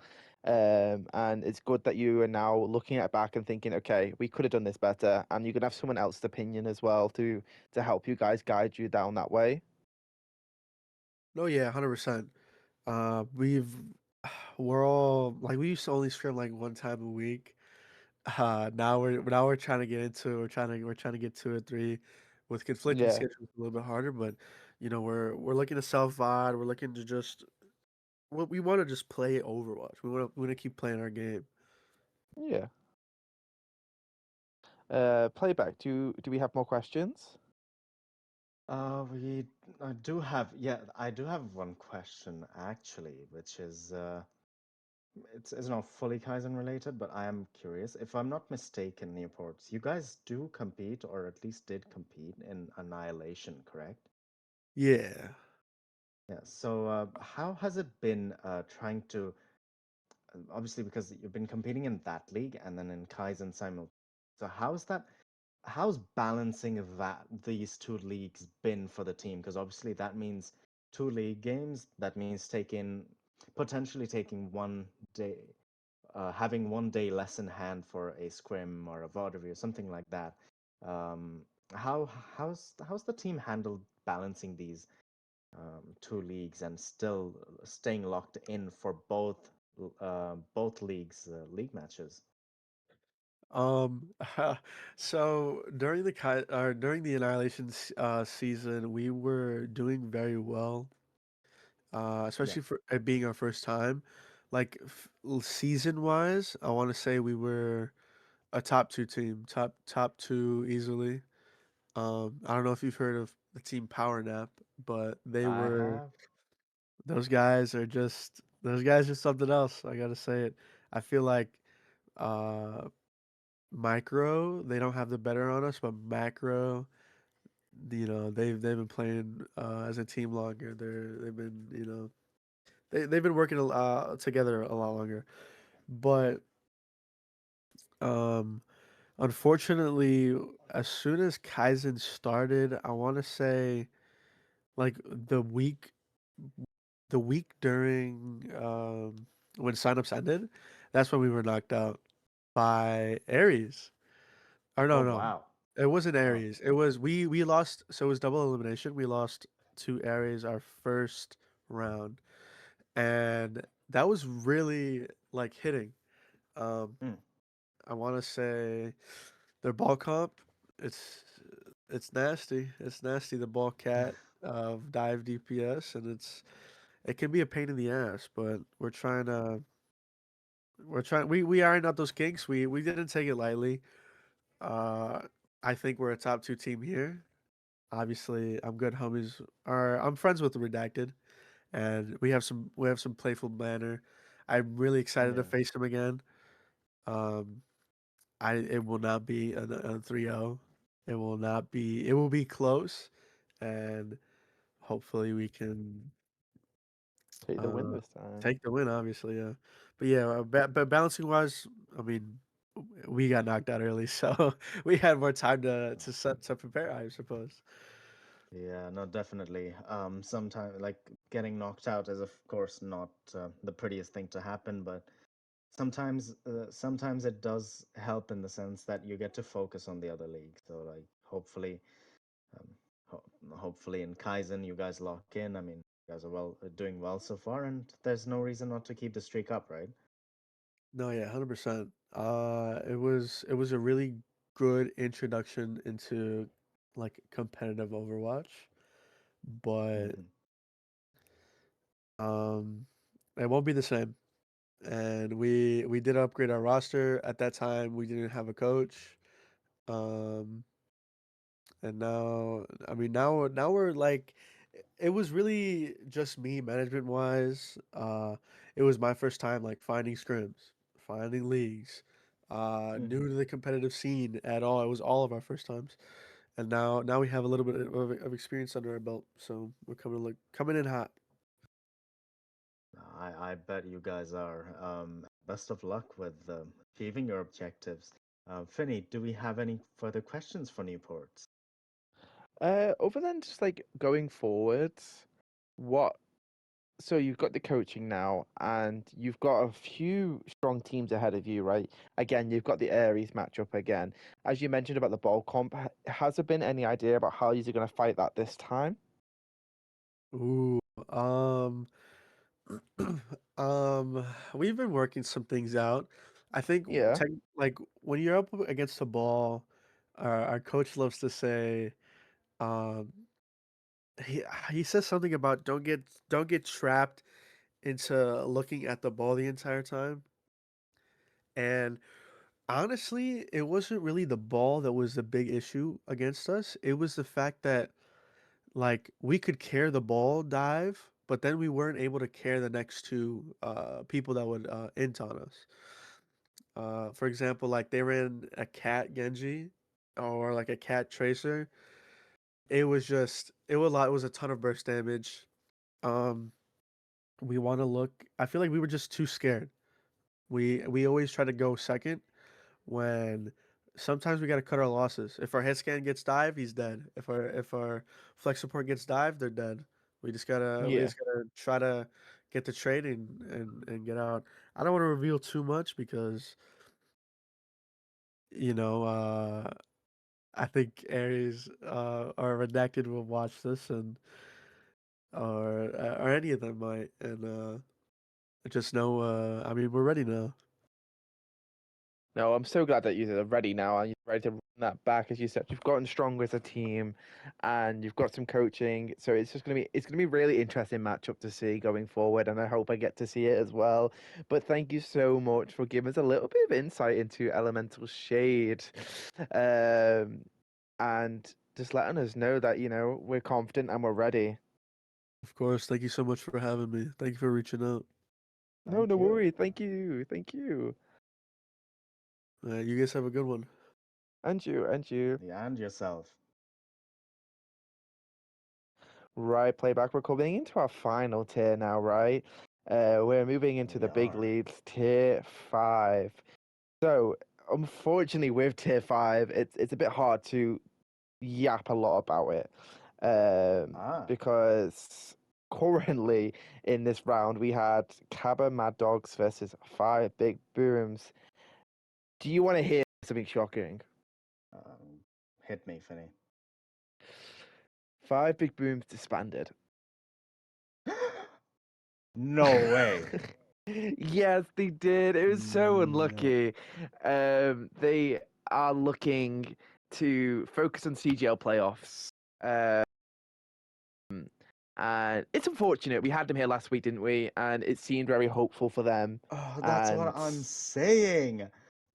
And it's good that you are now looking at it back and thinking, okay, we could have done this better, and you can have someone else's opinion as well to help you guys guide you down that way. No, yeah, 100%. We've we're all like we used to only scrim like one time a week. Now we're trying to get into we're trying to get 2 or 3 with conflicting Yeah, schedules a little bit harder, but we're looking to self VOD. We're looking to just we want to just play Overwatch. We want to keep playing our game. yeah. Playback. Do we have more questions? We do have, yeah, I do have one question actually, which is it's not fully Kaizen related, but I am curious. If I'm not mistaken, Newports, you guys do compete, or at least did compete in Annihilation, correct? Yeah. Yeah. So how has it been trying to, obviously because you've been competing in that league and then in Kaizen simultaneously. So how's balancing these two leagues been for the team? Because obviously that means 2 league games. That means potentially taking one day, having one day less in hand for a scrim or a VOD review, something like that. Um, how's the team handled balancing these 2 leagues and still staying locked in for both leagues league matches? Um, so during the Annihilation season, we were doing very well, Yeah. especially for it being our first time. Like season wise, I want to say we were a top 2 team, top 2 easily. I don't know if you've heard of the team Power Nap, but I have. those guys are something else. I gotta say it. I feel like uh Micro, they don't have the better on us, but Macro, they've been playing as a team longer. They've been they've been working together a lot longer. But um unfortunately, as soon as Kaizen started, I want to say like the week during when signups ended, that's when we were knocked out by Ares. Or Oh no, no, wow. it wasn't Oh. Ares. It was we lost. So it was double elimination. We lost to Ares our first round, and that was really like hitting. Um, Mm. I want to say their ball comp. It's it's nasty. It's nasty. The ball cat of dive DPS, and it can be a pain in the ass. But we ironed out those kinks. We didn't take it lightly. Uh, I think we're a top 2 team here. Obviously, I'm good homies. I'm friends with the Redacted, and we have some playful banner. I'm really excited to Yeah. face him again. Um, it will not be a 3-0. It will not be. It will be close, and hopefully we can Take the win uh this time. take the win. Obviously, yeah. But yeah, but balancing wise, I mean, we got knocked out early, so we had more time to prepare, I suppose. Yeah, no, definitely. Sometimes, like, getting knocked out is, of course, not the prettiest thing to happen, but sometimes it does help in the sense that you get to focus on the other league. So, like, um, hopefully in Kaizen, you guys lock in. I mean, you guys are doing well so far, and there's no reason not to keep the streak up, right? No, yeah, 100%. It was a really good introduction into like competitive Overwatch, but Mhm. um, it won't be the same. And we did upgrade our roster. At that time, we didn't have a coach. Um, and now, I mean, now we're like, it was really just me management wise. It was my first time like finding scrims, finding leagues, new Mhm. to the competitive scene at all. It was all of our first times, and now we have a little bit of experience under our belt, so we're coming in hot. I bet you guys are. Best of luck with achieving your objectives. Finny, do we have any further questions for Newports? Other than just like going forwards, what so you've got the coaching now, and you've got a few strong teams ahead of you, right? Again, you've got the Aries matchup again. As you mentioned about the ball comp, has there been any idea about how you're going to fight that this time? Ooh, um, we've been working some things out. I think Yeah, like when you're up against the ball, our coach loves to say, um, he he says something about don't get trapped into looking at the ball the entire time. And honestly, it wasn't really the ball that was the big issue against us. It was the fact that like we could carry the ball dive, but then we weren't able to carry the next two people that would int on us. For example, like they ran a cat Genji or like a cat Tracer. It was a ton of burst damage. Um, we want to look. I feel like we were just too scared. We always try to go second when sometimes we got to cut our losses. If our head scan gets dive, he's dead. If our flex support gets dive, they're dead. We yeah. just gotta try to get the trade and get out. I don't want to reveal too much because you know I think Aries or Redacted will watch this and or any of them might and just know I mean we're ready now. No, I'm so glad that you're ready now and you're ready to run that back. As you said, you've gotten stronger as a team, and you've got some coaching. So it's gonna be really interesting matchup to see going forward, and I hope I get to see it as well. But thank you so much for giving us a little bit of insight into Elemental Shade, and just letting us know that we're confident and we're ready. Of course, thank you so much for having me. Thank you for reaching out. No, Thank no you. worries. Thank you, You guys have a good one. and you, and you. Yeah, and yourself. Right, playback. We're coming into our final tier now, right? We're moving into We the big are. leagues, tier 5. So, unfortunately, with tier 5, it's a bit hard to yap a lot about it, Ah. because currently in this round we had Cabba Mad Dogs versus 5 Big Booms. Do you want to hear something shocking? Um, hit me, Finny. 5 Big Booms disbanded. No way. Yes, they did. It was so No. unlucky. They are looking to focus on CGL playoffs. And it's unfortunate. We had them here last week, didn't we? And it seemed very hopeful for them. Oh, that's what And I'm saying.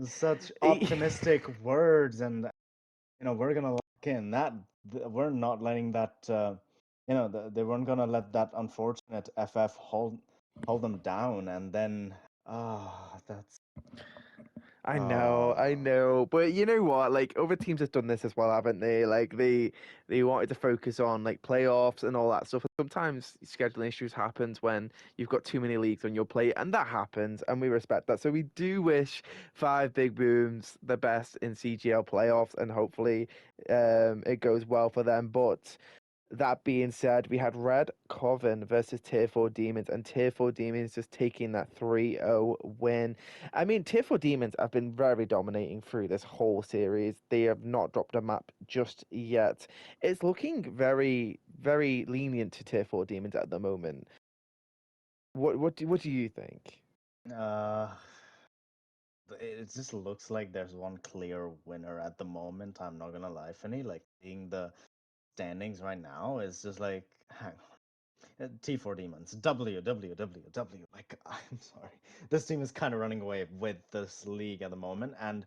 Such it- optimistic words, and we're gonna lock in that. We're not letting that. They weren't gonna let that unfortunate FF hold them down, and then that's I ah. know, but you know what? Like other teams have done this as well, haven't they? Like they wanted to focus on like playoffs and all that stuff. Sometimes scheduling issues happens when you've got too many leagues on your plate, and that happens, and we respect that. So we do wish 5 Big Booms the best in CGL playoffs, and hopefully, it goes well for them. But that being said, we had Red Coven versus Tier 4 Demons, and Tier 4 Demons just taking that 3-0 win. I mean, Tier 4 Demons have been very dominating through this whole series. They have not dropped a map just yet. It's looking very, very lenient to Tier 4 Demons at the moment. What do you think? Uh, it just looks like there's one clear winner at the moment. I'm not gonna lie, Finny. Like seeing the standings right now is just like, hang on. T4 Demons, W. Like, I'm sorry. This team is kind of running away with this league at the moment, and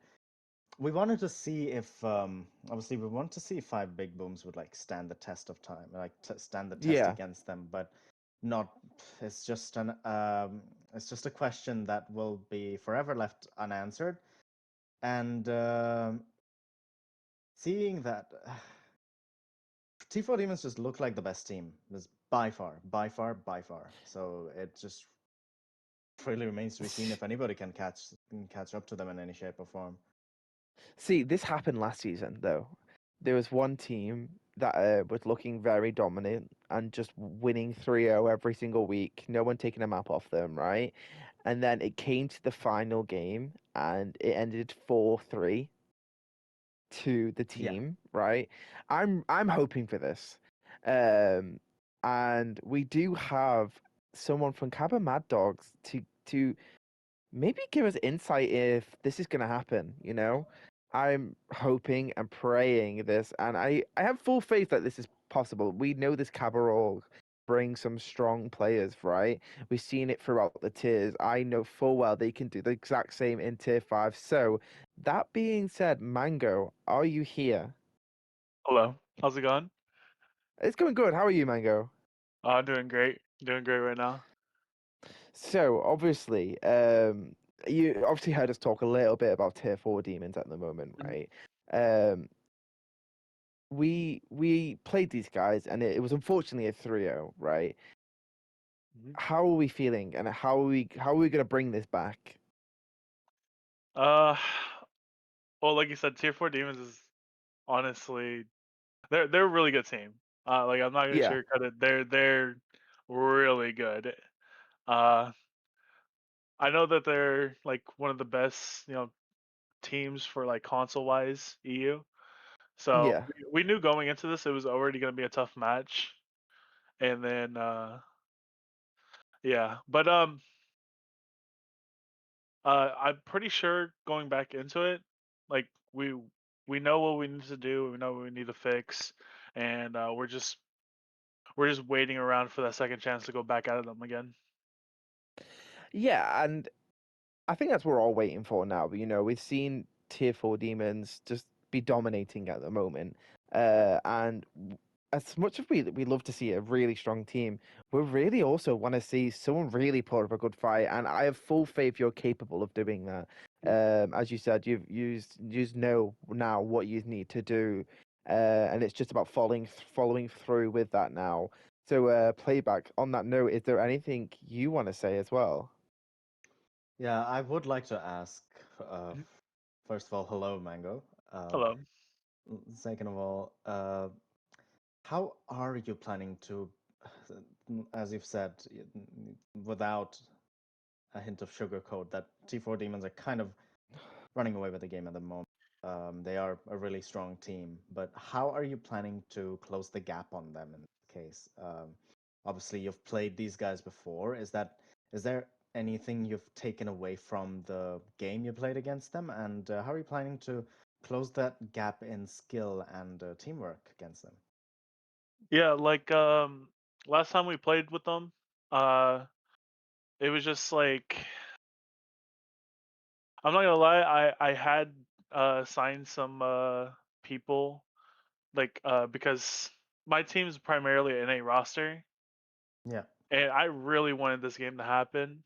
we wanted to see if, obviously, we want to see if Five Big Booms would like stand the test of time, like stand the test Yeah. against them, but not. It's just it's just a question that will be forever left unanswered, and seeing that. T4 Demons just look like the best team. Is by far, by far, by far. So it just really remains to be seen if anybody can catch up to them in any shape or form. See, this happened last season though. There was one team that was looking very dominant and just winning 3-0 every single week. No one taking a map off them, right? And then it came to the final game and it ended 4-3 to the Yeah. team, right? I'm hoping for this. Um and we do have someone from Cabba Mad Dogs to maybe give us insight if this is going to happen, you know? I'm hoping and praying this, and I have full faith that this is possible. We know this Cabarol brings some strong players, right? We've seen it throughout the tiers. I know full well they can do the exact same in tier 5. So, that being said, Mango, are you here? Hello, how's it going? It's going good. How are you, Mango? Doing great. Doing great right now. So obviously, you obviously heard us talk a little bit about tier 4 demons at the moment, Mhm. right? Um, we played these guys, and it was unfortunately a 3-0, right? Mhm. How are we feeling, and how are we gonna bring this back? Uh, well, like you said, Tier 4 Demons is honestly they're a really good team. Like I'm not gonna Yeah, sugarcoat it. They're really good. Uh, I know that they're like one of the best, teams for like console wise EU. So yeah, we knew going into this it was already gonna be a tough match. And then yeah, but I'm pretty sure going back into it, like we know what we need to do, we know what we need to fix, and we're just waiting around for that second chance to go back at them again. yeah, and I think that's what we're all waiting for now. You know, we've seen tier 4 demons just be dominating at the moment, and as much as we love to see a really strong team, we really also want to see someone really put up a good fight. And I have full faith you're capable of doing that. As you said, you know now what you need to do, and it's just about following through with that now. So, playback. On that note, is there anything you want to say as well? Yeah, I would like to ask, Mhm. first of all, hello, Mango. Hello. Second of all, how are you planning to, as you've said, without a hint of sugarcoat, that T4 Demons are kind of running away with the game at the moment. They are a really strong team, but how are you planning to close the gap on them in this case? Obviously, you've played these guys before. Is there anything you've taken away from the game you played against them, and how are you planning to close that gap in skill and teamwork against them? Yeah, like last time we played with them, uh it was just like I'm not gonna lie, I had signed some people like because my team's primarily an A roster Yeah. and I really wanted this game to happen.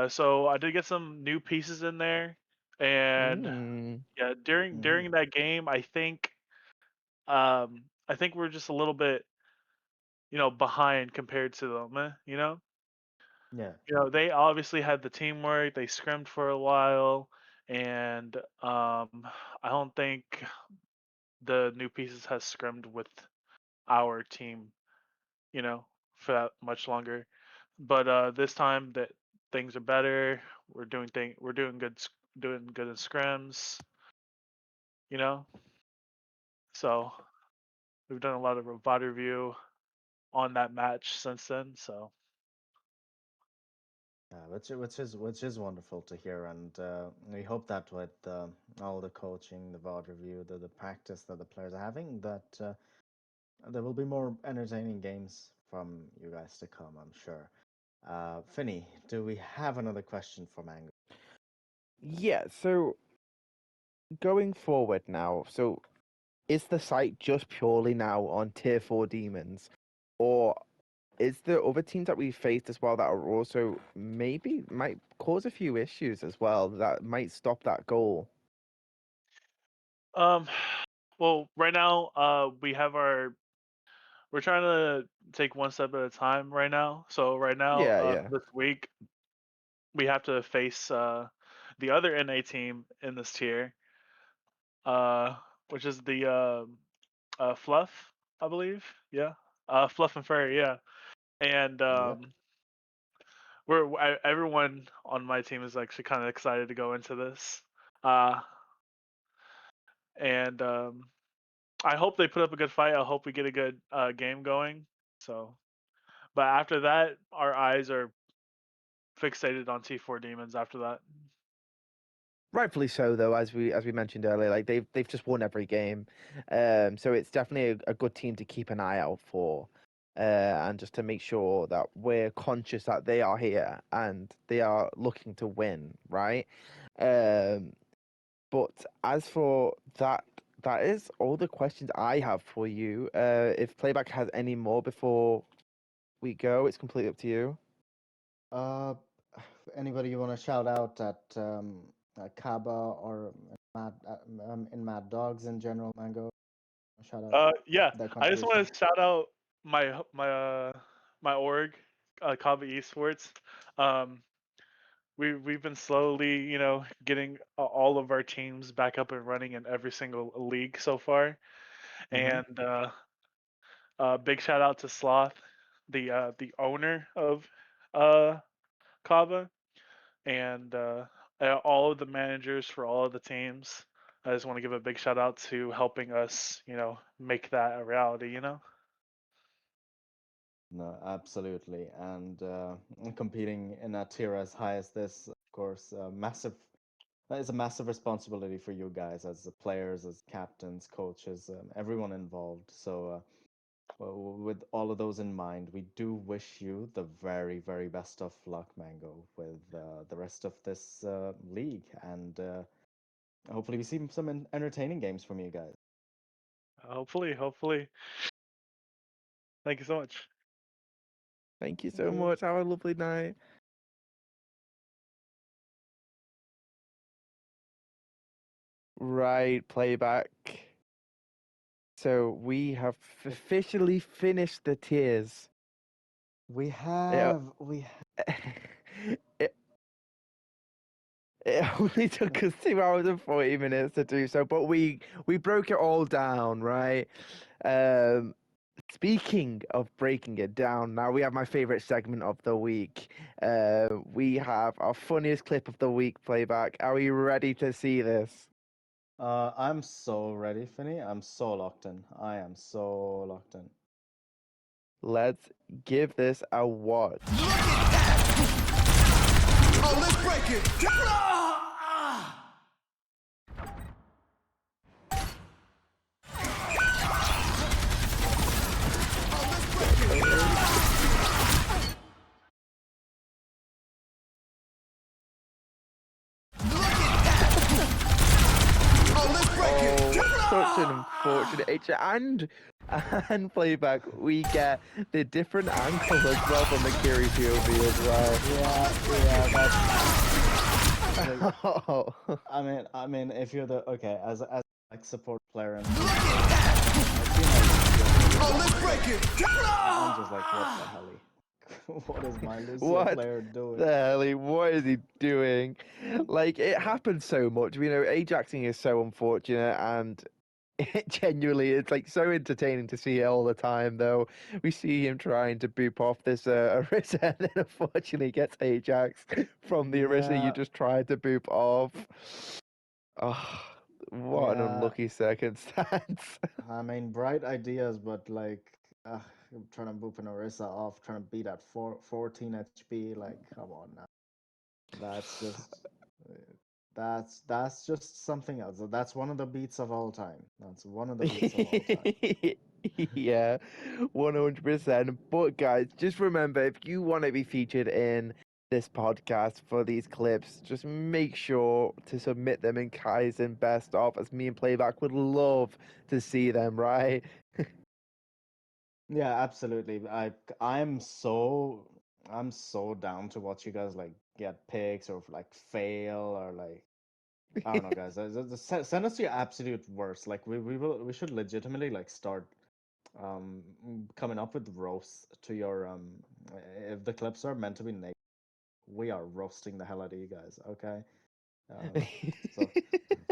So I did get some new pieces in there, and Mm, yeah, during Hmm. during that game, I think we're just a little bit, behind compared to them. Yeah. They obviously had the teamwork. They scrimmed for a while, and I don't think the new pieces has scrimmed with our team, you know, for that much longer. But this time that things are better. We're doing good in scrims, you know. So we've done a lot of robot review on that match since then. So which is wonderful to hear, and we hope that with all the coaching, the VOD review, the practice that the players are having, that there will be more entertaining games from you guys to come, I'm sure. Finny, do we have another question for Mango? Yeah, so going forward now, so is the site just purely now on tier 4 demons? Or is there other teams that we faced as well that are also maybe might cause a few issues as well that might stop that goal? Well, right now, we're trying to take one step at a time right now. So right now, Yeah, yeah. this week we have to face the other NA team in this tier, which is the Fluff, I believe. Yeah, Fluff and Furry. Yeah, and Yep. everyone on my team is actually kind of excited to go into this. Uh, and I hope they put up a good fight. I hope we get a good game going. So, but after that, our eyes are fixated on T4 Demons. After that, Rightfully so, though, as we mentioned earlier, like they've just won every game, so it's definitely a good team to keep an eye out for, and just to make sure that we're conscious that they are here and they are looking to win, right? Um, but as for that, that is all the questions I have for you. If Playback has any more before we go, it's completely up to you. Uh, Anybody you want to shout out at Kaba or in Mad Dogs in general, Mango? Shout out yeah, their I just contribution. want to shout out my org, Kava Esports. Um, we've been slowly, getting all of our teams back up and running in every single league so far, Mhm. and big shout out to Sloth, the owner of Kava, and all of the managers for all of the teams. I just want to give a big shout out to helping us, make that a reality. No, absolutely, and competing in a tier as high as this, of course, massive. That is a massive responsibility for you guys as the players, as captains, coaches, everyone involved. So, with all of those in mind, we do wish you the very, very best of luck, Mango, with the rest of this league, and hopefully we see some entertaining games from you guys. Hopefully. Thank you so much. Thank you Thank so you. much. Have a lovely night. Right, Playback. So we have officially finished the tiers. We It, have it, it only took us 2 hours and 40 minutes to do so, but we broke it all down, right? Um, Speaking of breaking it down, now we have my favorite segment of the week. We have our funniest clip of the week, Playback. Are you ready to see this? I'm so ready, Finny. I'm so locked in. I am so locked in. Let's give this a watch. Oh, let's break it. Oh, such an unfortunate HA. And Playback, we get the different angle as well from the Kiri POV as well. Yeah, that's. Oh. I mean, if you're the as like support player and Oh, let's break it. I'm just like, what the hell? What is my Lucio What player doing? the hell? What is he doing? Like, it happens so much. You know, Ajaxing is so unfortunate, and it genuinely, it's like so entertaining to see it all the time. Though we see him trying to boop off this Orisa, and then unfortunately gets Ajax from the Orisa you Yeah, just tried to boop off. Oh, what an yeah. unlucky circumstance. I mean, bright ideas, but like, I'm trying to boop an Orisa off, trying to beat at 14 HP. Like, come on now. That's just that's just something else. That's one of the beats of all time. That's one of the beats of all time. Yeah, 100%. But guys, just remember if you want to be featured in this podcast for these clips, just make sure to submit them in Kaizen Best Of, as me and Playback would love to see them, right? Yeah, absolutely. I'm so down to watch you guys like get picks or like fail or like I don't know, guys. Send us your absolute worst. Like we should legitimately like start coming up with roasts to your if the clips are meant to be negative, we are roasting the hell out of you guys. Okay.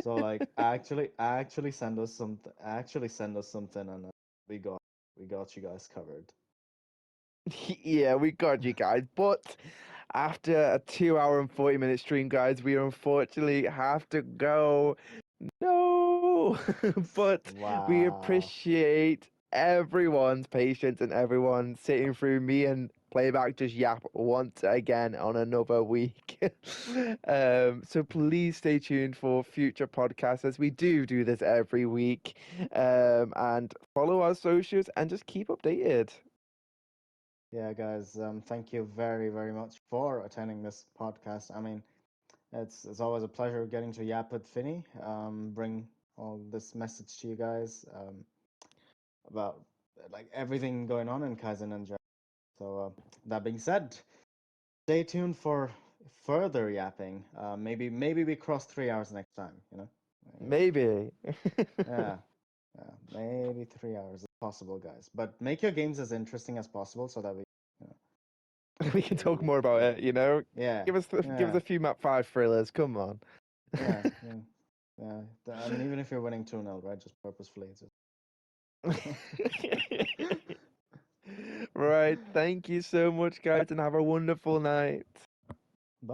So like actually send us something and we got you guys covered. Yeah, we got you guys. But after a 2 hour and 40-minute stream, guys, we unfortunately have to go. No, but we Wow. appreciate everyone's patience and everyone sitting through me and Playback just yap once again on another week. So please stay tuned for future podcasts, as we do this every week. And follow our socials and just keep updated. Yeah, guys, thank you very, very much for attending this podcast. I mean, it's always a pleasure getting to yap with Finny, bring all this message to you guys about like everything going on in Kaizen and Japan. So that being said, stay tuned for further yapping. Maybe we cross 3 hours next time. Maybe. Yeah, yeah, maybe 3 hours is possible, guys. But make your games as interesting as possible so that you We can talk more about it, you know? yeah, Give us yeah, a few map 5 thrillers, come on. yeah, yeah, yeah. I mean, even if you're winning 2-0, right? Just purposefully. Right, thank you so much, guys, and have a wonderful night.